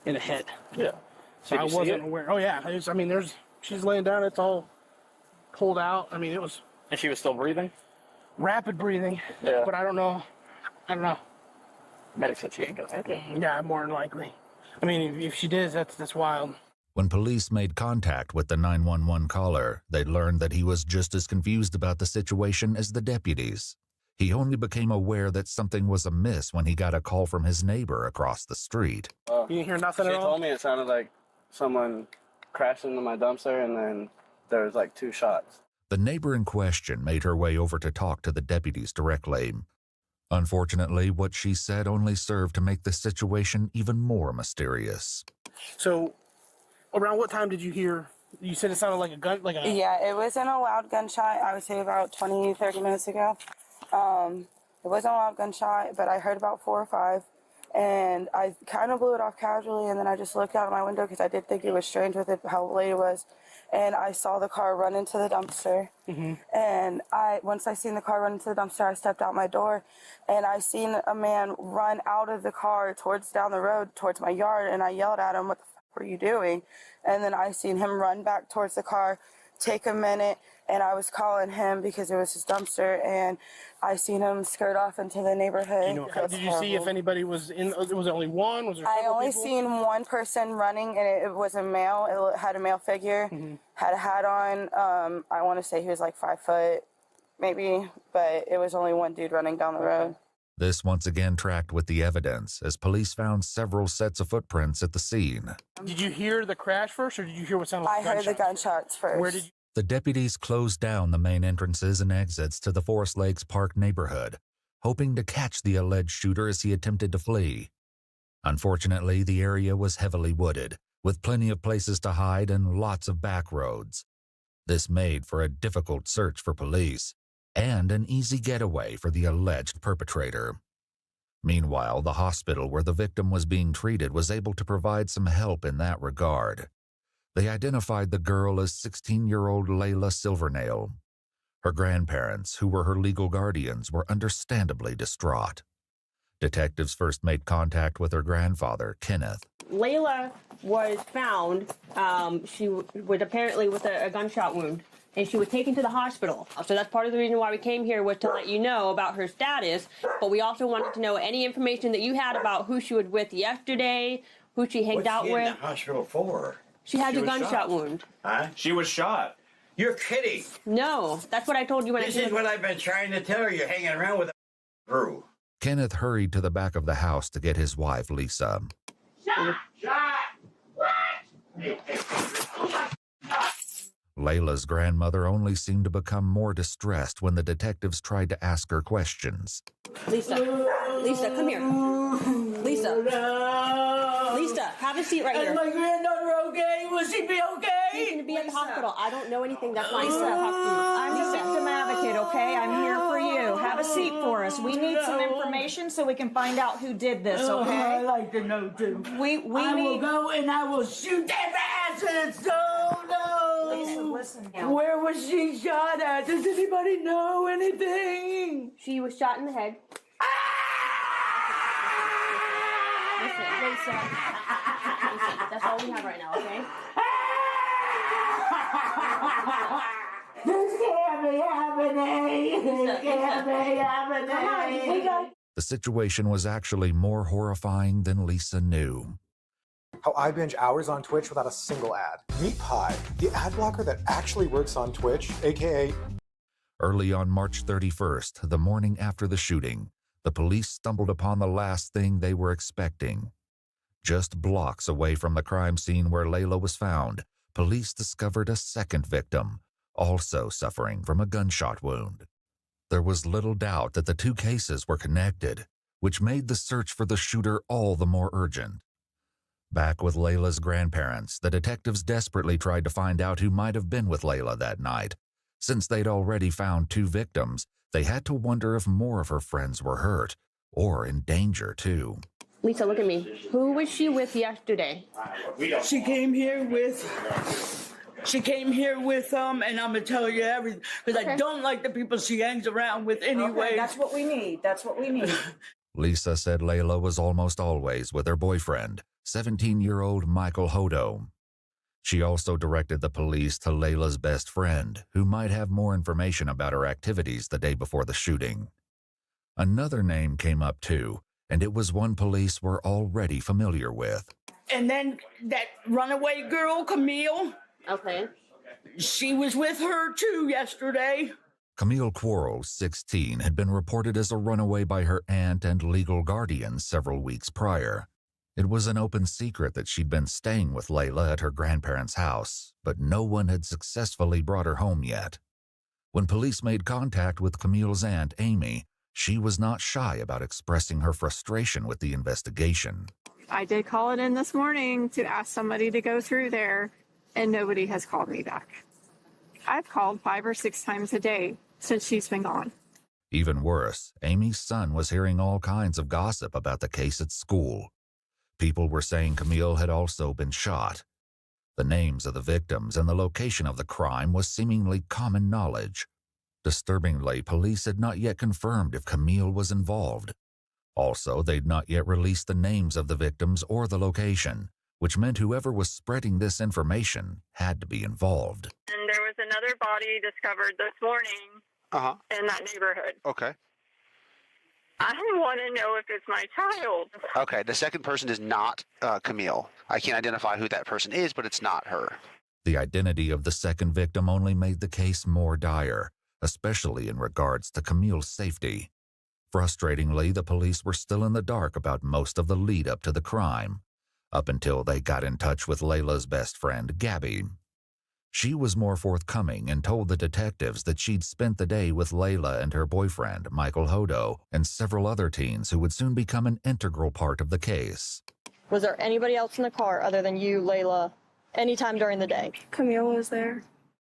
in a head. Yeah. So I wasn't aware. Oh, yeah. She's laying down. It's all pulled out. I mean, it was... And she was still breathing? Rapid breathing. Yeah. But I don't know. Medic said she ain't gonna make it. Yeah, more than likely. I mean, if she did, that's wild. When police made contact with the 911 caller, they learned that he was just as confused about the situation as the deputies. He only became aware that something was amiss when he got a call from his neighbor across the street. You didn't hear nothing at all? She told me it sounded like someone crashed into my dumpster, and then there was 2 shots. The neighbor in question made her way over to talk to the deputies directly. Unfortunately, what she said only served to make the situation even more mysterious. So, around what time did you hear? You said it sounded like a gun? Yeah, it wasn't a loud gunshot. I would say about 20, 30 minutes ago. It wasn't a loud gunshot, but I heard about 4 or 5, and I kind of blew it off casually, and then I just looked out of my window because I did think it was strange with it, how late it was, and I saw the car run into the dumpster. And once I seen the car run into the dumpster, I stepped out my door, and I seen a man run out of the car towards down the road towards my yard, and I yelled at him, "What the fuck were you doing?" And then I seen him run back towards the car, take a minute, and I was calling him because it was his dumpster, and I seen him skirt off into the neighborhood. Did you see if anybody was in? Was it only one? Was there I several only only seen one person running, and it was a male. It had a male figure, had a hat on. I want to say he was like 5 foot, maybe, but it was only one dude running down the road. This once again tracked with the evidence as police found several sets of footprints at the scene. Did you hear the crash first, or did you hear what sounded like I heard the gunshots first. Where did you? The deputies closed down the main entrances and exits to the Forest Lakes Park neighborhood, hoping to catch the alleged shooter as he attempted to flee. Unfortunately, the area was heavily wooded, with plenty of places to hide and lots of back roads. This made for a difficult search for police and an easy getaway for the alleged perpetrator. Meanwhile, the hospital where the victim was being treated was able to provide some help in that regard. They identified the girl as 16-year-old Layla Silvernail. Her grandparents, who were her legal guardians, were understandably distraught. Detectives first made contact with her grandfather, Kenneth. Layla was found, she was apparently with a gunshot wound, and she was taken to the hospital. So that's part of the reason why we came here, was to let you know about her status, but we also wanted to know any information that you had about who she was with yesterday, who she hanged out with. What's she in the hospital for? She had a was gunshot shot. wound. Huh? She was shot. You're kidding. No, that's what I told you when This is what I've been trying to tell her. You're hanging around with a crew. Kenneth hurried to the back of the house to get his wife, Lisa. Shot! What? Layla's grandmother only seemed to become more distressed when the detectives tried to ask her questions. Lisa, come here. Lisa, have a seat right here. Is my granddaughter okay? Will she be okay? She's going to be at the hospital. I don't know anything. That's why I said talk to you. I'm the victim advocate, okay? I'm here for you. Have a seat for us. We need some information so we can find out who did this, okay? I'd like to know too. We will go and I will shoot their asses. Oh no! Listen now. Where was she shot at? Does anybody know anything? She was shot in the head. Listen, that's all we have right now, okay? This can't be happening. This can't be happening. Come on, we got. The situation was actually more horrifying than Lisa knew. How I binge hours on Twitch without a single ad. Meet Pi, the ad blocker that actually works on Twitch, aka... Early on March 31st, the morning after the shooting, the police stumbled upon the last thing they were expecting. Just blocks away from the crime scene where Layla was found, police discovered a second victim, also suffering from a gunshot wound. There was little doubt that the two cases were connected, which made the search for the shooter all the more urgent. Back with Layla's grandparents, the detectives desperately tried to find out who might have been with Layla that night. Since they'd already found two victims, they had to wonder if more of her friends were hurt, or in danger too. Lisa, look at me. Who was she with yesterday? She came here with, and I'm gonna tell you everything, because I don't like the people she hangs around with anyway. Okay, that's what we need. That's what we need. Lisa said Layla was almost always with her boyfriend, 17-year-old Michael Hodo. She also directed the police to Layla's best friend, who might have more information about her activities the day before the shooting. Another name came up too, and it was one police were already familiar with. And then that runaway girl, Camille. Okay. She was with her too yesterday. Camille Quarles, 16, had been reported as a runaway by her aunt and legal guardian several weeks prior. It was an open secret that she'd been staying with Layla at her grandparents' house, but no one had successfully brought her home yet. When police made contact with Camille's aunt, Amy, she was not shy about expressing her frustration with the investigation. I did call it in this morning to ask somebody to go through there, and nobody has called me back. I've called 5 or 6 times a day since she's been gone. Even worse, Amy's son was hearing all kinds of gossip about the case at school. People were saying Camille had also been shot. The names of the victims and the location of the crime was seemingly common knowledge. Disturbingly, police had not yet confirmed if Camille was involved. Also, they'd not yet released the names of the victims or the location, which meant whoever was spreading this information had to be involved. And there was another body discovered this morning in that neighborhood. Okay. I want to know if it's my child. Okay, the second person is not Camille. I can't identify who that person is, but it's not her. The identity of the second victim only made the case more dire, especially in regards to Camille's safety. Frustratingly, the police were still in the dark about most of the lead up to the crime, up until they got in touch with Layla's best friend, Gabby. She was more forthcoming and told the detectives that she'd spent the day with Layla and her boyfriend, Michael Hodo, and several other teens who would soon become an integral part of the case. Was there anybody else in the car other than you, Layla, anytime during the day? Camille was there.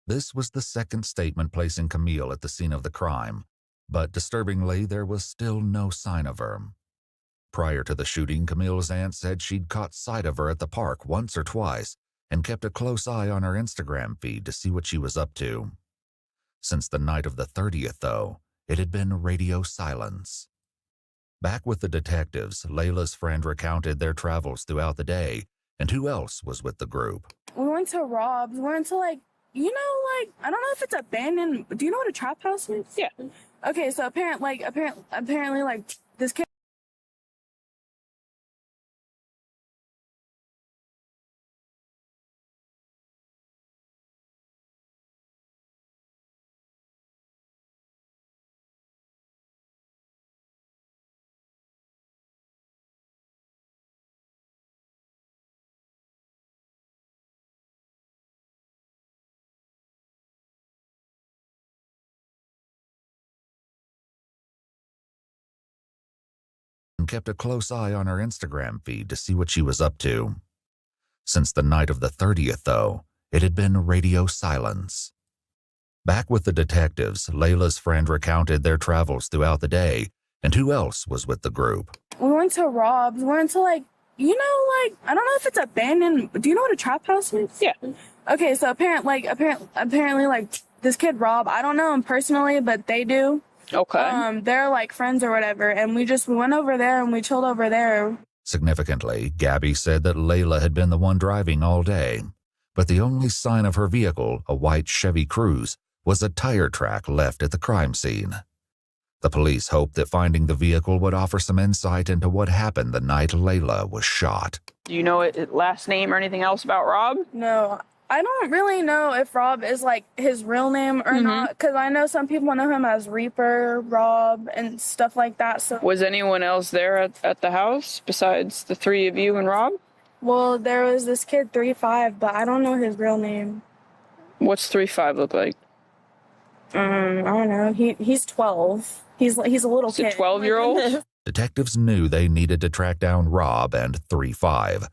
This was the second statement placing Camille at the scene of the crime, but disturbingly, there was still no sign of her. Prior to the shooting, Camille's aunt said she'd caught sight of her at the park once or twice and kept a close eye on her Instagram feed to see what she was up to. Since the night of the 30th, though, it had been radio silence. Back with the detectives, Layla's friend recounted their travels throughout the day and who else was with the group. We went to Rob's. We went to I don't know if it's abandoned. Do you know what a trap house is? Yeah. Okay, so apparently, this kid. And kept a close eye on her Instagram feed to see what she was up to. Since the night of the 30th, though, it had been radio silence. Back with the detectives, Layla's friend recounted their travels throughout the day and who else was with the group. We went to Rob's. We went to I don't know if it's abandoned. Do you know what a trap house is? Yeah. Okay, so apparently, this kid Rob. I don't know him personally, but they do. Okay. They're friends or whatever, and we went over there and we chilled over there. Significantly, Gabby said that Layla had been the one driving all day, but the only sign of her vehicle, a white Chevy Cruze, was a tire track left at the crime scene. The police hoped that finding the vehicle would offer some insight into what happened the night Layla was shot. Do you know his last name or anything else about Rob? No, I don't really know if Rob is his real name or not, because I know some people know him as Reaper, Rob, and stuff like that. So Was anyone else there at the house besides the three of you and Rob? Well, there was this kid 3'5", but I don't know his real name. What's 3'5" look like? I don't know. He's 12. He's a little kid. A 12-year-old? Detectives knew they needed to track down Rob and 3'5".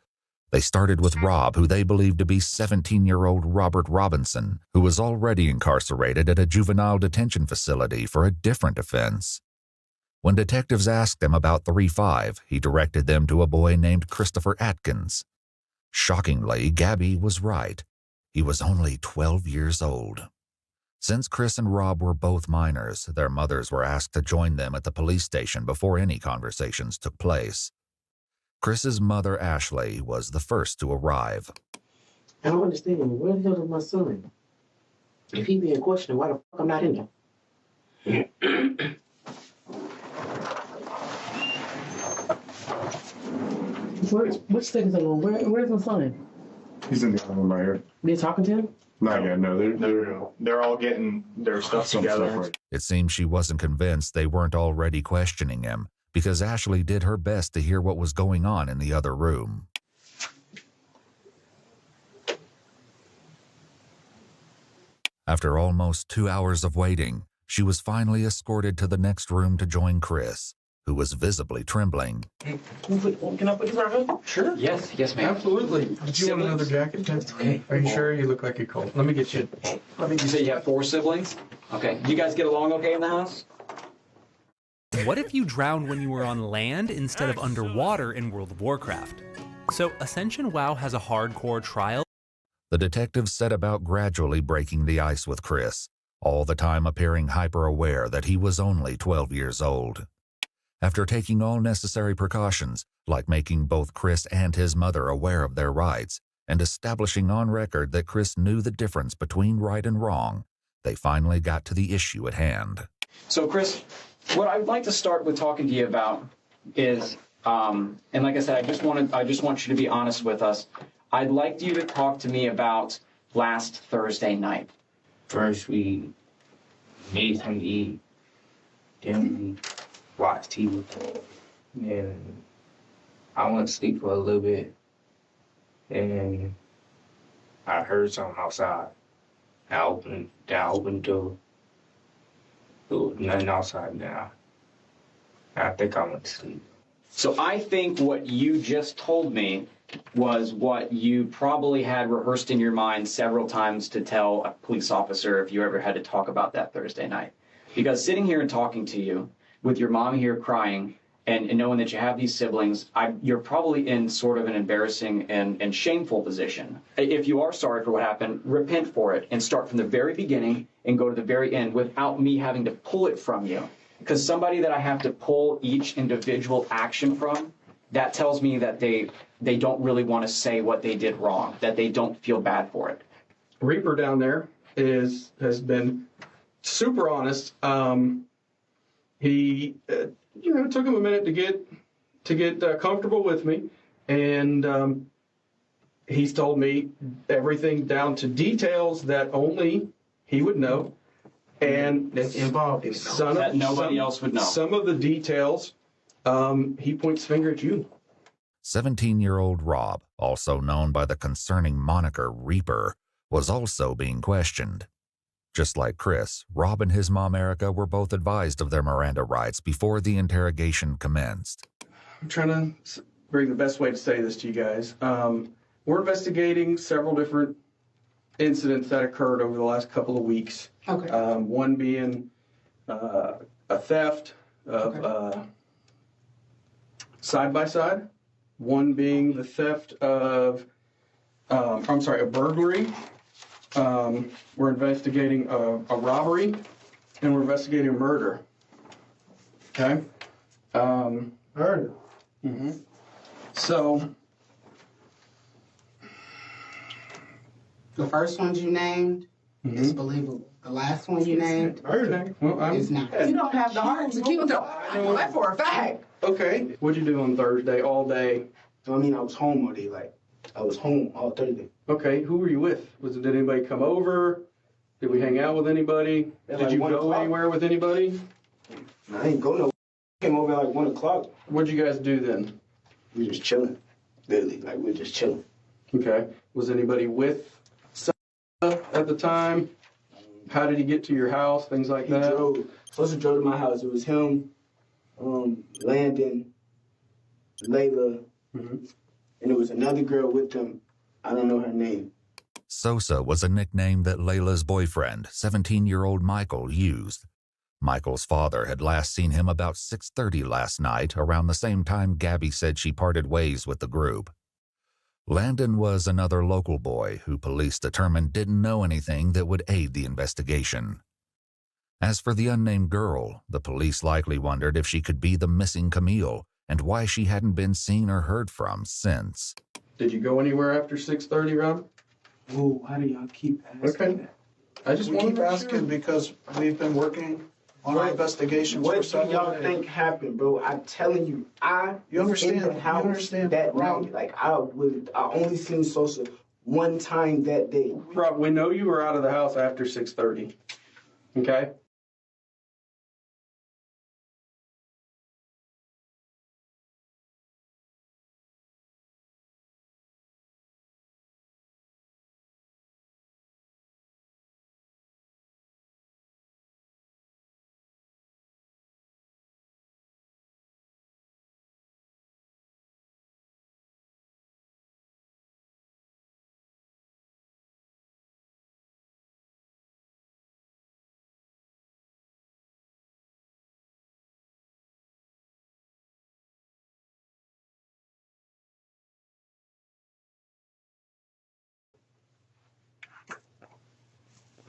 They started with Rob, who they believed to be 17-year-old Robert Robinson, who was already incarcerated at a juvenile detention facility for a different offense. When detectives asked him about 3'5", he directed them to a boy named Christopher Atkins. Shockingly, Gabby was right. He was only 12 years old. Since Chris and Rob were both minors, their mothers were asked to join them at the police station before any conversations took place. Chris's mother, Ashley, was the first to arrive. I don't understand. Where the hell is my son? If he being questioned, why the fuck I'm not in there? What state is that on? Where's my son? He's in the other room right here. They're talking to him? Not yet. No, they're all getting their stuff together. It seemed she wasn't convinced they weren't already questioning him, because Ashley did her best to hear what was going on in the other room. After almost 2 hours of waiting, she was finally escorted to the next room to join Chris, who was visibly trembling. Can I put this right here? Sure. Yes, ma'am. Absolutely. Did you want another jacket? That's okay. Are you sure? You look like you're cold. Let me get you. You say you have 4 siblings? Okay. You guys get along okay in the house? What if you drowned when you were on land instead of underwater in World of Warcraft? So Ascension WoW has a hardcore trial. The detectives set about gradually breaking the ice with Chris, all the time appearing hyper-aware that he was only 12 years old. After taking all necessary precautions, like making both Chris and his mother aware of their rights, and establishing on record that Chris knew the difference between right and wrong, they finally got to the issue at hand. So, Chris, what I'd like to start with talking to you about is, and like I said, I just want you to be honest with us. I'd like you to talk to me about last Thursday night. First, we made something to eat. Then we watched TV. And I went to sleep for a little bit. And I heard something outside. I opened the door. There was nothing outside now. I think I went to sleep. So I think what you just told me was what you probably had rehearsed in your mind several times to tell a police officer if you ever had to talk about that Thursday night. Because sitting here and talking to you with your mom here crying and knowing that you have these siblings, you're probably in sort of an embarrassing and shameful position. If you are sorry for what happened, repent for it and start from the very beginning and go to the very end without me having to pull it from you. Because somebody that I have to pull each individual action from, that tells me that they don't really want to say what they did wrong, that they don't feel bad for it. Reaper down there has been super honest. He took him a minute to get comfortable with me, and he's told me everything down to details that only he would know, and that's involved in it. That nobody else would know. Some of the details, he points finger at you. 17-year-old Rob, also known by the concerning moniker Reaper, was also being questioned. Just like Chris, Rob and his mom Erica were both advised of their Miranda rights before the interrogation commenced. I'm trying to bring the best way to say this to you guys. We're investigating several different incidents that occurred over the last couple of weeks. Okay. One being a theft of side-by-side. One being the theft of, a burglary. We're investigating a robbery, and we're investigating a murder. Okay? Murder? Mm-hmm. So, the first ones you named is believable. The last one you named is not. You don't have the heart to keep them. I know that for a fact. Okay. What'd you do on Thursday all day? I mean, I was home all day. Like, I was home all Thursday. Okay. Who were you with? Did anybody come over? Did we hang out with anybody? Did you go anywhere with anybody? I didn't go nowhere. Came over at like 1 o'clock. What'd you guys do then? We were just chilling. Literally, like, we were just chilling. Okay. Was anybody with at the time? How did he get to your house? Things like that? He drove. Supposed to drove to my house. It was him, Landon, Layla, and there was another girl with them. I don't know her name. Sosa was a nickname that Layla's boyfriend, 17-year-old Michael, used. Michael's father had last seen him about 6:30 last night, around the same time Gabby said she parted ways with the group. Landon was another local boy who police determined didn't know anything that would aid the investigation. As for the unnamed girl, the police likely wondered if she could be the missing Camille and why she hadn't been seen or heard from since. Did you go anywhere after 6:30, Rob? Oh, why do y'all keep asking that? I just want to keep asking because we've been working on our investigations for what do several y'all days. think happened, bro? I'm telling you, You understand? in the house You understand? that Rob. night. Like, I only seen Sosa one time that day. Rob, we know you were out of the house after 6:30. Okay?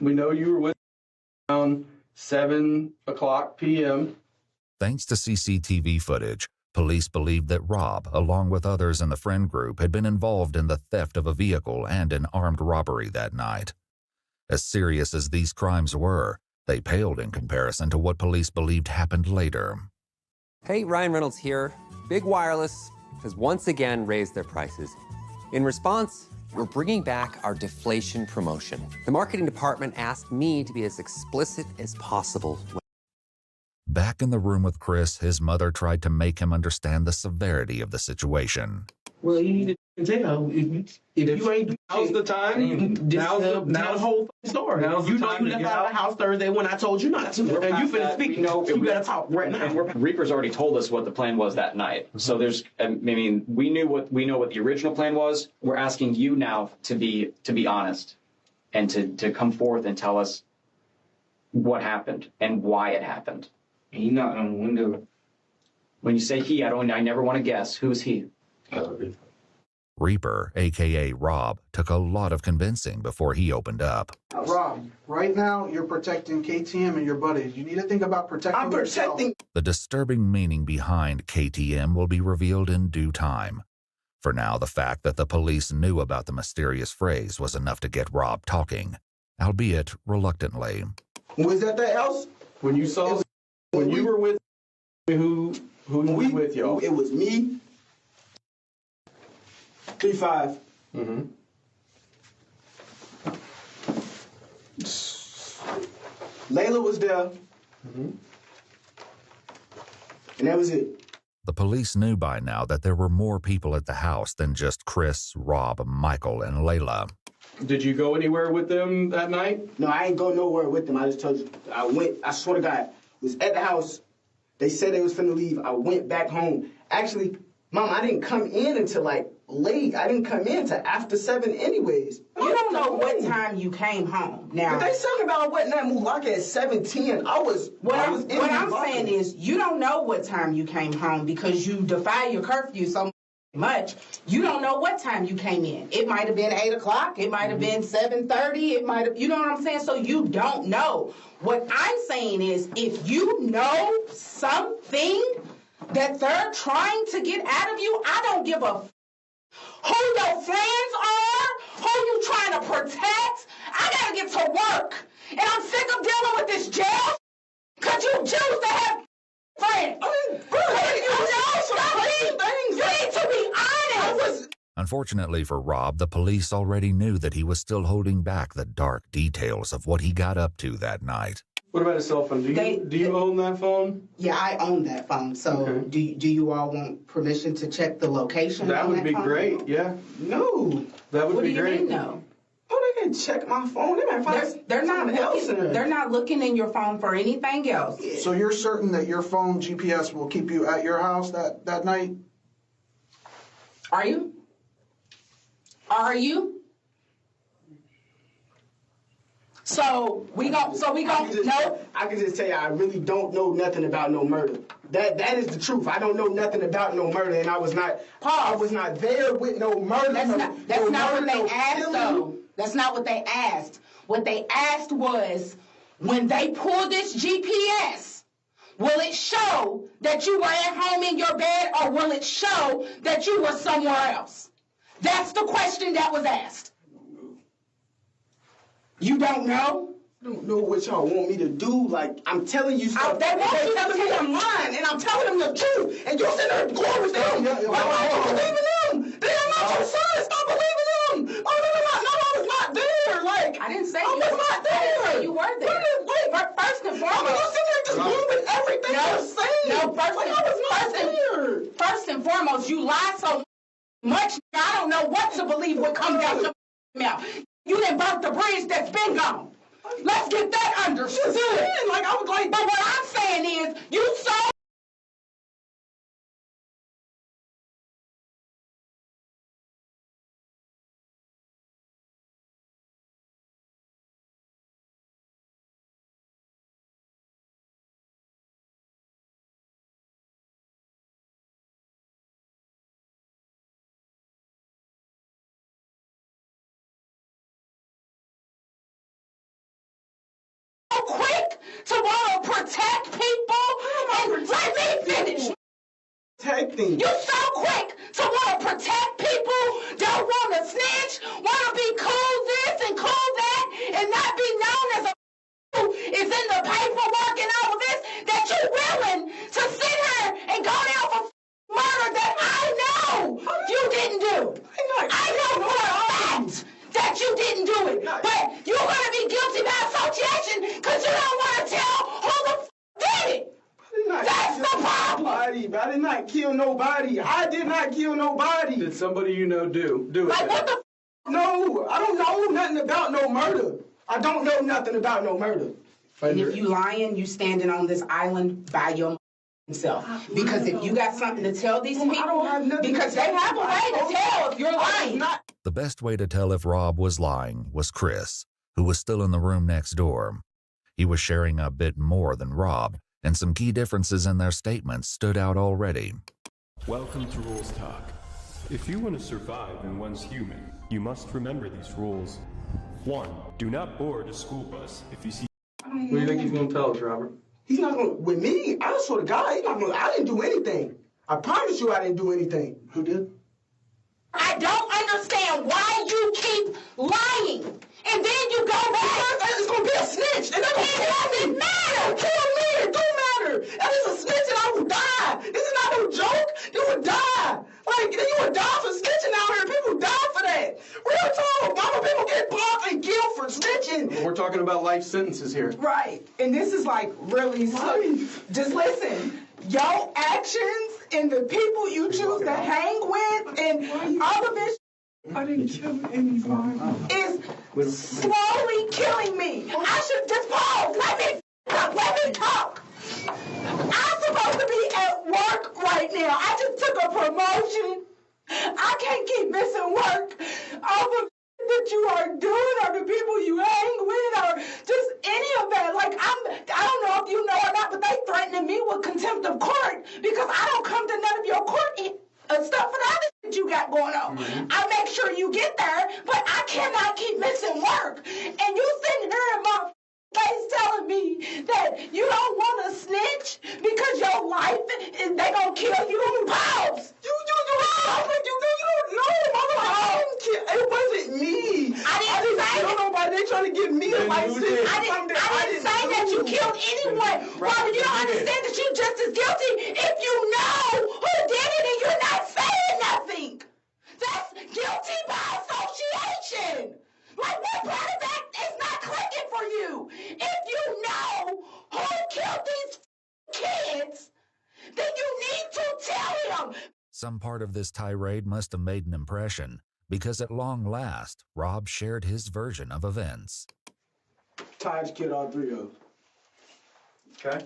We know you were with around 7:00 p.m. Thanks to CCTV footage, police believed that Rob, along with others in the friend group, had been involved in the theft of a vehicle and an armed robbery that night. As serious as these crimes were, they paled in comparison to what police believed happened later. Hey, Ryan Reynolds here. Big Wireless has once again raised their prices. In response, we're bringing back our deflation promotion. The marketing department asked me to be as explicit as possible. Back in the room with Chris, his mother tried to make him understand the severity of the situation. Well, you need to tell. If you ain't now's the time. Now's the whole story. You know you left out of the house Thursday when I told you not to. And you finna speak. You better talk right now. Reaper's already told us what the plan was that night. So there's, I mean, we know what the original plan was. We're asking you now to be honest and to come forth and tell us what happened and why it happened. He knocked on the window. When you say he, I never want to guess. Who's he? Reaper, a.k.a. Rob, took a lot of convincing before he opened up. Rob, right now you're protecting KTM and your buddies. You need to think about protecting yourself. The disturbing meaning behind KTM will be revealed in due time. For now, the fact that the police knew about the mysterious phrase was enough to get Rob talking, albeit reluctantly. Was that the else? When you saw, when you were with, who was with y'all? It was me. 3-5. Mm-hmm. Layla was there. Mm-hmm. And that was it. The police knew by now that there were more people at the house than just Chris, Rob, Michael, and Layla. Did you go anywhere with them that night? No, I ain't go nowhere with them. I just told you. I swear to God, was at the house. They said they was finna leave. I went back home. Actually, Mom, I didn't come in until like late. I didn't come in till after 7 anyways. You don't know what time you came home. Now, but they talking about I wasn't at Mulaka at 7:10. What I'm saying is, you don't know what time you came home because you defy your curfew so much. You don't know what time you came in. It might have been 8 o'clock. It might have been 7:30. It might have, you know what I'm saying? So you don't know. What I'm saying is, if you know something that they're trying to get out of you, I don't give a who your friends are, who you trying to protect. I gotta get to work, and I'm sick of dealing with this jail. Cause you choose to have friends. You need to be honest. Unfortunately for Rob, the police already knew that he was still holding back the dark details of what he got up to that night. What about his cell phone? Do you own that phone? Yeah, I own that phone. So okay. Do you all want permission to check the location? That would be phone? great. Yeah. No. That would be great. What do you mean no? Oh, they can check my phone. They might find they're not looking. They're not looking in your phone for anything else. So you're certain that your phone GPS will keep you at your house that night? Are you? Are you? So we gon' no. I can just tell you, I really don't know nothing about no murder. That is the truth. I don't know nothing about no murder, and I was not there with no murder. That's not what they asked, though. That's not what they asked. What they asked was, when they pull this GPS, will it show that you were at home in your bed, or will it show that you were somewhere else? That's the question that was asked. You don't know? I don't know what y'all want me to do. Like, I'm telling you stuff. They want you to tell them lying, and I'm telling them the truth. And you're sitting there going with them. Why don't you believe in them? They are not your son. Stop believing them. Oh, no, I was not there. Like, I didn't say I was not there. I didn't say you were there. Wait, first and foremost. I'm sitting there just going with everything you're saying. No, first and foremost, you lie so much, I don't know what to believe would come down your mouth. You didn't burn the bridge that's been gone. Let's get that understood. Like, I was like, but what I'm saying is, you saw so quick to want to protect people and let me finish. Protecting. You so quick to want to protect people, don't want to snitch, want to be cool this and cool that, and not be known as a who is in the paperwork and all of this, that you're willing to sit here and go down for murder that I know you didn't do. I know for a fact that you didn't do it, but you're going to be guilty by association because you don't want to tell who the did it. That's the problem. I did not kill nobody. I did not kill nobody. Did somebody you know do it? Like, what the No, I don't know nothing about no murder. I don't know nothing about no murder. And if you lying, you standing on this island by yourself. Because if you got something to tell these people, because they have a way to tell if you're lying. The best way to tell if Rob was lying was Chris, who was still in the room next door. He was sharing a bit more than Rob, and some key differences in their statements stood out already. Welcome to Rules Talk. If you want to survive and once human, you must remember these rules. 1. Do not board a school bus if you see... What do you think he's going to tell us, Robert? He's not going to, with me, I swear to God, he's not going to, I didn't do anything. I promise you I didn't do anything. Who did? I don't understand why you keep lying. And then you go back. It's going to be a snitch. And it doesn't matter. Kill me. It don't matter. That is a snitch and I will die. This is not no joke. You would die. Like, you would die for snitching out here. People die for that. Real talk. Mama, people get popped and killed for snitching. We're talking about life sentences here. Right. And this is like really just listen. Your actions and the people you choose to hang with and all of this I didn't kill anybody. Is slowly killing me. I should just pause. Let me talk. I'm supposed to be at work right now. I just took a promotion. I can't keep missing work off of that you are doing or the people you hang with or just any of that. Like, I don't know if you know or not, but they threatening me with contempt of court because I don't come to none of your court stuff for the other shit you got going on. I make sure you get there, but I cannot keep missing work. And you sitting here in my face telling me that you don't want to snitch because your life is they gonna kill you. Pause. You don't know, mama. It wasn't me. I didn't say kill nobody. They trying to get me a license. I didn't say that you killed anyone. Robert, you don't understand that you're just as guilty if you know who did it and you're not saying nothing. That's guilty by association. Like, what part of that is not clicking for you? If you know who killed these kids, then you need to tell him. Some part of this tirade must have made an impression, because at long last, Rob shared his version of events. Taj killed all three of them. Okay.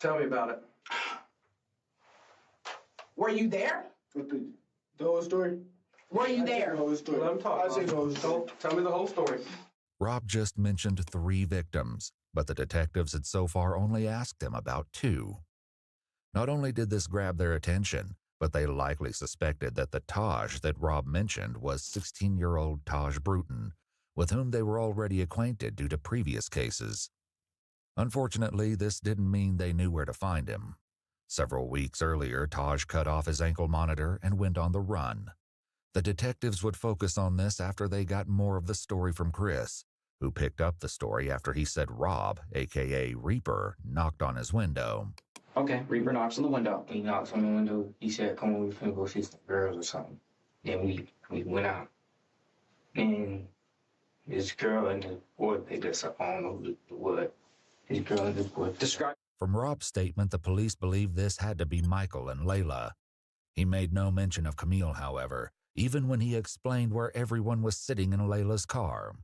Tell me about it. Were you there? The whole story? Were you there? The whole story. Let him talk. Tell me the whole story. Rob just mentioned 3 victims, but the detectives had so far only asked him about 2. Not only did this grab their attention, but they likely suspected that the Taj that Rob mentioned was 16-year-old Taj Bruton, with whom they were already acquainted due to previous cases. Unfortunately, this didn't mean they knew where to find him. Several weeks earlier, Taj cut off his ankle monitor and went on the run. The detectives would focus on this after they got more of the story from Chris, who picked up the story after he said Rob, a.k.a. Reaper, knocked on his window. Okay, Reaper knocks on the window. He knocks on the window. He said, come on, we finna go see some girls or something. Then we went out. And this girl and the boy picked us up. I don't know what. This girl and this boy. Describe. From Rob's statement, the police believed this had to be Michael and Layla. He made no mention of Camille, however, even when he explained where everyone was sitting in Layla's car.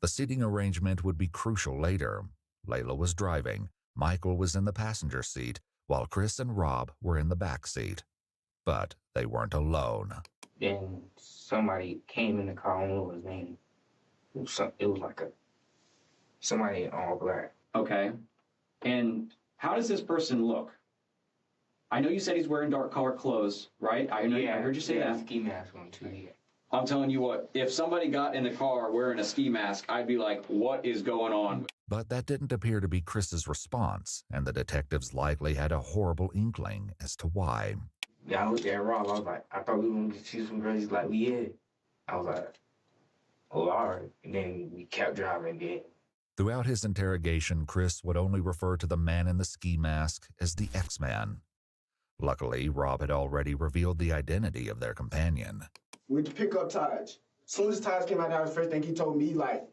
The seating arrangement would be crucial later. Layla was driving. Michael was in the passenger seat, while Chris and Rob were in the back seat. But they weren't alone. Then somebody came in the car, I don't know his name. It was like somebody in all black. Okay. And how does this person look? I know you said he's wearing dark colored clothes, right? I heard you say that. Ski mask on too. I'm telling you what, if somebody got in the car wearing a ski mask, I'd be like, what is going on? But that didn't appear to be Chris's response, and the detectives likely had a horrible inkling as to why. Yeah, I looked at Rob. I was like, I thought we were going to see some girls. He's like, yeah. I was like, oh, all right. And then we kept driving again. Throughout his interrogation, Chris would only refer to the man in the ski mask as the X-Man. Luckily, Rob had already revealed the identity of their companion. We went to pick up Taj. As soon as Taj came out, that was the first thing he told me, like,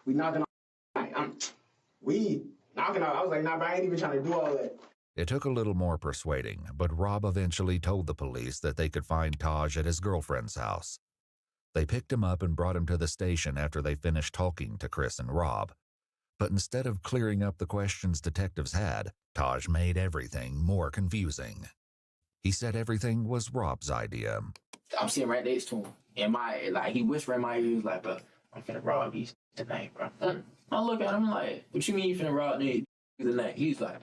we knocking on. We knocking on. I was like, nah, but I ain't even trying to do all that. It took a little more persuading, but Rob eventually told the police that they could find Taj at his girlfriend's house. They picked him up and brought him to the station after they finished talking to Chris and Rob. But instead of clearing up the questions detectives had, Taj made everything more confusing. He said everything was Rob's idea. I'm sitting right next to him, and he whispered in my ear, he was like, bro, I'm finna rob these tonight, bro. I look at him like, what you mean you finna rob these tonight? He's like,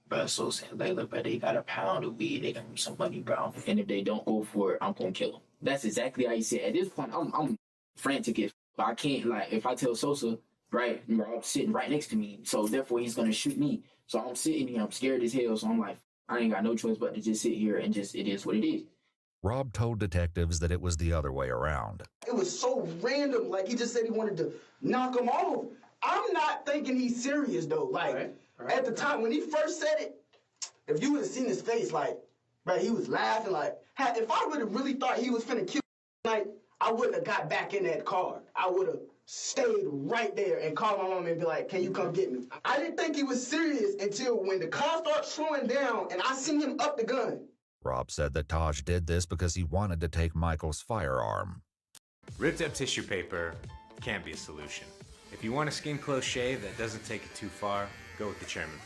bro, so Layla, bro, they got a pound of weed, they got me some money, bro, and if they don't go for it, I'm gonna kill them. That's exactly how he said. At this point, I'm frantic if I can't, like, if I tell Sosa, right, Rob's sitting right next to me, so therefore he's gonna shoot me. So I'm sitting here, I'm scared as hell, so I'm like, I ain't got no choice but to just sit here and just, it is what it is. Rob told detectives that it was the other way around. It was so random. Like, he just said he wanted to knock him off. I'm not thinking he's serious, though. Like, at the time, when he first said it, if you would have seen his face, like, bro, he was laughing. Like, if I would have really thought he was finna kill like, I wouldn't have got back in that car. I would have stayed right there and called my mom and be like, can you come get me? I didn't think he was serious until when the car started slowing down and I seen him up the gun. Rob said that Taj did this because he wanted to take Michael's firearm. Ripped up tissue paper can't be a solution. If you want a skin close shave that doesn't take it too far, go with the chairman.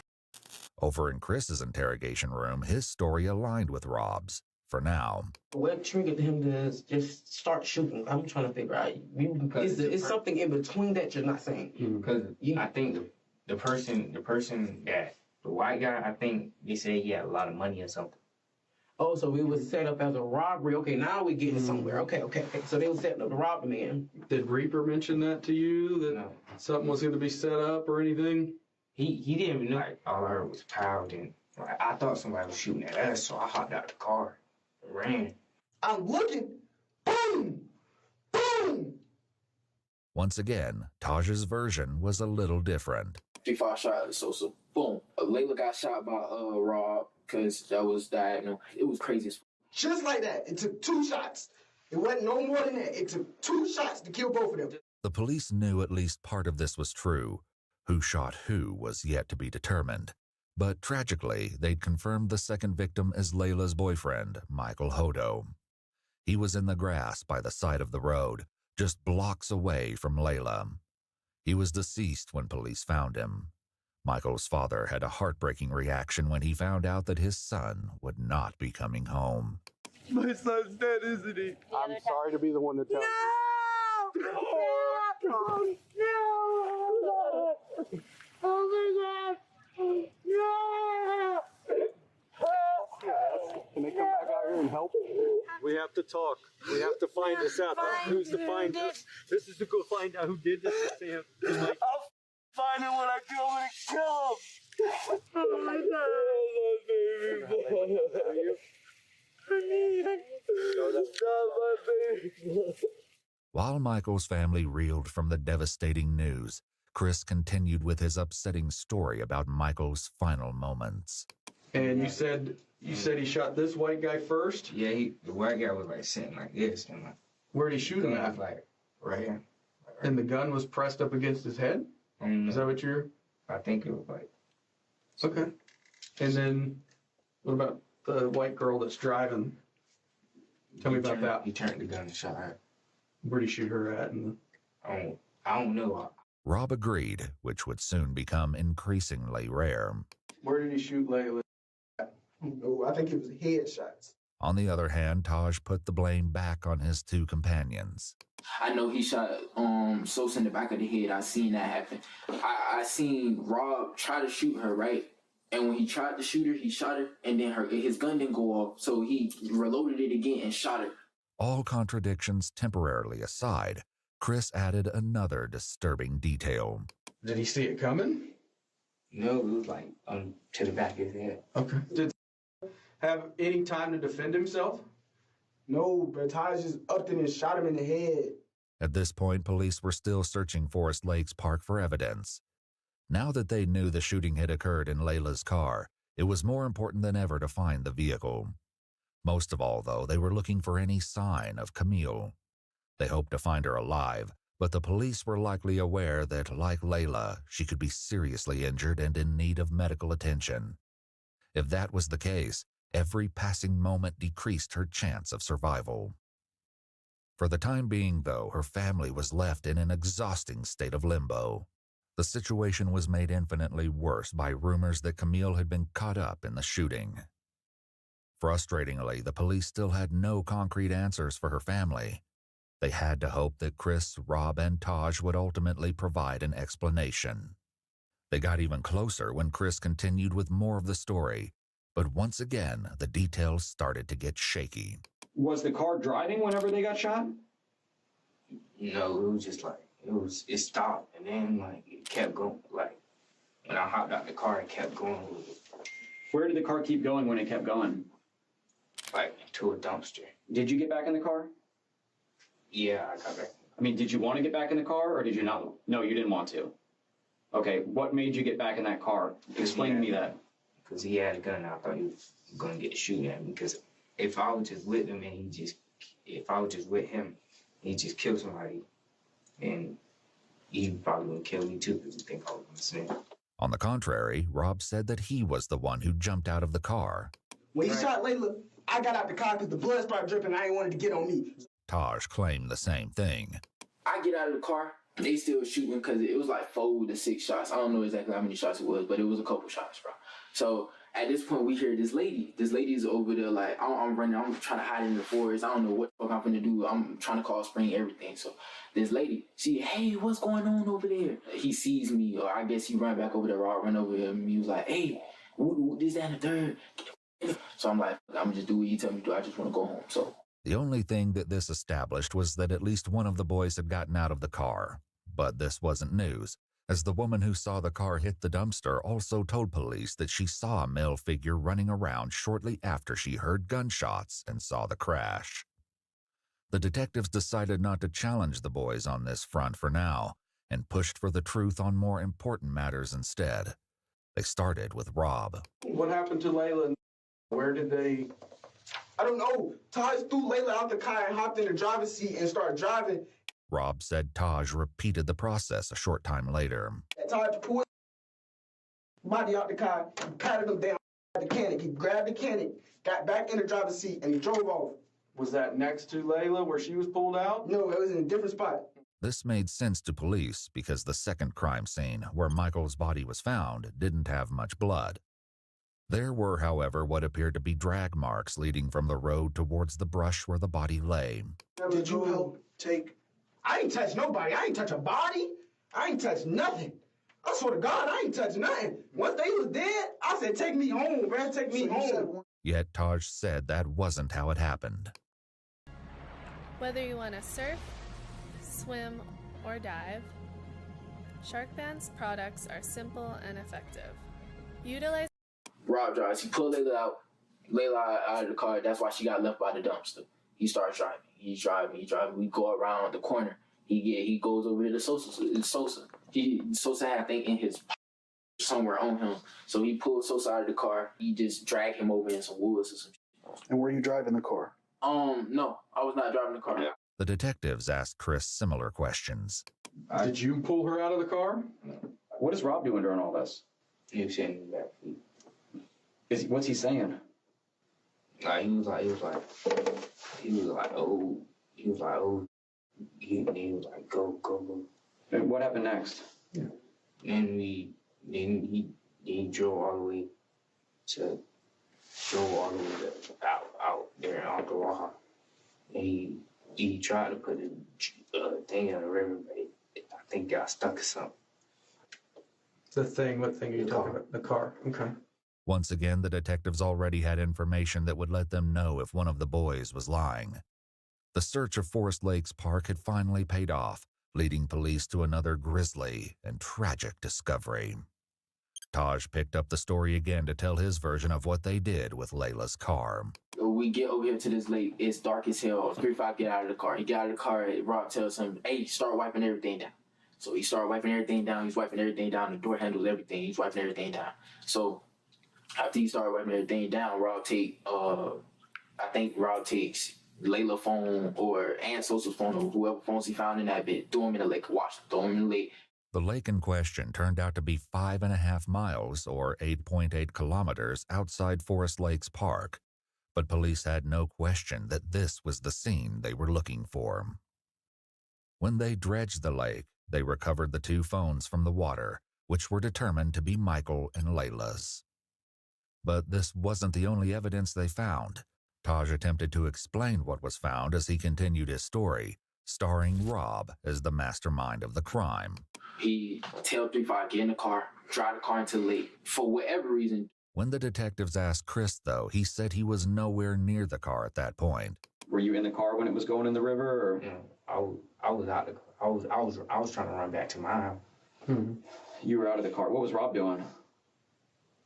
Over in Chris's interrogation room, his story aligned with Rob's. For now. What triggered him to just start shooting? I'm trying to figure out. It's something in between that you're not saying. Because I think the person that, the white guy, I think they said he had a lot of money or something. Oh, so it was set up as a robbery. Okay, now we're getting somewhere. Okay. So they were setting up to rob the man. Did Reaper mention that to you, that something was going to be set up or anything? He didn't even know. Like, all I heard was pound, and like, I thought somebody was shooting at us, so I hopped out the car and ran. I'm looking. Boom! Boom! Once again, Taj's version was a little different. 3-5 shot at Sosa. Boom. Layla got shot by Rob because that was diagonal. It was crazy as fuck. Just like that. It took 2 shots. It wasn't no more than that. It took 2 shots to kill both of them. The police knew at least part of this was true. Who shot who was yet to be determined. But tragically, they'd confirmed the second victim as Layla's boyfriend, Michael Hodo. He was in the grass by the side of the road, just blocks away from Layla. He was deceased when police found him. Michael's father had a heartbreaking reaction when he found out that his son would not be coming home. My son's dead, isn't he? I'm sorry to be the one to tell you. No! Oh my God! No! Can they come back out here and help? We have to talk. We have to find this out. Who's to find this? This is to go find out who did this to Sam. I'll find him when I kill him and kill him! Oh my God! Baby boy. While Michael's family reeled from the devastating news, Chris continued with his upsetting story about Michael's final moments. And you said he shot this white guy first? Yeah, the white guy was like sitting like this, and like. Where'd he shoot him at? Like right here. And the gun was pressed up against his head? Is that what you're? I think it was like. Okay. And then, what about the white girl that's driving? Tell me about that. He turned the gun and shot her. Where'd he shoot her at? I don't know. Rob agreed, which would soon become increasingly rare. Where did he shoot Layla? No, I think it was headshots. On the other hand, Taj put the blame back on his 2 companions. I know he shot Sosa in the back of the head. I seen that happen. I seen Rob try to shoot her, right? And when he tried to shoot her, he shot her, and then his gun didn't go off, so he reloaded it again and shot her. All contradictions temporarily aside, Chris added another disturbing detail. Did he see it coming? No, it was like to the back of his head. Okay. Did he have any time to defend himself? No, but Taj just upped him and shot him in the head. At this point, police were still searching Forest Lakes Park for evidence. Now that they knew the shooting had occurred in Layla's car, it was more important than ever to find the vehicle. Most of all, though, they were looking for any sign of Camille. They hoped to find her alive, but the police were likely aware that, like Layla, she could be seriously injured and in need of medical attention. If that was the case, every passing moment decreased her chance of survival. For the time being, though, her family was left in an exhausting state of limbo. The situation was made infinitely worse by rumors that Camille had been caught up in the shooting. Frustratingly, the police still had no concrete answers for her family. They had to hope that Chris, Rob, and Taj would ultimately provide an explanation. They got even closer when Chris continued with more of the story, but once again, the details started to get shaky. Was the car driving whenever they got shot? No, it was just like, it stopped, and then like it kept going. Like when I hopped out the car, it kept going. Where did the car keep going when it kept going? Like to a dumpster. Did you get back in the car? Yeah, I got back. I mean, did you want to get back in the car, or did you not? No, you didn't want to. Okay, what made you get back in that car? Explain to me that. Because he had a gun, I thought he was going to get to shoot at me. Because if I was just with him and if I was just with him, he just killed somebody, and he probably would kill me too because he think I was going to snitch. On the contrary, Rob said that he was the one who jumped out of the car. When he shot Layla, I got out the car because the blood started dripping. I ain't wanted to get on me. Taj claimed the same thing. I get out of the car, they still shooting because it was like 4 to 6 shots. I don't know exactly how many shots it was, but it was a couple shots, bro. So at this point, we hear this lady. This lady is over there like, I'm running. I'm trying to hide in the forest. I don't know what the fuck I'm finna do. I'm trying to call spring everything. So this lady, hey, what's going on over there? He sees me, or I guess he ran back over there. Rob run over him. He was like, hey, this, that, and the third. So I'm like, I'm just do what he tell me to do. I just want to go home. So the only thing that this established was that at least one of the boys had gotten out of the car. But this wasn't news, as the woman who saw the car hit the dumpster also told police that she saw a male figure running around shortly after she heard gunshots and saw the crash. The detectives decided not to challenge the boys on this front for now, and pushed for the truth on more important matters instead. They started with Rob. What happened to Layla? Where did they... I don't know. Taj threw Layla out the car and hopped in the driver's seat and started driving. Rob said Taj repeated the process a short time later. Taj pulled body out the car, patted him down at the cannon. He grabbed the cannon, got back in the driver's seat, and he drove off. Was that next to Layla where she was pulled out? No, it was in a different spot. This made sense to police because the second crime scene, where Michael's body was found, didn't have much blood. There were, however, what appeared to be drag marks leading from the road towards the brush where the body lay. Did you help take... I ain't touch nobody. I ain't touch a body. I ain't touch nothing. I swear to God, I ain't touch nothing. Once they was dead, I said, take me home, man. Take me home. Yet Taj said that wasn't how it happened. Whether you want to surf, swim, or dive, Shark Band's products are simple and effective. Utilize... Rob drives. He pulled Layla out of the car. That's why she got left by the dumpster. He starts driving. He's driving. We go around the corner. He goes over to Sosa. It's Sosa. Sosa had, I think, in his somewhere on him. So he pulled Sosa out of the car. He just dragged him over in some woods or some shit. And were you driving the car? No, I was not driving the car. Yeah. The detectives asked Chris similar questions. Did you pull her out of the car? What is Rob doing during all this? He was sitting in the back seat. What's he saying? Like he was like, oh, he was like, go. And what happened next? Yeah. And he drove all the way out there in Ottawa. And he tried to put a thing in the river, but I think got stuck or something. What thing are you talking about? The car. Okay. Once again, the detectives already had information that would let them know if one of the boys was lying. The search of Forest Lakes Park had finally paid off, leading police to another grisly and tragic discovery. Taj picked up the story again to tell his version of what they did with Layla's car. We get over here to this lake. It's dark as hell. 3-5 get out of the car. He get out of the car. Rob tells him, hey, start wiping everything down. So he started wiping everything down. He's wiping everything down. The door handles everything. He's wiping everything down. So after he started wiping everything down, Rob takes Layla's phone or Aunt Sosa's phone or whoever phones he found in that bit. Throw him in the lake. Wash him. Throw him in the lake. The lake in question turned out to be 5.5 miles or 8.8 kilometers outside Forest Lakes Park, but police had no question that this was the scene they were looking for. When they dredged the lake, they recovered the 2 phones from the water, which were determined to be Michael and Layla's. But this wasn't the only evidence they found. Taj attempted to explain what was found as he continued his story, starring Rob as the mastermind of the crime. He tell 3-5, get in the car, drive the car into the lake, for whatever reason. When the detectives asked Chris, though, he said he was nowhere near the car at that point. Were you in the car when it was going in the river, or? No, I was out. I was trying to run back to my house. You were out of the car. What was Rob doing?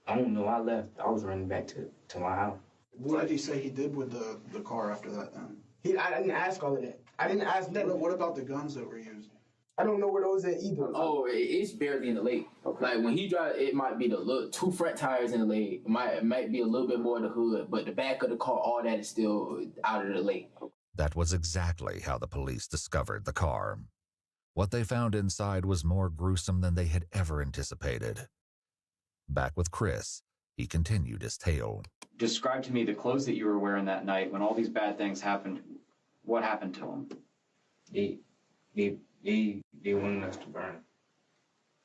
I don't know. I left. I was running back to my house. What did he say he did with the car after that then? I didn't ask all of that. I didn't ask that. What about the guns that were used? I don't know where those at either. Oh, it's barely in the lake. Okay. Like when he drive, it might be the 2 front tires in the lake. It might be a little bit more of the hood, but the back of the car, all that is still out of the lake. That was exactly how the police discovered the car. What they found inside was more gruesome than they had ever anticipated. Back with Chris, he continued his tale. Describe to me the clothes that you were wearing that night when all these bad things happened. What happened to them? They wanted us to burn them.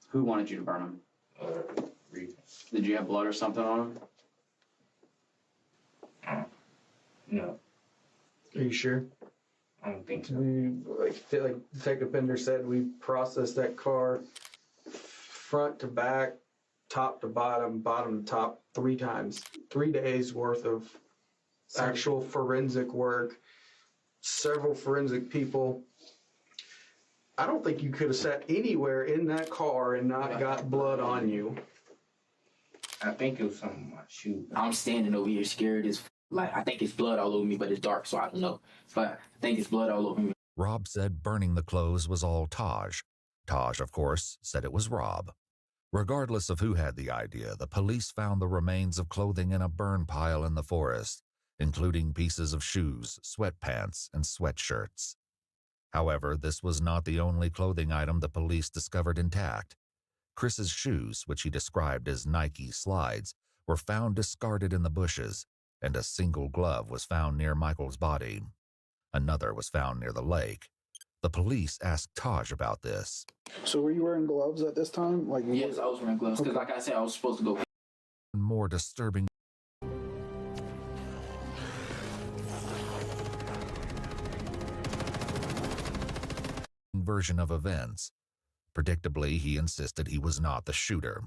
Who wanted you to burn them? Did you have blood or something on them? No. Are you sure? I don't think so. Like Detective Bender said, we processed that car front to back, top to bottom, bottom to top 3 times. 3 days worth of actual forensic work, several forensic people. I don't think you could have sat anywhere in that car and not got blood on you. I think it was something on my shoe. I'm standing over here scared as I think it's blood all over me, but it's dark, so I don't know. But I think it's blood all over me. Rob said burning the clothes was all Taj. Taj, of course, said it was Rob. Regardless of who had the idea, the police found the remains of clothing in a burn pile in the forest, including pieces of shoes, sweatpants, and sweatshirts. However, this was not the only clothing item the police discovered intact. Chris's shoes, which he described as Nike slides, were found discarded in the bushes, and a single glove was found near Michael's body. Another was found near the lake. The police asked Taj about this. So were you wearing gloves at this time? Yes, I was wearing gloves, because like I said, I was supposed to go. More disturbing version of events. Predictably, he insisted he was not the shooter.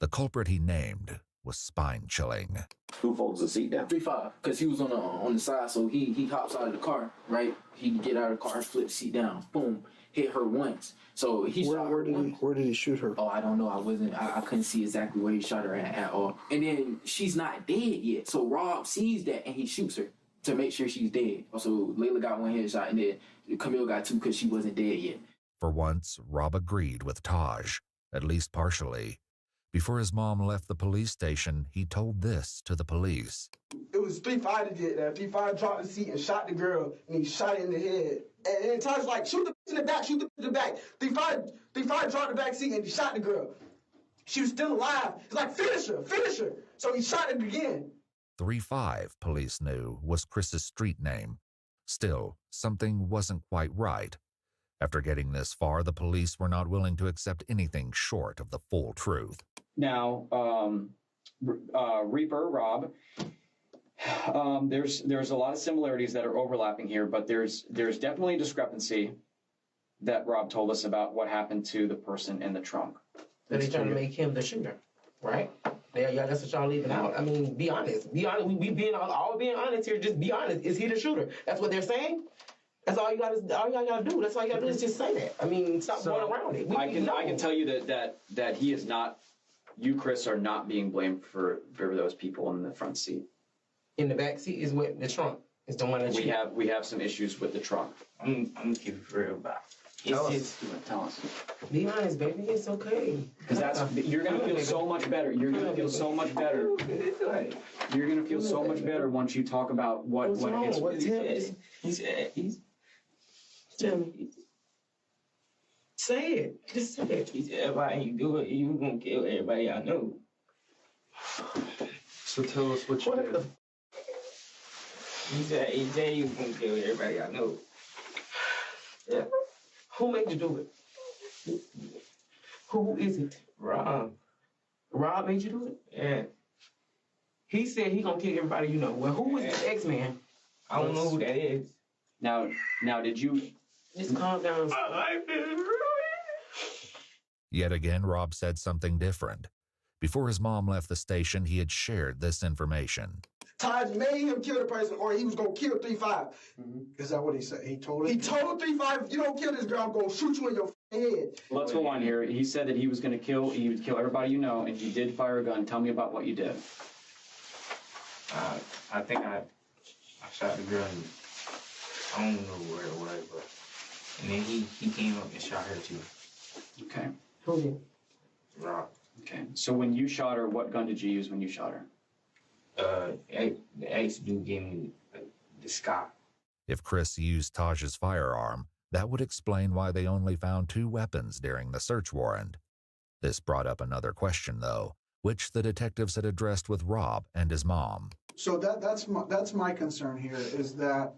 The culprit he named was spine-chilling. Who folds the seat down? 3-5, because he was on the side, so he hops out of the car, right? He can get out of the car, flip the seat down, boom, hit her once. So he shot her once. Where did he shoot her? Oh, I don't know. I couldn't see exactly where he shot her at all. And then she's not dead yet, so Rob sees that and he shoots her to make sure she's dead. So Layla got 1 headshot, and then Camille got 2 because she wasn't dead yet. For once, Rob agreed with Taj, at least partially. Before his mom left the police station, he told this to the police. It was 3-5 that did that. 3-5 dropped the seat and shot the girl, and he shot her in the head. And then Taj was like, shoot the in the back, shoot the in the back. 3-5 dropped the back seat and he shot the girl. She was still alive. He's like, finish her. So he shot her again. 3-5, police knew, was Chris's street name. Still, something wasn't quite right. After getting this far, the police were not willing to accept anything short of the full truth. Now, Reaper, Rob, there's a lot of similarities that are overlapping here, but there's definitely a discrepancy that Rob told us about what happened to the person in the trunk. They're trying to make him the shooter, right? Yeah, that's what y'all leaving out. I mean, be honest. Be honest. We being all being honest here. Just be honest. Is he the shooter? That's what they're saying. That's all you gotta do. That's all you gotta do is just say that. I mean, stop going around it. I can tell you that he is not. You, Chris, are not being blamed for those people in the front seat. In the back seat is what the trunk is the one that we have some issues with the trunk. I'm gonna keep it real about. Tell us. Be honest, baby. It's okay. Because you're gonna feel so much better. You're gonna feel so much better. You're gonna feel so much better once you talk about what is. Tell me. Say it. Just say it. He said, everybody you do it, you gonna kill everybody I know. So tell us what you did. He said you gonna kill everybody I know. Yeah. Who made you do it? Who is it? Rob. Rob made you do it? Yeah. He said he gonna kill everybody you know. Well, who was the X-Man? I don't know who that is. Now, did you... Just calm down. Yet again, Rob said something different. Before his mom left the station, he had shared this information. Taj made him kill the person, or he was gonna kill 3-5. Is that what he said? He told He told 3-5, if you don't kill this girl, I'm gonna shoot you in your head. Let's go on here. He said that he was going to kill. He would kill everybody you know, and you did fire a gun. Tell me about what you did. I think I shot the girl. I don't know where it was, but and then he came up and shot her too. Okay. Who did? Rob. Okay. So when you shot her, what gun did you use when you shot her? The ex dude gave me the sky. If Chris used Taj's firearm, that would explain why they only found 2 weapons during the search warrant. This brought up another question, though, which the detectives had addressed with Rob and his mom. So that's my concern here, is that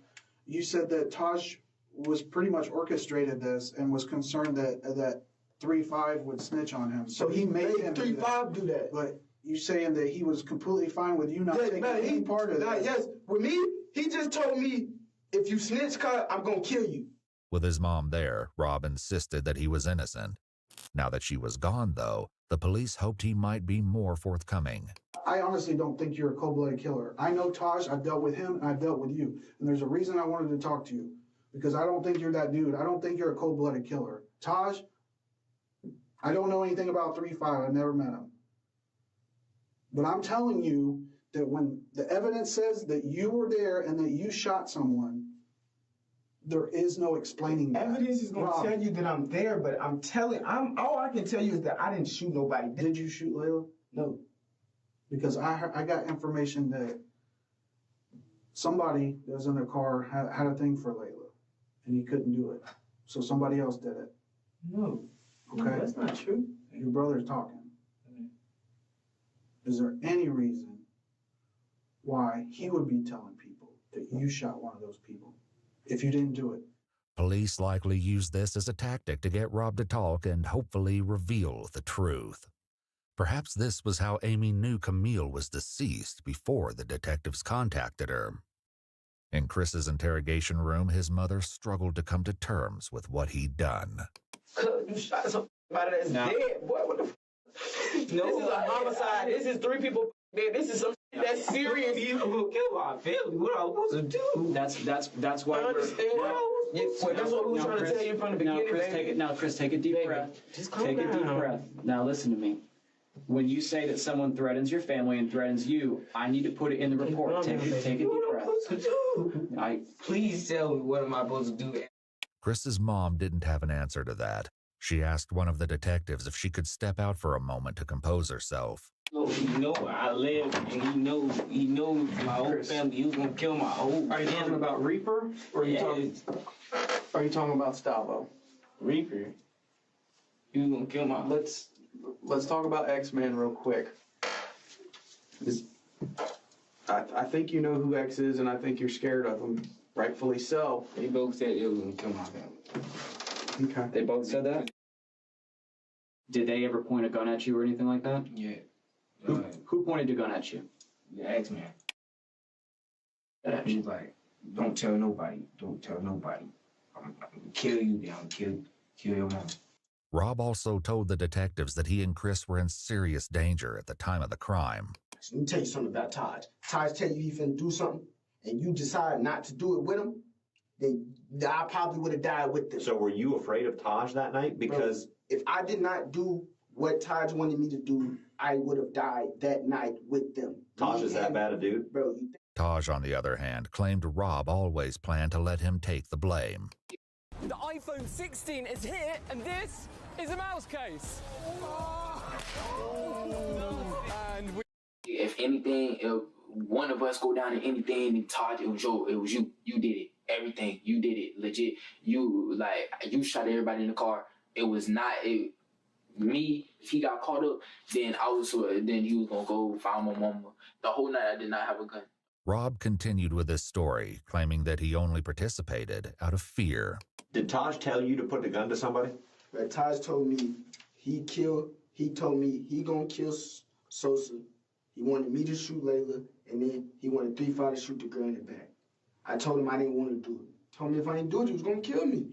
you said that Taj was pretty much orchestrated this and was concerned that 3-5 would snitch on him. So he made 3-5 do that. But you saying that he was completely fine with you not taking any part of that? Yes, with me, he just told me, if you snitch, I'm gonna kill you. With his mom there, Rob insisted that he was innocent. Now that she was gone, though, the police hoped he might be more forthcoming. I honestly don't think you're a cold-blooded killer. I know Taj, I've dealt with him, and I've dealt with you. And there's a reason I wanted to talk to you, because I don't think you're that dude. I don't think you're a cold-blooded killer. Taj, I don't know anything about 3-5. I've never met him. But I'm telling you that when the evidence says that you were there and that you shot someone, there is no explaining that. Evidence is going to tell you that I'm there, but all I can tell you is that I didn't shoot nobody. Did you shoot Layla? No. Because I got information that somebody that was in the car had a thing for Layla, and he couldn't do it. So somebody else did it. No. Okay? No, that's not true. Your brother's talking. Is there any reason why he would be telling people that you shot one of those people if you didn't do it? Police likely used this as a tactic to get Rob to talk and hopefully reveal the truth. Perhaps this was how Amy knew Camille was deceased before the detectives contacted her. In Chris's interrogation room, his mother struggled to come to terms with what he'd done. You shot somebody that's dead, boy. What the No, this is a homicide. This is 3 people dead. This is some shit that's serious. You gonna kill my family. What am I supposed to do? That's why I understand. That's what we were trying to tell you from the beginning. Chris, take a deep breath. Just calm Take a deep down. breath. Now listen to me. When you say that someone threatens your family and threatens you, I need to put it in the report. Take a deep breath. Please tell me what am I supposed to do? Chris's mom didn't have an answer to that. She asked one of the detectives if she could step out for a moment to compose herself. He know where I live, and he knows my whole family. He was gonna kill my whole Are you family. talking about Reaper, or are you talking about Stavo? Reaper. He was gonna kill my. Let's talk about X-Men real quick. I think you know who X is, and I think you're scared of him. Rightfully so. They both said they was gonna kill my family. Okay. They both said that? Did they ever point a gun at you or anything like that? Yeah. Who pointed a gun at you? The X-Man. He was like, don't tell nobody. Don't tell nobody. I'm gonna kill you down. Kill your mom. Rob also told the detectives that he and Chris were in serious danger at the time of the crime. Let me tell you something about Taj. Taj tell you he finna do something, and you decide not to do it with him, then I probably would have died with them. So were you afraid of Taj that night? Because if I did not do what Taj wanted me to do, I would have died that night with them. Taj is that bad a dude? Bro, Taj, on the other hand, claimed Rob always planned to let him take the blame. The iPhone 16 is here, and this is a mouse case. And if anything, if one of us go down to anything, and Todd, it was you. You did it. Everything. You did it. Legit. You shot everybody in the car. It was not me. If he got caught up, then then he was gonna go find my mama. The whole night I did not have a gun. Rob continued with his story, claiming that he only participated out of fear. Did Taj tell you to put the gun to somebody? Taj told me he told me he gonna kill Sosa. He wanted me to shoot Layla, and then he wanted 3-5 to shoot the girl in the back. I told him I didn't want to do it. Told me if I didn't do it, he was gonna kill me.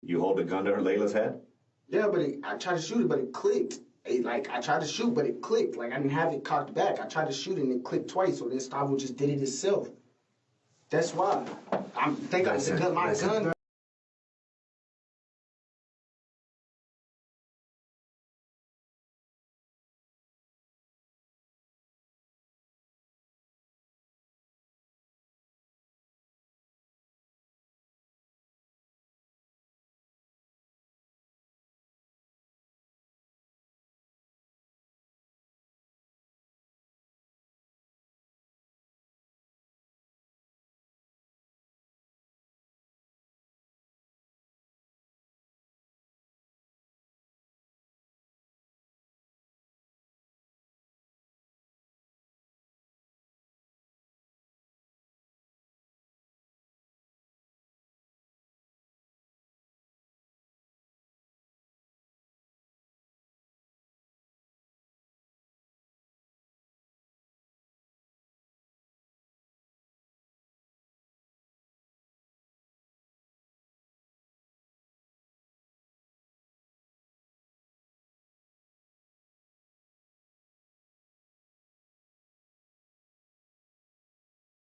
You hold the gun to Layla's head? Yeah, but I tried to shoot it, but it clicked. I tried to shoot, but it clicked. Like, I didn't have it cocked back. I tried to shoot it, and it clicked twice, so then Stavo just did it itself. That's why. I think I got my gun.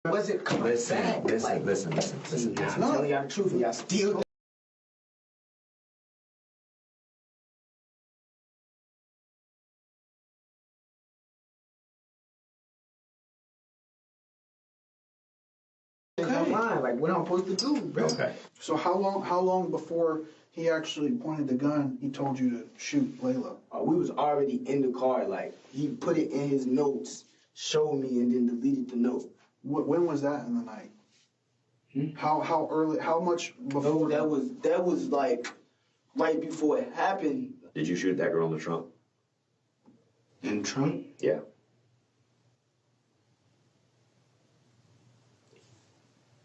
Was it coming back? Listen. I'm telling y'all the truth, and y'all still bottom line, like what I'm supposed to do, bro. Okay. So how long before he actually pointed the gun, he told you to shoot Layla? We was already in the car. Like he put it in his notes, showed me, and then deleted the note. When was that in the night? How early? How much before? No, that was like right before it happened. Did you shoot that girl in the trunk? In the trunk? Yeah.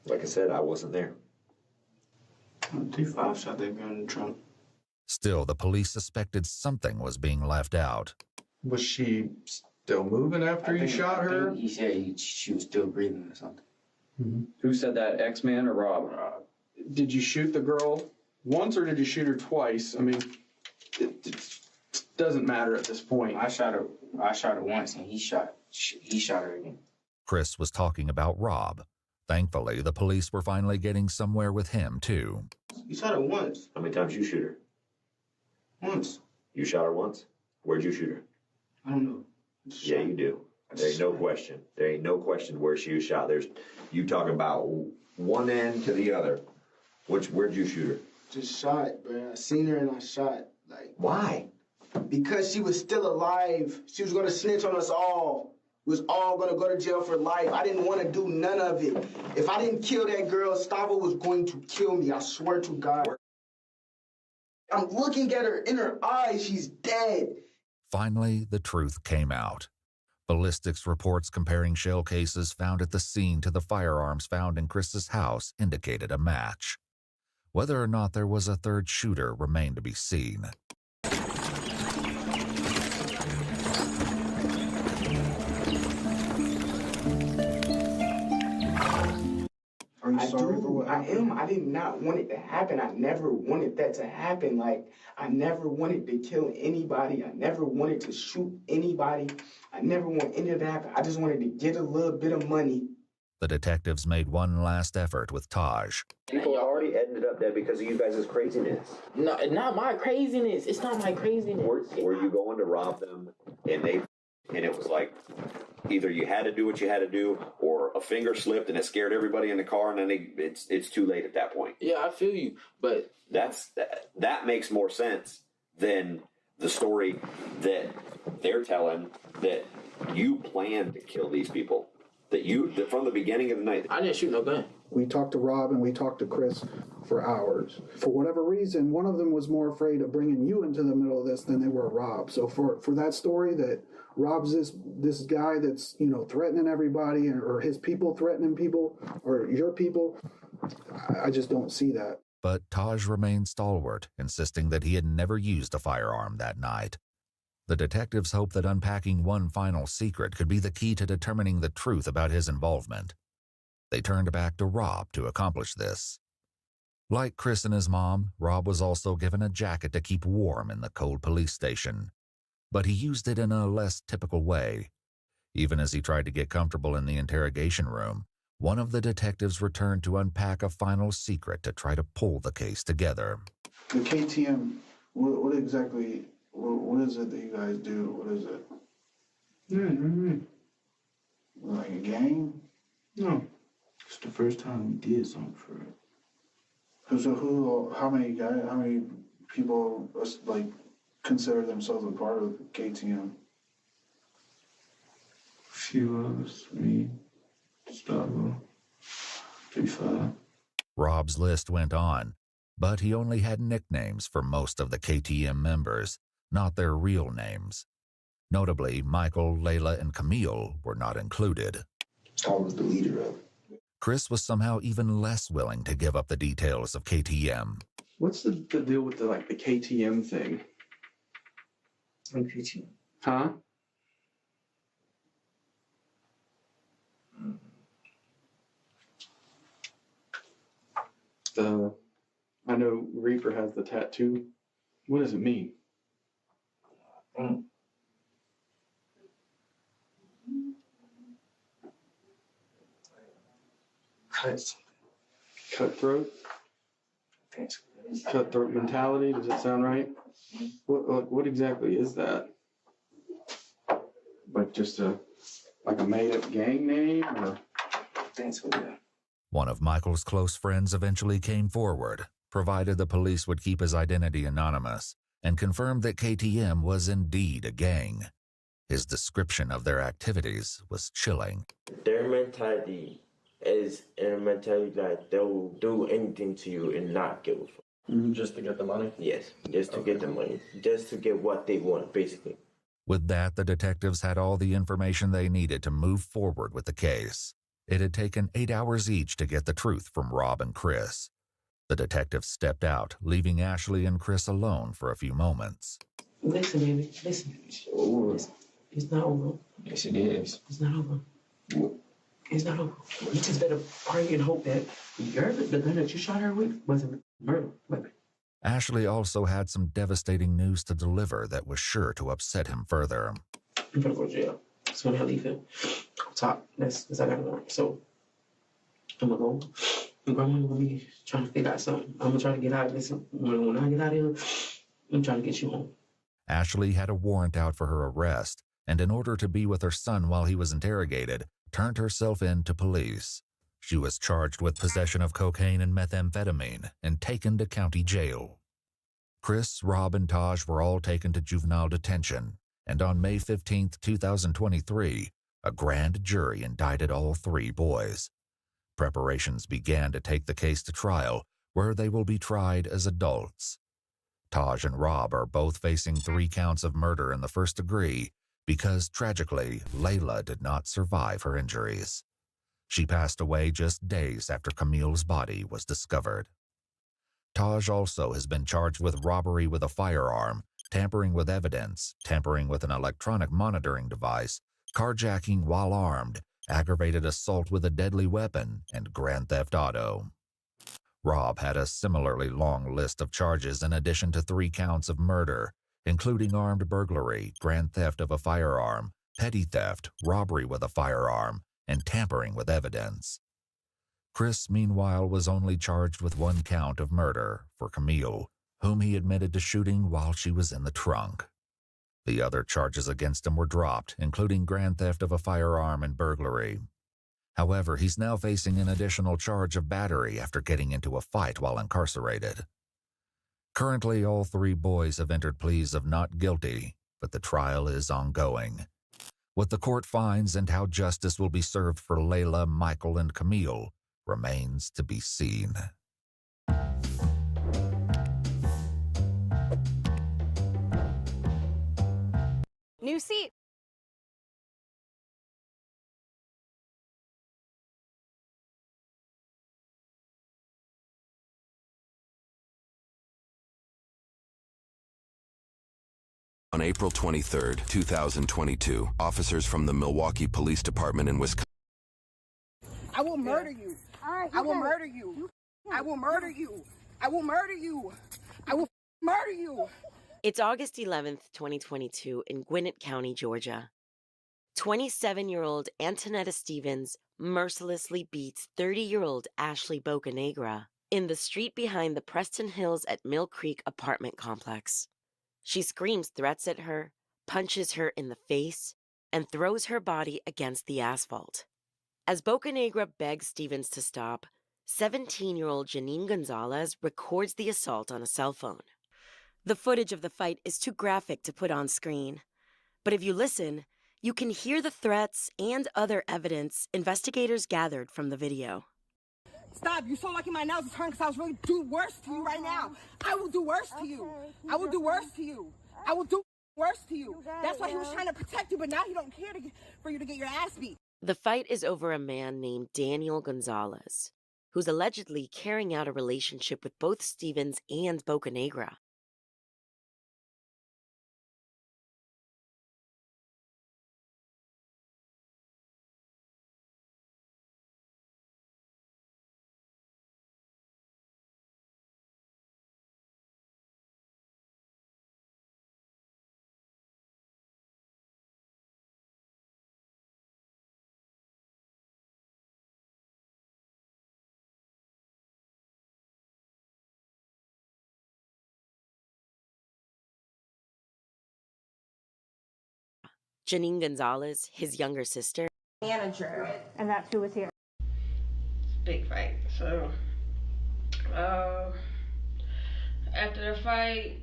Like I said, I wasn't there. T5 shot that girl in the trunk. Still, the police suspected something was being left out. Was she still moving after you shot her? He said she was still breathing or something. Who said that, X-Man or Rob? Did you shoot the girl once or did you shoot her twice? I mean, it doesn't matter at this point. I shot her once, and he shot her again. Chris was talking about Rob. Thankfully, the police were finally getting somewhere with him, too. You shot her once. How many times you shoot her? Once. You shot her once? Where'd you shoot her? I don't know. Yeah, you do. There ain't no question. There ain't no question where she was shot. You talking about one end to the other. Where'd you shoot her? Just shot, bro. I seen her and I shot. Like, why? Because she was still alive. She was gonna snitch on us all. We was all gonna go to jail for life. I didn't want to do none of it. If I didn't kill that girl, Stavo was going to kill me. I swear to God. I'm looking at her in her eyes. She's dead. Finally, the truth came out. Ballistics reports comparing shell cases found at the scene to the firearms found in Chris's house indicated a match. Whether or not there was a third shooter remained to be seen. Are you sorry for what happened? I did not want it to happen. I never wanted that to happen. Like, I never wanted to kill anybody. I never wanted to shoot anybody. I never want any of that to happen. I just wanted to get a little bit of money. The detectives made one last effort with Taj. People already ended up dead because of you guys' craziness. No, not my craziness. It's not my craziness. Were you going to rob them and it was like either you had to do what you had to do or a finger slipped and it scared everybody in the car and then it's too late at that point. Yeah, I feel you, but that makes more sense than the story that they're telling that you planned to kill these people. That from the beginning of the night. I didn't shoot no gun. We talked to Rob and we talked to Chris for hours. For whatever reason, one of them was more afraid of bringing you into the middle of this than they were Rob. So for that story that Rob's this guy that's, threatening everybody or his people threatening people or your people, I just don't see that. But Taj remained stalwart, insisting that he had never used a firearm that night. The detectives hoped that unpacking one final secret could be the key to determining the truth about his involvement. They turned back to Rob to accomplish this. Like Chris and his mom, Rob was also given a jacket to keep warm in the cold police station. But he used it in a less typical way. Even as he tried to get comfortable in the interrogation room, one of the detectives returned to unpack a final secret to try to pull the case together. The KTM, what exactly... What is it that you guys do? What is it? Like a gang? No. It's the first time we did something for it. So how many people consider themselves a part of KTM? A few of us, me, Stavo, 3-5. Rob's list went on, but he only had nicknames for most of the KTM members, not their real names. Notably, Michael, Layla, and Camille were not included. I was the leader of it. Chris was somehow even less willing to give up the details of KTM. What's the deal with the KTM thing? KTM. Huh? I know Reaper has the tattoo. What does it mean? Cutthroat? Cutthroat mentality, does it sound right? What exactly is that? Like just a made-up gang name, or? Thanks for that. One of Michael's close friends eventually came forward, provided the police would keep his identity anonymous, and confirmed that KTM was indeed a gang. His description of their activities was chilling. Their mentality is a mentality that they'll do anything to you and not give a fuck. Just to get the money? Yes, just to get the money. Just to get what they want, basically. With that, the detectives had all the information they needed to move forward with the case. It had taken 8 hours each to get the truth from Rob and Chris. The detectives stepped out, leaving Ashley and Chris alone for a few moments. Listen, baby, listen. It's not over. Yes, it is. It's not over. It's not over. You just better pray and hope that the gun that you shot her with wasn't murder weapon. Ashley also had some devastating news to deliver that was sure to upset him further. I'm gonna go to jail. So when I leave him, top. That's I gotta go. So I'm gonna go. And grandma's gonna be trying to figure out something. I'm gonna try to get out of this. When I get out of here, I'm trying to get you home. Ashley had a warrant out for her arrest, and in order to be with her son while he was interrogated, turned herself in to police. She was charged with possession of cocaine and methamphetamine and taken to county jail. Chris, Rob, and Taj were all taken to juvenile detention, and on May 15, 2023, a grand jury indicted all 3 boys. Preparations began to take the case to trial, where they will be tried as adults. Taj and Rob are both facing 3 counts of murder in the first degree because, tragically, Layla did not survive her injuries. She passed away just days after Camille's body was discovered. Taj also has been charged with robbery with a firearm, tampering with evidence, tampering with an electronic monitoring device, carjacking while armed, aggravated assault with a deadly weapon, and grand theft auto. Rob had a similarly long list of charges in addition to 3 counts of murder, including armed burglary, grand theft of a firearm, petty theft, robbery with a firearm, and tampering with evidence. Chris, meanwhile, was only charged with 1 count of murder for Camille, whom he admitted to shooting while she was in the trunk. The other charges against him were dropped, including grand theft of a firearm and burglary. However, he's now facing an additional charge of battery after getting into a fight while incarcerated. Currently, all 3 boys have entered pleas of not guilty, but the trial is ongoing. What the court finds and how justice will be served for Layla, Michael, and Camille remains to be seen. New seat. On April 23, 2022, officers from the Milwaukee Police Department in Wisconsin. I will murder you. I will murder you. I will murder you. I will murder you. I will murder you. It's August 11th, 2022 in Gwinnett County, Georgia. 27-year-old Antonetta Stevens mercilessly beats 30-year-old Ashley Bocanegra in the street behind the Preston Hills at Mill Creek apartment complex. She screams threats at her, punches her in the face, and throws her body against the asphalt. As Bocanegra begs Stevens to stop, 17-year-old Janine Gonzalez records the assault on a cell phone. The footage of the fight is too graphic to put on screen, but if you listen, you can hear the threats and other evidence investigators gathered from the video. Stop. You're so lucky my nails are turned because I was really do worse to you right now. I will do worse to you. I will do worse to you. I will do worse to you. That's why he was trying to protect you, but now he don't care for you to get your ass beat. The fight is over a man named Daniel Gonzalez, who's allegedly carrying out a relationship with both Stevens and Bocanegra. Janine Gonzalez, his younger sister, Manager. And that's who was here. big fight. So, after the fight,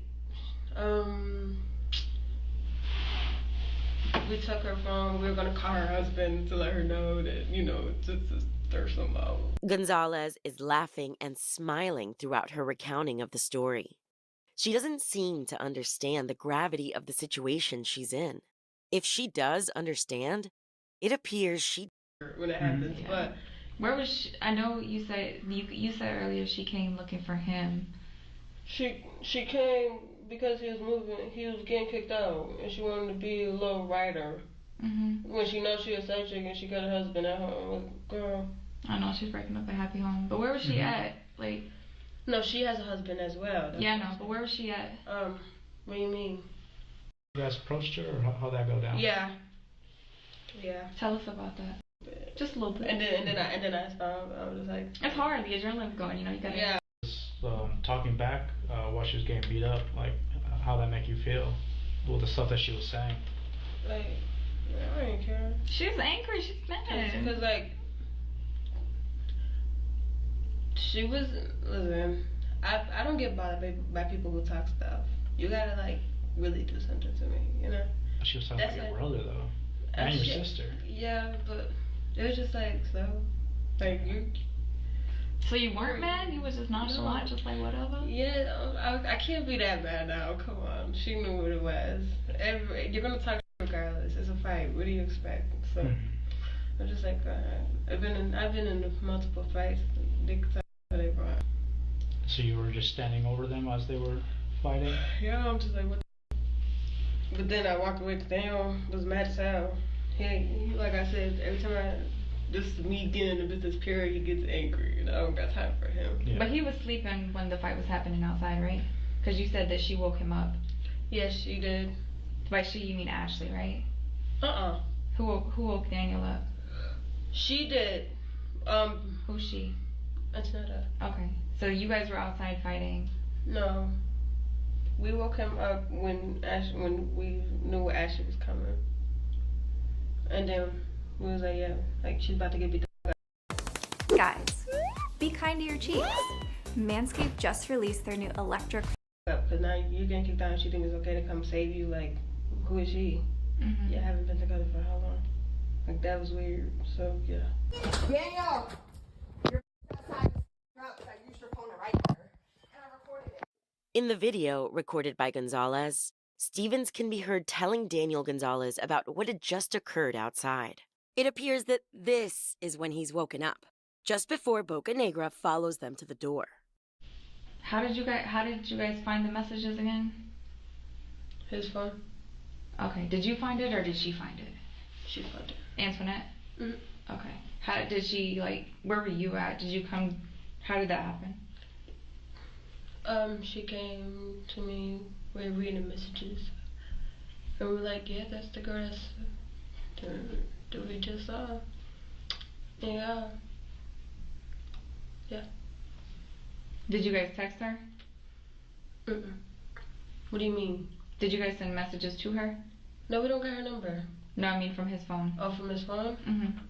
we took her phone. We were gonna call her husband to let her know that, you know, to stir some out. Gonzalez is laughing and smiling throughout her recounting of the story. She doesn't seem to understand the gravity of the situation she's in. If she does understand, it appears she when it happens. But where was she? I know you said earlier she came looking for him. She came because he was getting kicked out, and she wanted to be a little writer. When she knows she a side chick and she got a husband at home, girl. I know she's breaking up a happy home, but where was she at? Like, no, she has a husband as well. Yeah, no, but where was she at? What do you mean? You guys approached her, or how'd that go down? Yeah. Tell us about that. Just a little bit. And then I found, I was just like, it's hard. The adrenaline's going. You know, you gotta. Yeah. Talking back while she was getting beat up, like how that make you feel with the stuff that she was saying? Like, I didn't care. She's angry. She's mad. Because like, she was, listen, I don't get bothered by people who talk stuff. You gotta like really do something to me, you know. She was talking about your brother though, and your sister. Yeah, but it was just like, so, like you. So you weren't mad? You was just nonchalant, just like whatever? Yeah, I can't be that mad now. Come on, she knew what it was. You're gonna talk regardless. It's a fight. What do you expect? So I'm just like, I've been in multiple fights. They brought. So you were just standing over them as they were fighting? Yeah, I'm just like, what? But then I walked away because Daniel was mad as hell. He, like I said, every time this is me getting into business period, he gets angry, and I don't got time for him. Yeah. But he was sleeping when the fight was happening outside, right? Because you said that she woke him up. Yes, she did. By she, you mean Ashley, right? Who woke Daniel up? She did. Who's she? Antonetta. Okay. So you guys were outside fighting? No. We woke him up when we knew Ashley was coming. And then we was like, yeah, like she's about to get beat up. Guys, be kind to your cheeks. Manscaped just released their new electric. Because now you're getting kicked out and she thinks it's okay to come save you. Like, who is she? You haven't been together for how long? Like, that was weird. So, yeah. Daniel! You're outside drunk. I used your phone right there. And I recorded it. In the video recorded by Gonzalez, Stevens can be heard telling Daniel Gonzalez about what had just occurred outside. It appears that this is when he's woken up, just before Boca Negra follows them to the door. How did you guys find the messages again? His phone. Okay. Did you find it or did she find it? She found it. Antoinette? Okay. How did she, like, where were you at? Did you come, how did that happen? She came to me, we were reading the messages. And we were like, yeah, that's the girl that we just saw. Yeah. Yeah. Did you guys text her? What do you mean? Did you guys send messages to her? No, we don't got her number. No, I mean from his phone. Oh, from his phone?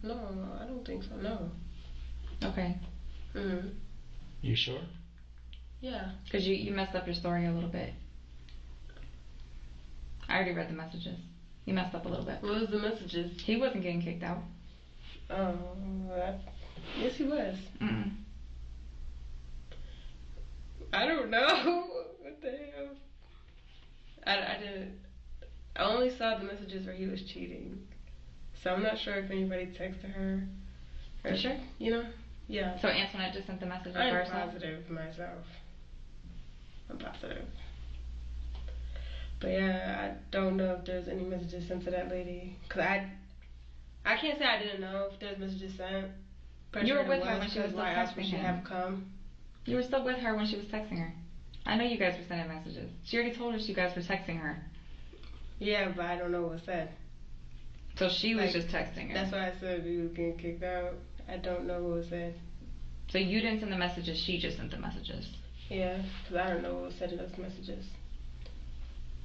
No, I don't think so, no. Okay. You sure? Yeah. Because you messed up your story a little bit. I already read the messages. You messed up a little bit. What was the messages? He wasn't getting kicked out. Yes, he was. I don't know. What the hell? I didn't. I only saw the messages where he was cheating. So I'm not sure if anybody texted her. You sure? You know? Yeah. So Antoinette just sent the messages I'm herself? positive myself. I'm positive. But yeah, I don't know if there's any messages sent to that lady. Because I can't say I didn't know if there's messages sent. You were with her when she was still texting she have come. You were still with her when she was texting her. I know you guys were sending messages. She already told us you guys were texting her. Yeah, but I don't know what was said. So she was just texting her. That's why I said he was getting kicked out. I don't know what was said. So you didn't send the messages, she just sent the messages. Yeah, because I don't know what was said in those messages.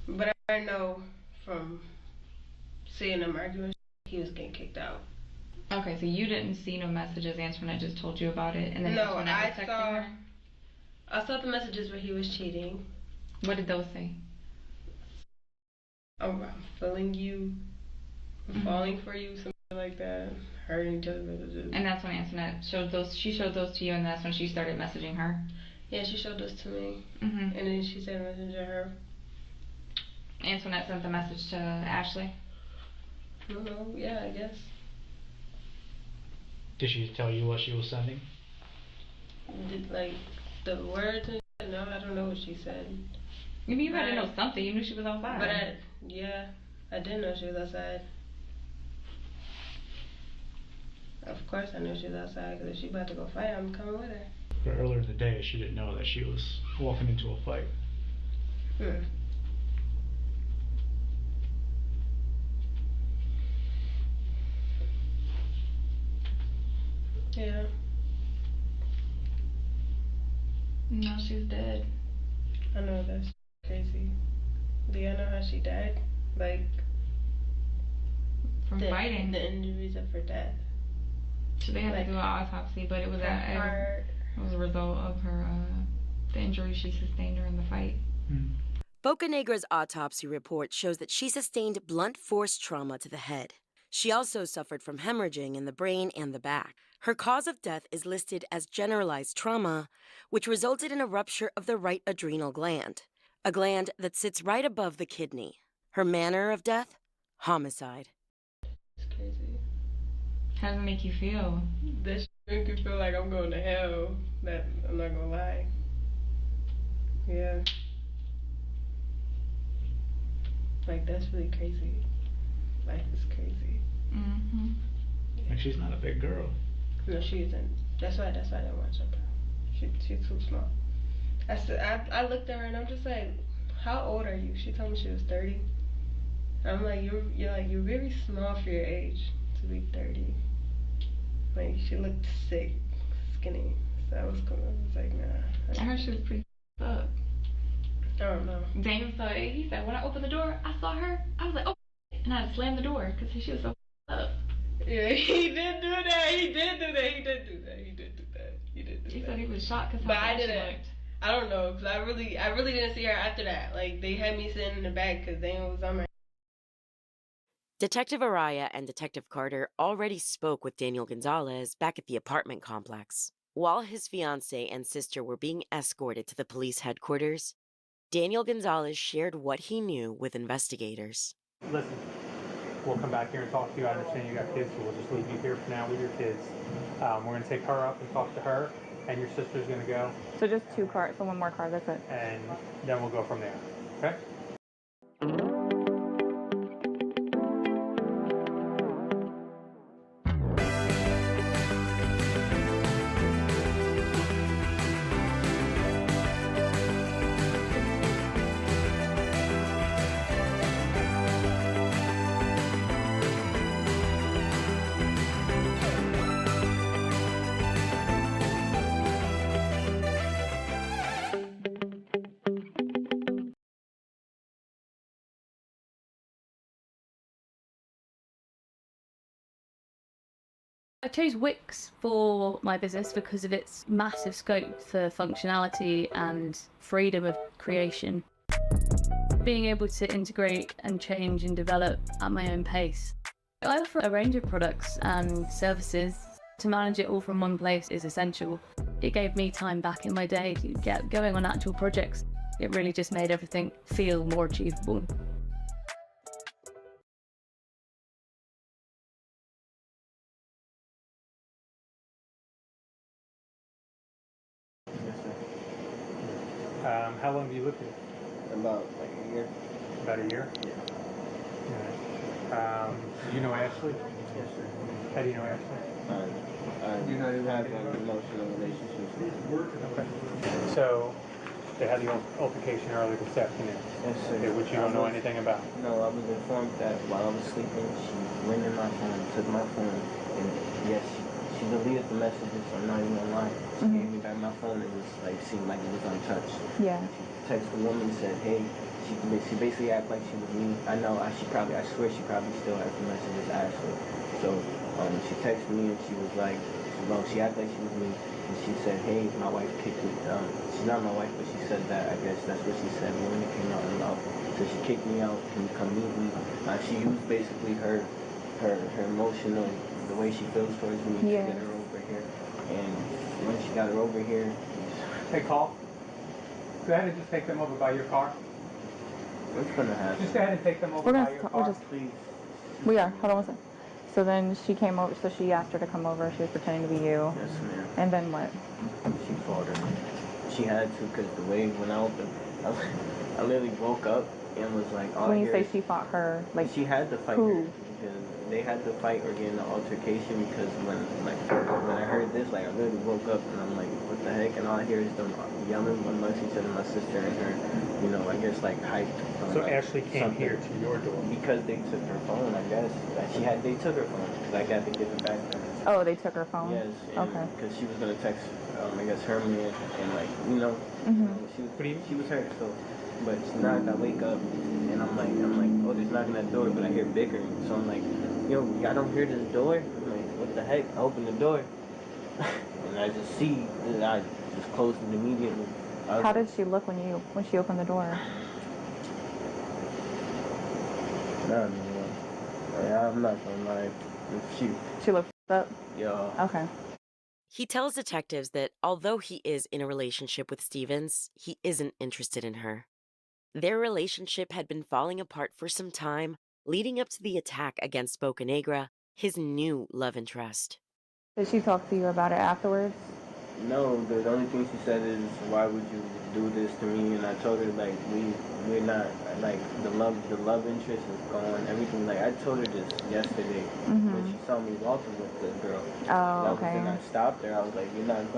But I know from seeing them arguing, he was getting kicked out. Okay, so you didn't see no messages. Antoinette just told you about it, and then No, Antoinette was texting her? I saw the messages where he was cheating. What did those say? I'm feeling you, I'm falling for you, something like that. Hurting each other's messages. And that's when Antoinette showed those. She showed those to you, and that's when she started messaging her. Yeah, she showed those to me, Mhm. and then she sent a message to her. Antoinette sent the message to Ashley. I don't know. Yeah, I guess. Did she tell you what she was sending? Did like the words and shit? No, I don't know what she said. Maybe you had to know something. You knew she was outside. But I didn't know she was outside. Of course I knew she was outside, because if she about to go fight, I'm coming with her. But earlier in the day, she didn't know that she was walking into a fight. Yeah. No, she's dead. I know, that's crazy. Do you know how she died? Like, From fighting. The injuries of her death. So they had to do an autopsy, but it was it was a result of her the injuries she sustained during the fight. Bocanegra's autopsy report shows that she sustained blunt force trauma to the head. She also suffered from hemorrhaging in the brain and the back. Her cause of death is listed as generalized trauma, which resulted in a rupture of the right adrenal gland, a gland that sits right above the kidney. Her manner of death? Homicide. It's crazy. How does it make you feel? This make me feel like I'm going to hell. That I'm not gonna lie. Yeah. Like, that's really crazy. Life is crazy. Mhm. And she's not a big girl. No, she isn't. That's why I didn't watch her. She's too small. I looked at her and I'm just like, how old are you? She told me she was 30. I'm like, you're very small for your age to be 30. Like, she looked sick, skinny. So I was like, nah. I heard she was pretty up. I don't know. Daniel saw it. He said, when I opened the door, I saw her. I was like, oh, and I slammed the door because she was so up. Yeah, he did do that. He said he was shocked because but I didn't. I don't know, because I really didn't see her after that. Like, they had me sitting in the back because Daniel was on my. Detective Araya and Detective Carter already spoke with Daniel Gonzalez back at the apartment complex. While his fiancée and sister were being escorted to the police headquarters, Daniel Gonzalez shared what he knew with investigators. Listen, we'll come back here and talk to you. I understand you got kids, so we'll just leave you here for now with your kids. We're going to take her up and talk to her, and your sister's going to go. So just 2 cars, so 1 more car, that's it. And then we'll go from there, okay? I chose Wix for my business because of its massive scope for functionality and freedom of creation. Being able to integrate and change and develop at my own pace. I offer a range of products and services. To manage it all from one place is essential. It gave me time back in my day to get going on actual projects. It really just made everything feel more achievable. How long have you lived here? About like a year. About a year? Yeah. Do you know Ashley? Yes, sir. How do you know Ashley? I have an emotional relationship with her. Okay. So, they had the altercation earlier this afternoon. Yes, sir. Which you don't know anything about? No, I was informed that while I was sleeping, she went in my phone, took my phone, and yes, she deleted the messages. I'm not even gonna lie. She gave me back my phone. It was like seemed like it was untouched. Yeah. She texted the woman and said, "Hey," she basically acted like she was me. I swear she probably still has the messages, Ashley. So she texted me and she was like, well, she acted like she was me. And she said, hey, my wife kicked me. She's not my wife, but she said that. I guess that's what she said when it came out in love. So she kicked me out. Can you come meet me? She used basically her emotional, the way she feels towards me to get her over here. And when she got her over here, Hey, call. Go ahead and just take them over by your car. what's gonna happen? Just go ahead and take them over We're by gonna your we're car, just please. we are. Hold on one second. So then she came over. So she asked her to come over. She was pretending to be you. Yes, ma'am. And then what? She fought her. She had to, because the way when I opened, I literally woke up and was like, all When I you hear say is- she fought her, like she had to fight who? her because they had to fight or get in an altercation because when I heard this, like I literally woke up and I'm like, what the heck? And all I hear is them yelling amongst each other, my sister and her, I guess like hyped. So Ashley came something. here to your door. Because they took her phone, I guess. They took her phone because I got to give it back to her. Oh, they took her phone. Yes. Okay. Because she was gonna text, I guess her man, and like she was hurt. So, but now I wake up and I'm like, oh, there's knocking at the door, but I hear bickering. So I'm like, yo, I don't hear this door. I'm like, what the heck? I open the door, and I just see that I just closed it immediately. How did she look when she opened the door? I'm not gonna lie. She looked up. Yeah. Okay. He tells detectives that although he is in a relationship with Stevens, he isn't interested in her. Their relationship had been falling apart for some time, leading up to the attack against Bocanegra, his new love interest. Did she talk to you about it afterwards? No, the only thing she said is, why would you do this to me? And I told her, like, we're not, like, the love interest is gone, everything. Like, I told her this yesterday when she saw me walking with the girl. Oh, okay. And I stopped her. I was like, you're not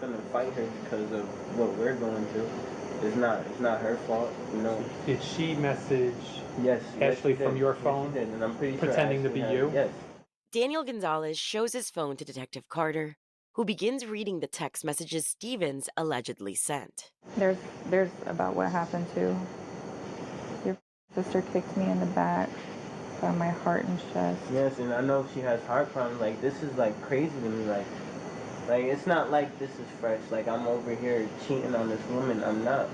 gonna fight her because of what we're going through. It's not her fault, Did she message Ashley from your phone, yes, and I'm pretty pretending sure to be Ashley you? Yes. Daniel Gonzalez shows his phone to Detective Carter, who begins reading the text messages Stevens allegedly sent. There's about what happened too. Your sister kicked me in the back, got my heart and chest. Yes, and I know she has heart problems. Like, this is like crazy to me. Like it's not like this is fresh. Like, I'm over here cheating on this woman. I'm not.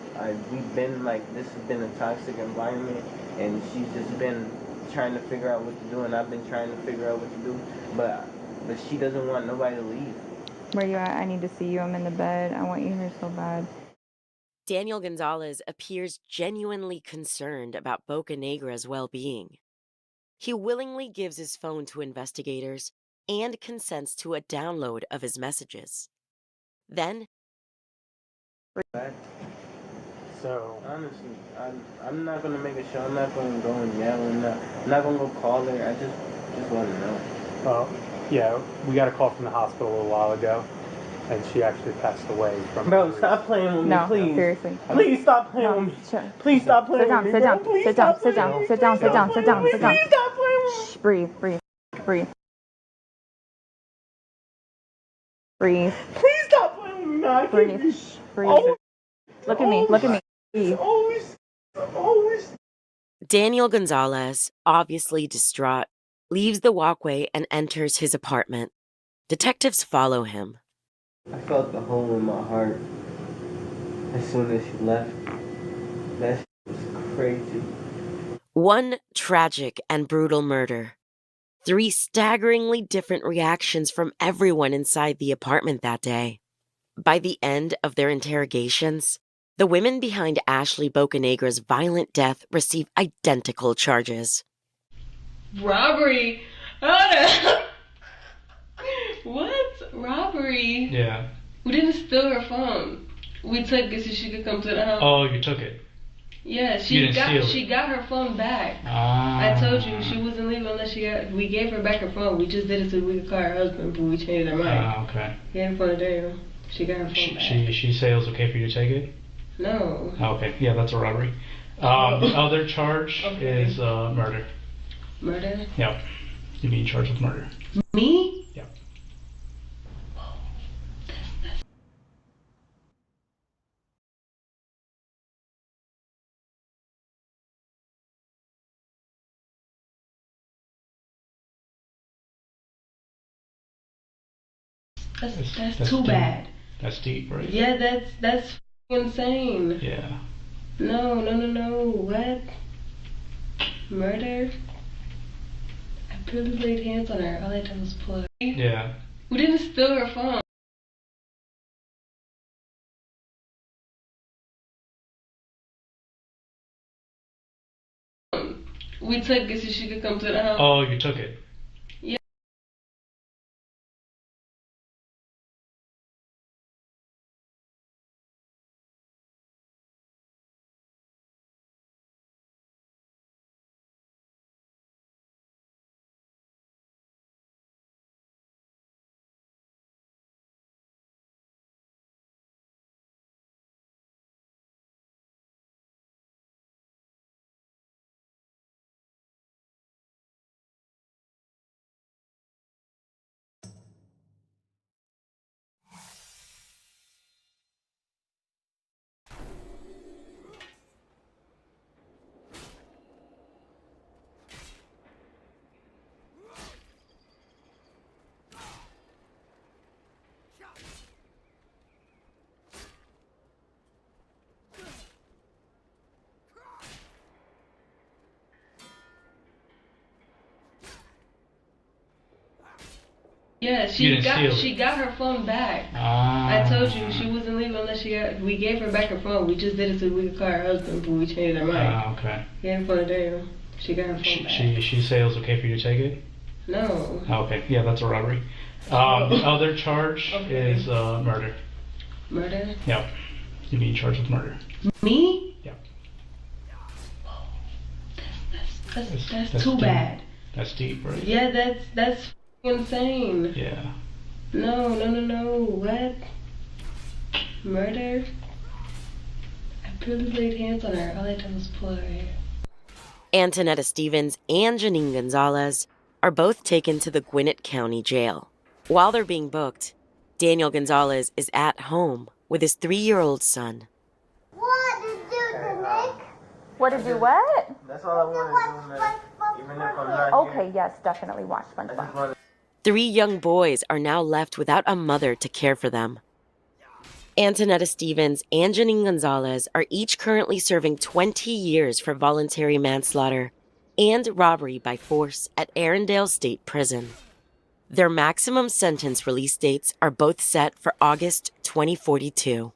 We've been like, this has been a toxic environment, and she's just been trying to figure out what to do, and I've been trying to figure out what to do, but she doesn't want nobody to leave. Where you at? I need to see you. I'm in the bed. I want you here so bad. Daniel Gonzalez appears genuinely concerned about Bocanegra's well-being. He willingly gives his phone to investigators and consents to a download of his messages. Then, So honestly, I'm not gonna make a show. I'm not gonna go and yell. I'm not gonna go call her. I just want to know. Well, yeah, we got a call from the hospital a little while ago, and she actually passed away from. Bro, stop playing with me, No, please. seriously. Please stop playing with me. Sure. Please stop playing with me. Sit down. Please Sit down. stop Sit playing down. with Sit me. down. Sit down. Please Sit down. Sit down. Please stop playing with me. Shh, breathe. Breathe. Please stop playing with me. No, I can't be. Breathe. Look at me. Breathe. Always. Daniel Gonzalez, obviously distraught, leaves the walkway and enters his apartment. Detectives follow him. I felt the hole in my heart as soon as she left. That was crazy. One tragic and brutal murder. 3 staggeringly different reactions from everyone inside the apartment that day. By the end of their interrogations, the women behind Ashley Bocanegra's violent death receive identical charges. Robbery? Hold up. What? Robbery? Yeah. We didn't steal her phone. We took it so she could come to the house. Oh, you took it? Yeah, You didn't steal it. she got her phone back. Ah. I told you she wasn't leaving unless we gave her back her phone. We just did it so we could call her husband, but we changed our mind. Ah, okay. Gave her phone to Daniel. She got her phone back. She say it was okay for you to take it? No. Oh, okay, yeah, that's a robbery. The other charge is murder. Murder? Yep. You're being charged with murder. Me? That's too bad. That's deep, right? Yeah, that's insane. Yeah. No. What? Murder? I barely laid hands on her. All I did was pull her. Yeah. We didn't steal her phone. We took it so she could come to the house. Oh, you took it. Yeah. Yeah, she got her phone back. I told you she wasn't leaving unless we gave her back her phone. We just did it so we could call her husband, but we changed our mind. Okay. She had her phone today. She got her phone back. She say it was okay for you to take it? No. Okay, yeah, that's a robbery. The other charge is murder. Murder? Yep. You're being charged with murder. Me? Yep. That's too bad. That's deep, right? Yeah, that's insane. Yeah. No. What? Murder? I barely laid hands on her. All I did was pull her hair. Antonetta Stevens and Janine Gonzalez are both taken to the Gwinnett County Jail. While they're being booked, Daniel Gonzalez is at home with his 3-year-old son. What did you do, Nick? What did you what? That's all I want to do, Nick. Even if I'm not here. Okay, yes, definitely watch SpongeBob. 3 young boys are now left without a mother to care for them. Antonetta Stevens and Janine Gonzalez are each currently serving 20 years for voluntary manslaughter and robbery by force at Arendelle State Prison. Their maximum sentence release dates are both set for August 2042.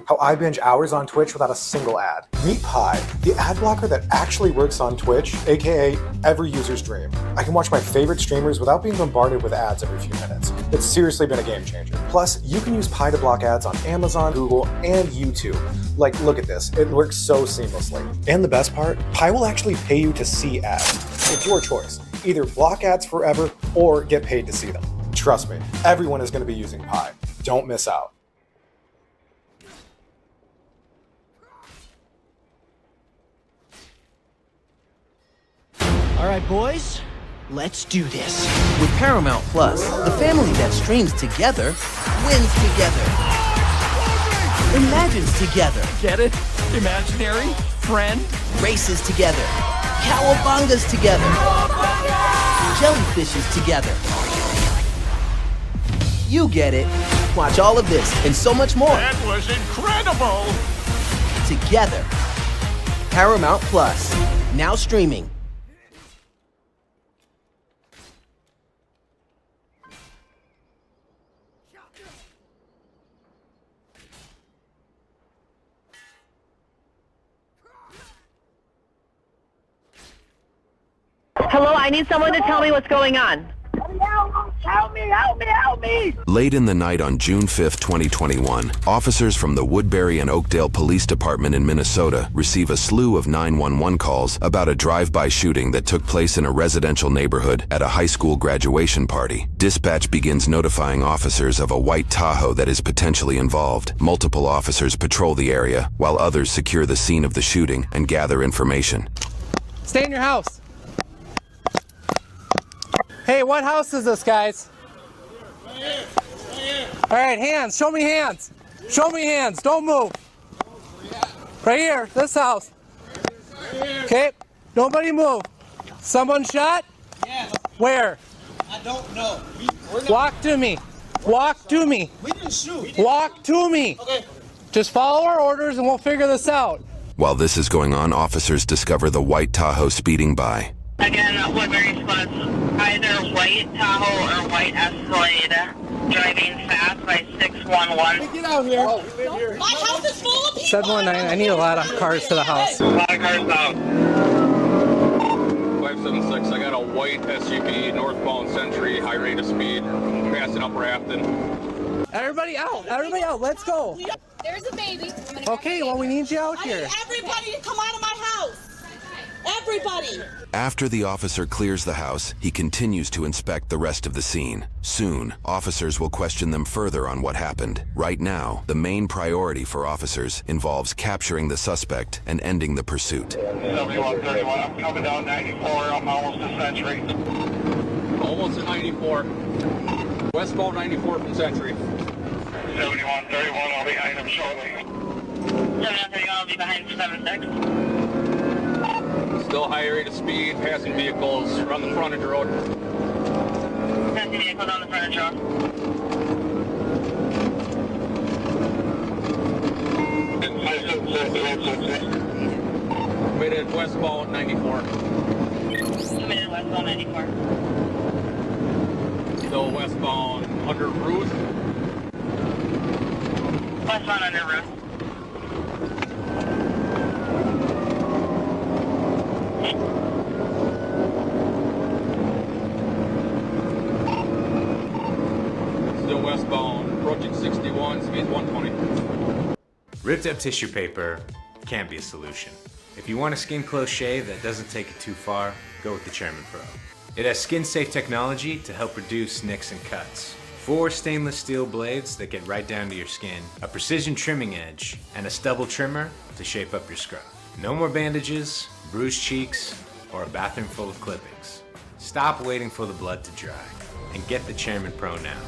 How I binge hours on Twitch without a single ad. Meet Pi, the ad blocker that actually works on Twitch, aka every user's dream. I can watch my favorite streamers without being bombarded with ads every few minutes. It's seriously been a game changer. Plus, you can use Pi to block ads on Amazon, Google, and YouTube. Like, look at this, it works so seamlessly. And the best part, Pi will actually pay you to see ads. It's your choice. Either block ads forever or get paid to see them. Trust me, everyone is going to be using Pi. Don't miss out. All right, boys, let's do this. With Paramount Plus, the family that streams together wins together. Imagines together. Get it? Imaginary? Friend? Races together. Cowabungas together. Jellyfishes together. You get it. Watch all of this and so much more. That was incredible! Together. Paramount Plus. Now streaming. Hello, I need someone to tell me what's going on. Help me! Late in the night on June 5, 2021, officers from the Woodbury and Oakdale Police Department in Minnesota receive a slew of 911 calls about a drive-by shooting that took place in a residential neighborhood at a high school graduation party. Dispatch begins notifying officers of a white Tahoe that is potentially involved. Multiple officers patrol the area, while others secure the scene of the shooting and gather information. Stay in your house. Hey, what house is this, guys? All right, hands. Show me hands. Show me hands. Don't move. Right here, this house. Okay, nobody move. Someone shot? Yes. Where? I don't know. Walk to me. Walk to me. We didn't shoot. Walk to me. Okay. Just follow our orders and we'll figure this out. While this is going on, officers discover the white Tahoe speeding by. Again, Woodbury spots either white Tahoe or white Escalade driving fast by 611. Get out here. My house is full of people. 719, I need a lot of cars to the house. A lot of cars out. 576, I got a white SUV, northbound Century, high rate of speed, passing up Rafton. Everybody out, let's go. There's a baby. Okay, well, we need you out here. Everybody to come out of my house. Everybody. After the officer clears the house, he continues to inspect the rest of the scene. Soon, officers will question them further on what happened. Right now, the main priority for officers involves capturing the suspect and ending the pursuit. 7131, I'm coming down 94, I'm almost to Century. Almost to 94. Westbound 94 from Century. 7131, I'll be behind him shortly. 7131, I'll be behind 76. Still high rate of speed, passing vehicles around the frontage road. Passing vehicles on the frontage road. Committed westbound 94. Committed westbound 94. Still westbound under Ruth. Westbound under Ruth. Still westbound, approaching 61, speed 120. Ripped up tissue paper can't be a solution. If you want a skin close shave that doesn't take it too far, go with the Chairman Pro. It has skin-safe technology to help reduce nicks and cuts. 4 stainless steel blades that get right down to your skin, a precision trimming edge, and a stubble trimmer to shape up your scrub. No more bandages, bruised cheeks, or a bathroom full of clippings. Stop waiting for the blood to dry and get the Chairman Pro now.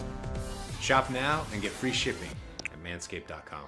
Shop now and get free shipping at manscaped.com.